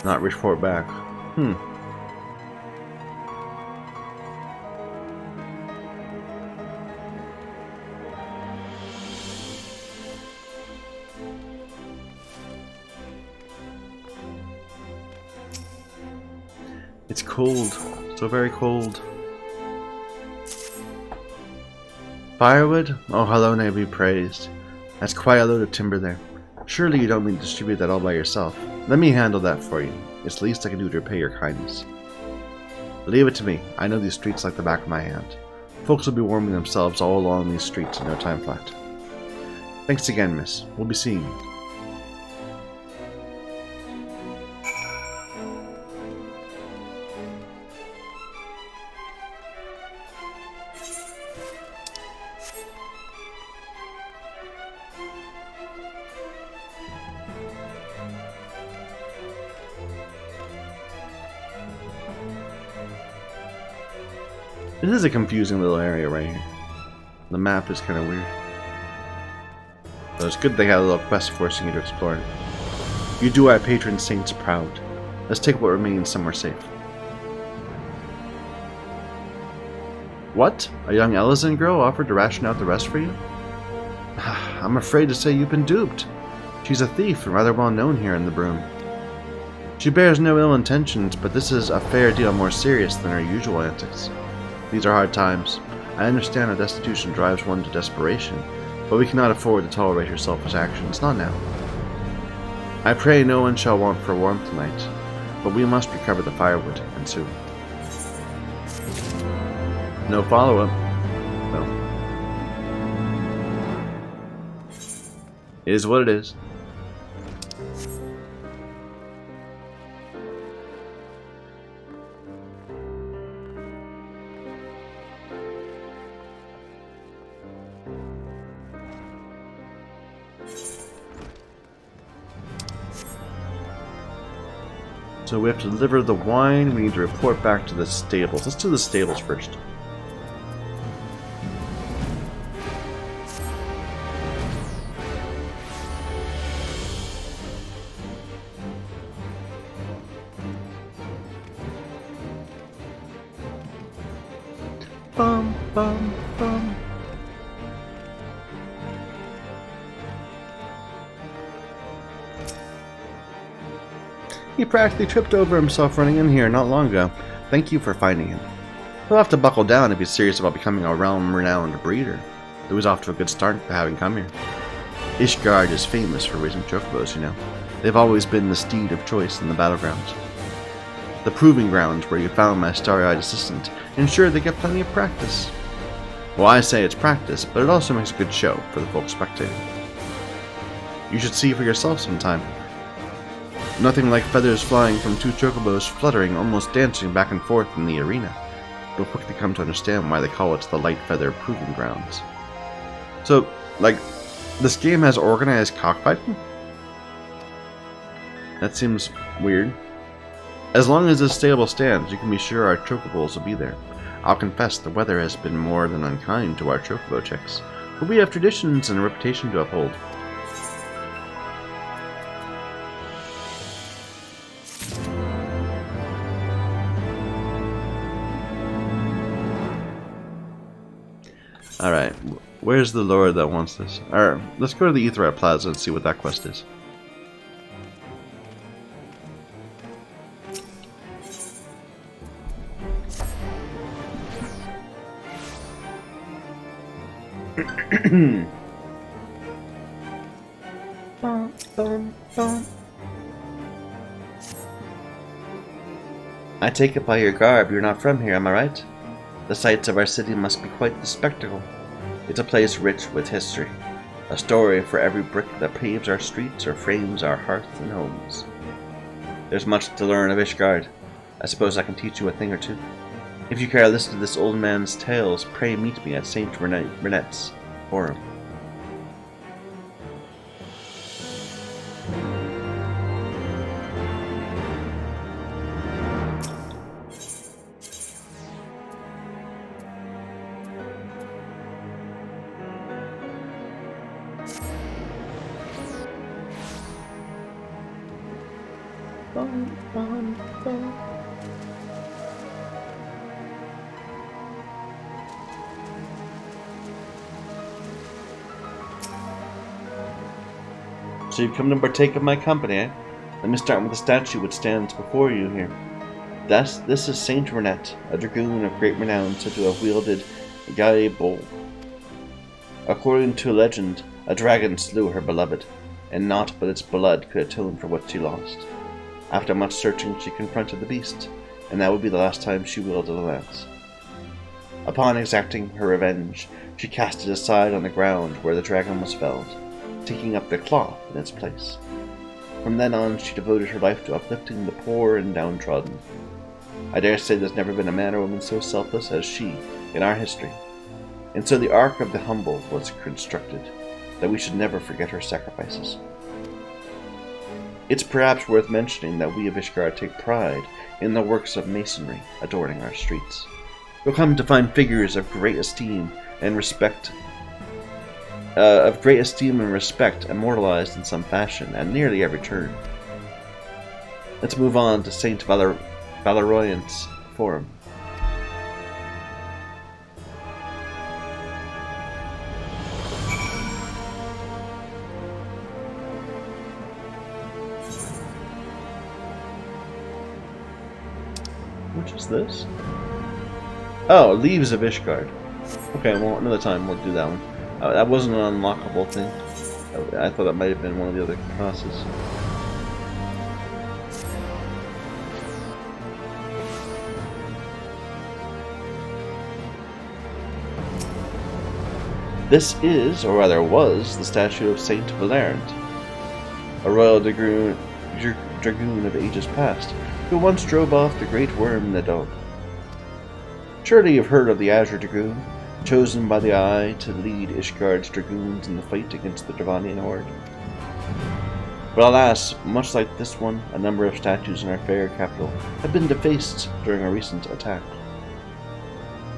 Not report back. It's cold. So very cold. Firewood? Oh, Halone be praised. That's quite a load of timber there. Surely you don't mean to distribute that all by yourself. Let me handle that for you. It's the least I can do to repay your kindness. Leave it to me. I know these streets like the back of my hand. Folks will be warming themselves all along these streets in no time flat. Thanks again, miss. We'll be seeing you. This is a confusing little area right here. The map is kind of weird. So it's good they have a little quest forcing you to explore it. You do our patron saints proud. Let's take what remains somewhere safe. What? A young Ellison girl offered to ration out the rest for you? I'm afraid to say you've been duped. She's a thief and rather well known here in the Broom. She bears no ill intentions, but this is a fair deal more serious than her usual antics. These are hard times. I understand that destitution drives one to desperation, but we cannot afford to tolerate her selfish actions, not now. I pray no one shall want for warmth tonight, but we must recover the firewood, and soon. No follow-up. No. It is what it is. So we have to deliver the wine, we need to report back to the stables. Let's do the stables first. Bum, bum, bum. He practically tripped over himself running in here not long ago. Thank you for finding him. He'll have to buckle down if he's serious about becoming a realm-renowned breeder. Though he's off to a good start for having come here. Ishgard is famous for raising chocobos, you know. They've always been the steed of choice in the battlegrounds. The proving grounds where you found my starry-eyed assistant ensure they get plenty of practice. Well, I say it's practice, but it also makes a good show for the folk spectator. You should see for yourself sometime. Nothing like feathers flying from two chocobos fluttering, almost dancing back and forth in the arena. You'll quickly come to understand why they call it the Light Feather Proving Grounds. So, like, this game has organized cockfighting? That seems weird. As long as this stable stands, you can be sure our chocobos will be there. I'll confess the weather has been more than unkind to our chocobo chicks, but we have traditions and a reputation to uphold. Alright, where's the lord that wants this? Alright, let's go to the Aetheryte Plaza and see what that quest is. I take it by your garb you're not from here, am I right? The sights of our city must be quite the spectacle. It's a place rich with history, a story for every brick that paves our streets or frames our hearths and homes. There's much to learn of Ishgard. I suppose I can teach you a thing or two. If you care to listen to this old man's tales, pray meet me at Saint Renette's Forum. So you've come to partake of my company, eh? Let me start with the statue which stands before you here. This is Saint Renette, a dragoon of great renown said to have wielded a Gae bowl. According to legend, a dragon slew her beloved, and naught but its blood could atone for what she lost. After much searching, she confronted the beast, and that would be the last time she wielded a lance. Upon exacting her revenge, she cast it aside on the ground where the dragon was felled, taking up the cloth in its place. From then on, she devoted her life to uplifting the poor and downtrodden. I dare say there's never been a man or woman so selfless as she in our history, and so the Ark of the Humble was constructed, that we should never forget her sacrifices. It's perhaps worth mentioning that we of Ishgard take pride in the works of masonry adorning our streets. You'll come to find figures of great esteem and respect immortalized in some fashion at nearly every turn. Let's move on to Saint Valerant's Forum. Which is this? Oh, Leaves of Ishgard. Okay, well, another time we'll do that one. That wasn't an unlockable thing. I thought that might have been one of the other classes. This is, or rather was, the statue of Saint Valerant, a royal dragoon of ages past, who once drove off the great worm Nadog. Surely you've heard of the Azure Dragoon, chosen by the Eye to lead Ishgard's dragoons in the fight against the Dravanian horde. But alas, much like this one, a number of statues in our fair capital have been defaced during a recent attack.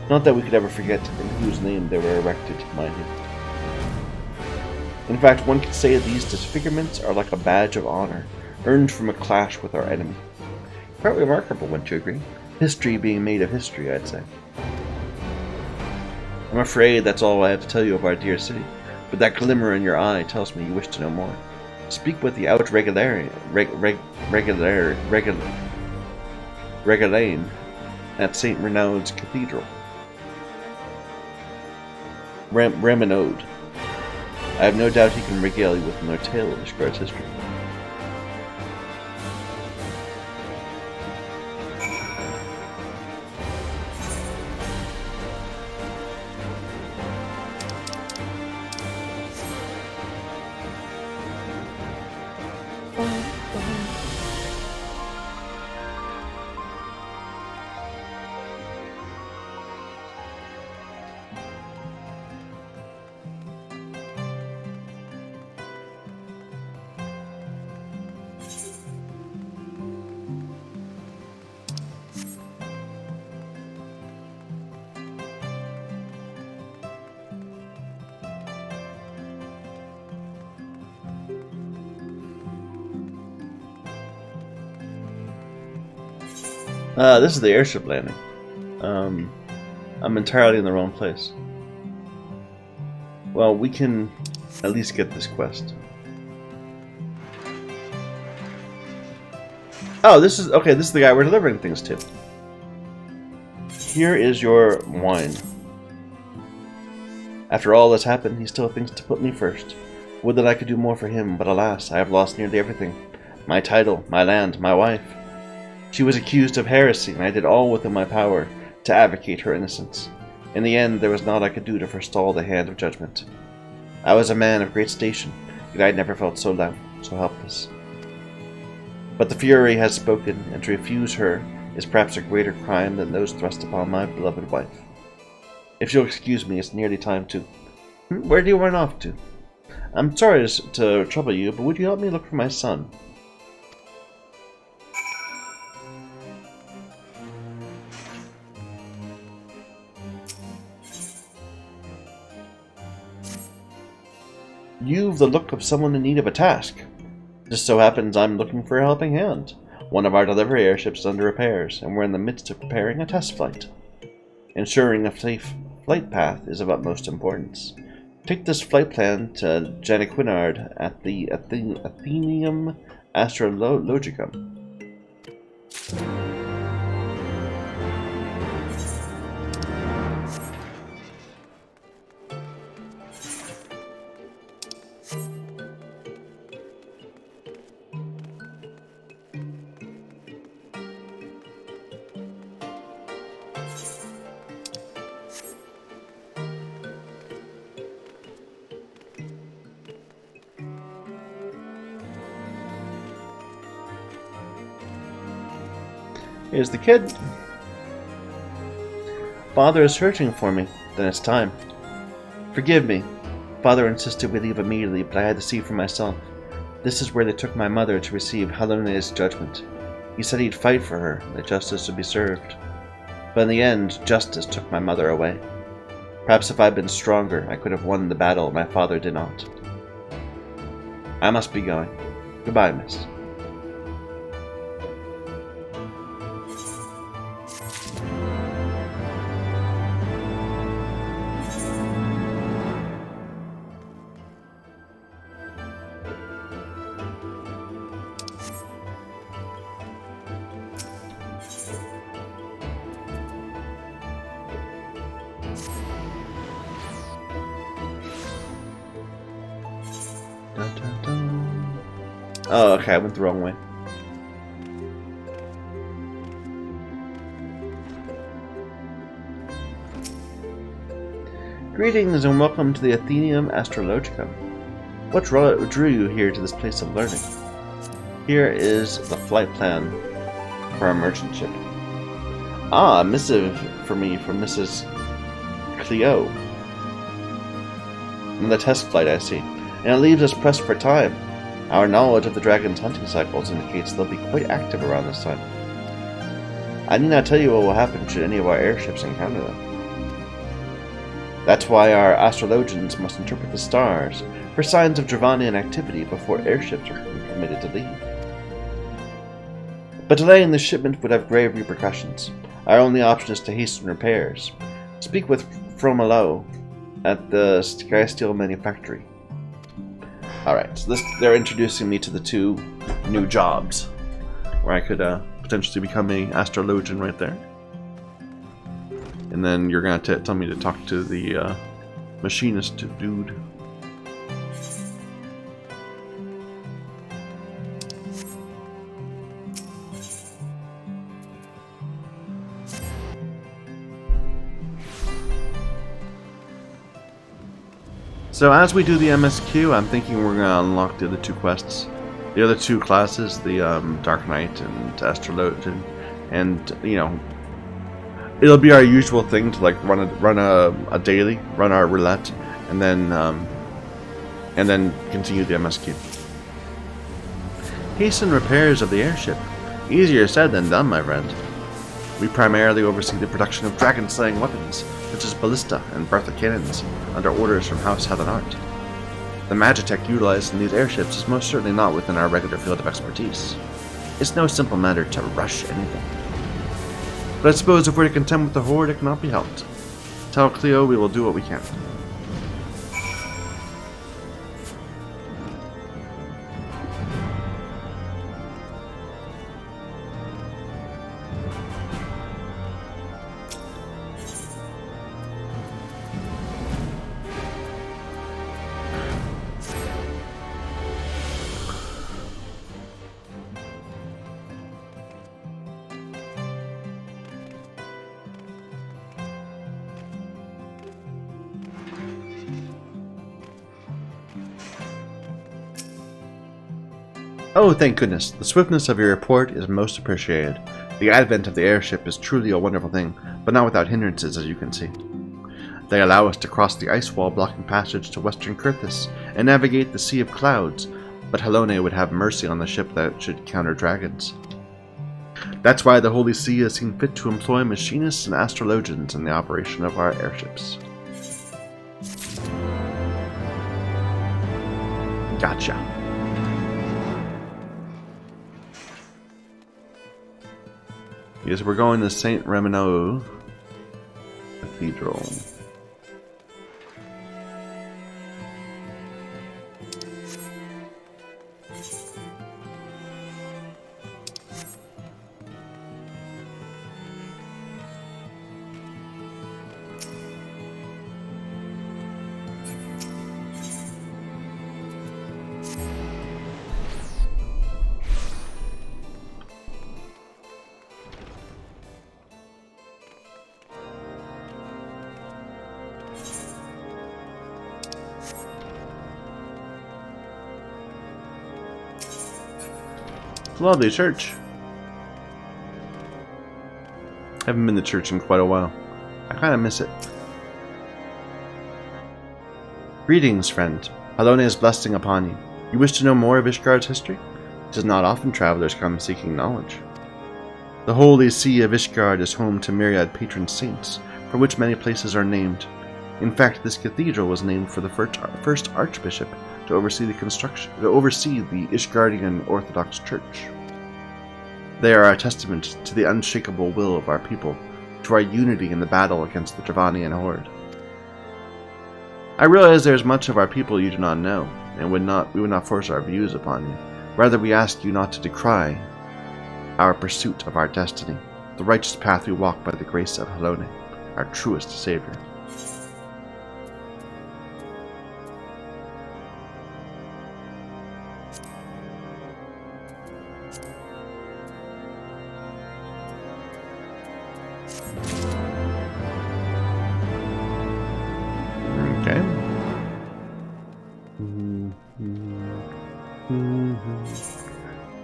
Not that we could ever forget in whose name they were erected, mind you. In fact, one could say these disfigurements are like a badge of honor, earned from a clash with our enemy. Quite remarkable, wouldn't you agree? History being made of history, I'd say. I'm afraid that's all I have to tell you of our dear city, but that glimmer in your eye tells me you wish to know more. Speak with the Regulain at St. Renaud's Cathedral. Renaud. I have no doubt he can regale you with no tale of Ishgard's history. This is the airship landing. I'm entirely in the wrong place. Well, we can at least get this quest. Oh, this is the guy we're delivering things to. Here is your wine. After all that's happened, he still thinks to put me first. Would that I could do more for him, but alas, I have lost nearly everything. My title, my land, my wife. She was accused of heresy, and I did all within my power to advocate her innocence. In the end, there was naught I could do to forestall the hand of judgment. I was a man of great station, yet I never felt so helpless. But the Fury has spoken, and to refuse her is perhaps a greater crime than those thrust upon my beloved wife. If you'll excuse me, it's nearly time to... Where do you run off to? I'm sorry to trouble you, but would you help me look for my son? You've the look of someone in need of a task. Just so happens I'm looking for a helping hand. One of our delivery airships is under repairs, and we're in the midst of preparing a test flight. Ensuring a safe flight path is of utmost importance. Take this flight plan to Janiquinard at the Athenaeum Astrologicum. Here's the kid. Father is searching for me. Then it's time. Forgive me. Father insisted we leave immediately, but I had to see for myself. This is where they took my mother to receive Helene's judgment. He said he'd fight for her, that justice would be served. But in the end, justice took my mother away. Perhaps if I'd been stronger, I could have won the battle my father did not. I must be going. Goodbye, miss. Oh, okay, I went the wrong way. Greetings and welcome to the Athenaeum Astrologicum. What drew you here to this place of learning? Here is the flight plan for our merchant ship. Ah, a missive for me from Mrs. Cleo. On the test flight, I see. And it leaves us pressed for time. Our knowledge of the dragon's hunting cycles indicates they'll be quite active around this time. I need not tell you what will happen should any of our airships encounter them. That's why our astrologians must interpret the stars for signs of Dravanian activity before airships are permitted to leave. But delaying the shipment would have grave repercussions. Our only option is to hasten repairs. Speak with Fromelo at the Sky Steel Manufactory. Alright, so they're introducing me to the two new jobs where I could potentially become an astrologian right there. And then you're going to tell me to talk to the machinist dude. So as we do the MSQ, I'm thinking we're going to unlock the other two quests. The other two classes, the Dark Knight and Astrologian. And, you know, it'll be our usual thing to like run a daily, run our roulette, and then continue the MSQ. Hasten repairs of the airship. Easier said than done, my friend. We primarily oversee the production of dragon-slaying weapons, such as ballista and Bertha cannons, under orders from House Valerant. The magitech utilized in these airships is most certainly not within our regular field of expertise. It's no simple matter to rush anything. But I suppose if we're to contend with the Horde, it cannot be helped. Tell Cleo we will do what we can. Oh, thank goodness. The swiftness of your report is most appreciated. The advent of the airship is truly a wonderful thing, but not without hindrances, as you can see. They allow us to cross the ice wall blocking passage to western Kurthis and navigate the Sea of Clouds, but Helone would have mercy on the ship that should counter dragons. That's why the Holy See has seen fit to employ machinists and astrologians in the operation of our airships. Gotcha. Yes, we're going to St. Remino Cathedral. Lovely church. Haven't been to church in quite a while. I kind of miss it. Greetings, friend. Halone's blessing upon you. You wish to know more of Ishgard's history? It is not often travelers come seeking knowledge. The holy see of Ishgard is home to myriad patron saints, for which many places are named. In fact, this cathedral was named for the first archbishop to oversee the Ishgardian Orthodox Church. They are a testament to the unshakable will of our people, to our unity in the battle against the Dravanian horde. I realize there is much of our people you do not know, and we would not force our views upon you. Rather, we ask you not to decry our pursuit of our destiny, the righteous path we walk by the grace of Halone, our truest savior. Okay.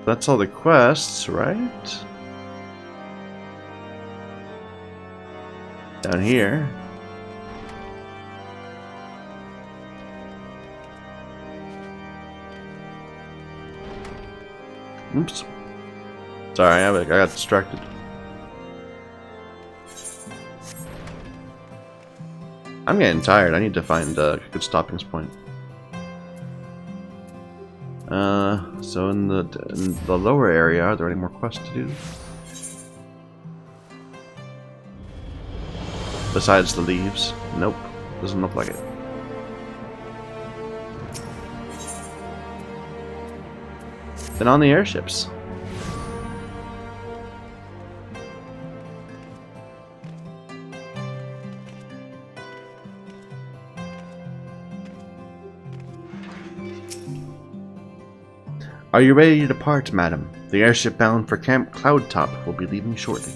That's all the quests, right? Down here. Oops. Sorry, I got distracted. I'm getting tired. I need to find a good stopping point. So in the lower area, are there any more quests to do? Besides the leaves? Nope. Doesn't look like it. Then on the airships. Are you ready to depart, madam? The airship bound for Camp Cloudtop will be leaving shortly.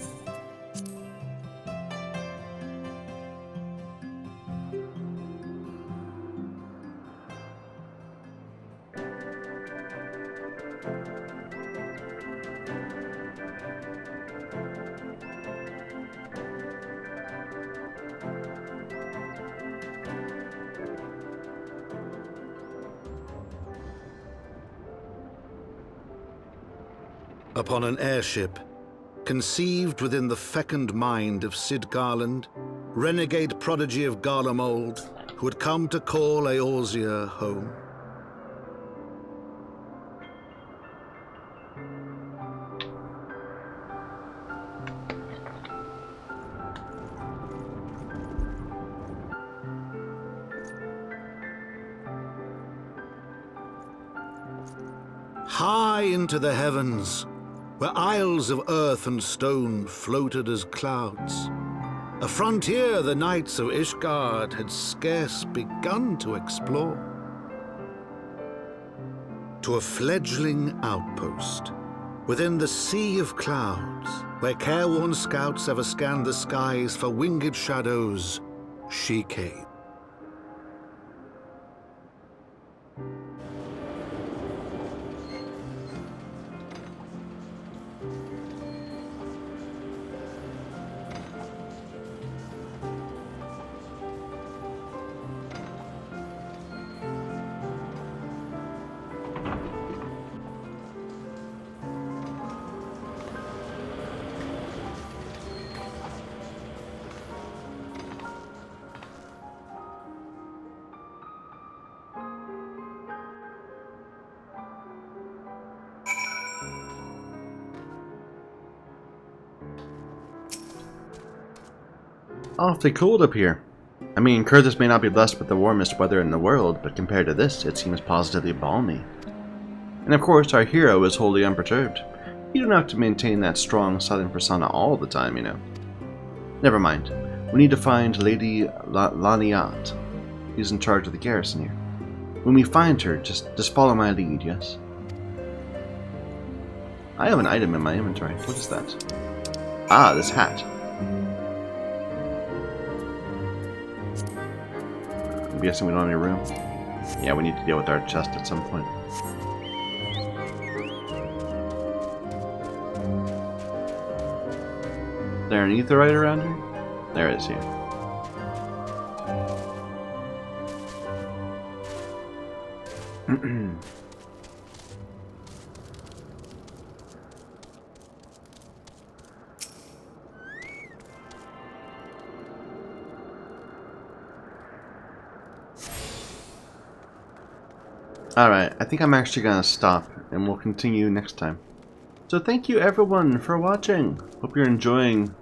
Upon an airship, conceived within the fecund mind of Cid Garland, renegade prodigy of Garlemald, who had come to call Eorzea home. High into the heavens, where isles of earth and stone floated as clouds, a frontier the knights of Ishgard had scarce begun to explore. To a fledgling outpost, within the sea of clouds, where careworn scouts ever scanned the skies for winged shadows, she came. Awfully cold up here. I mean, Kurthus may not be blessed with the warmest weather in the world, but compared to this, it seems positively balmy. And of course, our hero is wholly unperturbed. You don't have to maintain that strong silent persona all the time, you know. Never mind. We need to find Lady Laniat. She's in charge of the garrison here. When we find her, just follow my lead, yes? I have an item in my inventory. What is that? Ah, this hat. I'm guessing we don't have any room. Yeah, we need to deal with our chest at some point. Is there an aetheryte around here? There is here. Alright, I think I'm actually going to stop, and we'll continue next time. So thank you everyone for watching. Hope you're enjoying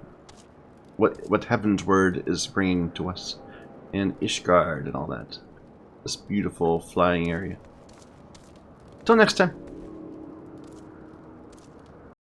what Heaven's Word is bringing to us. And Ishgard and all that. This beautiful flying area. Till next time.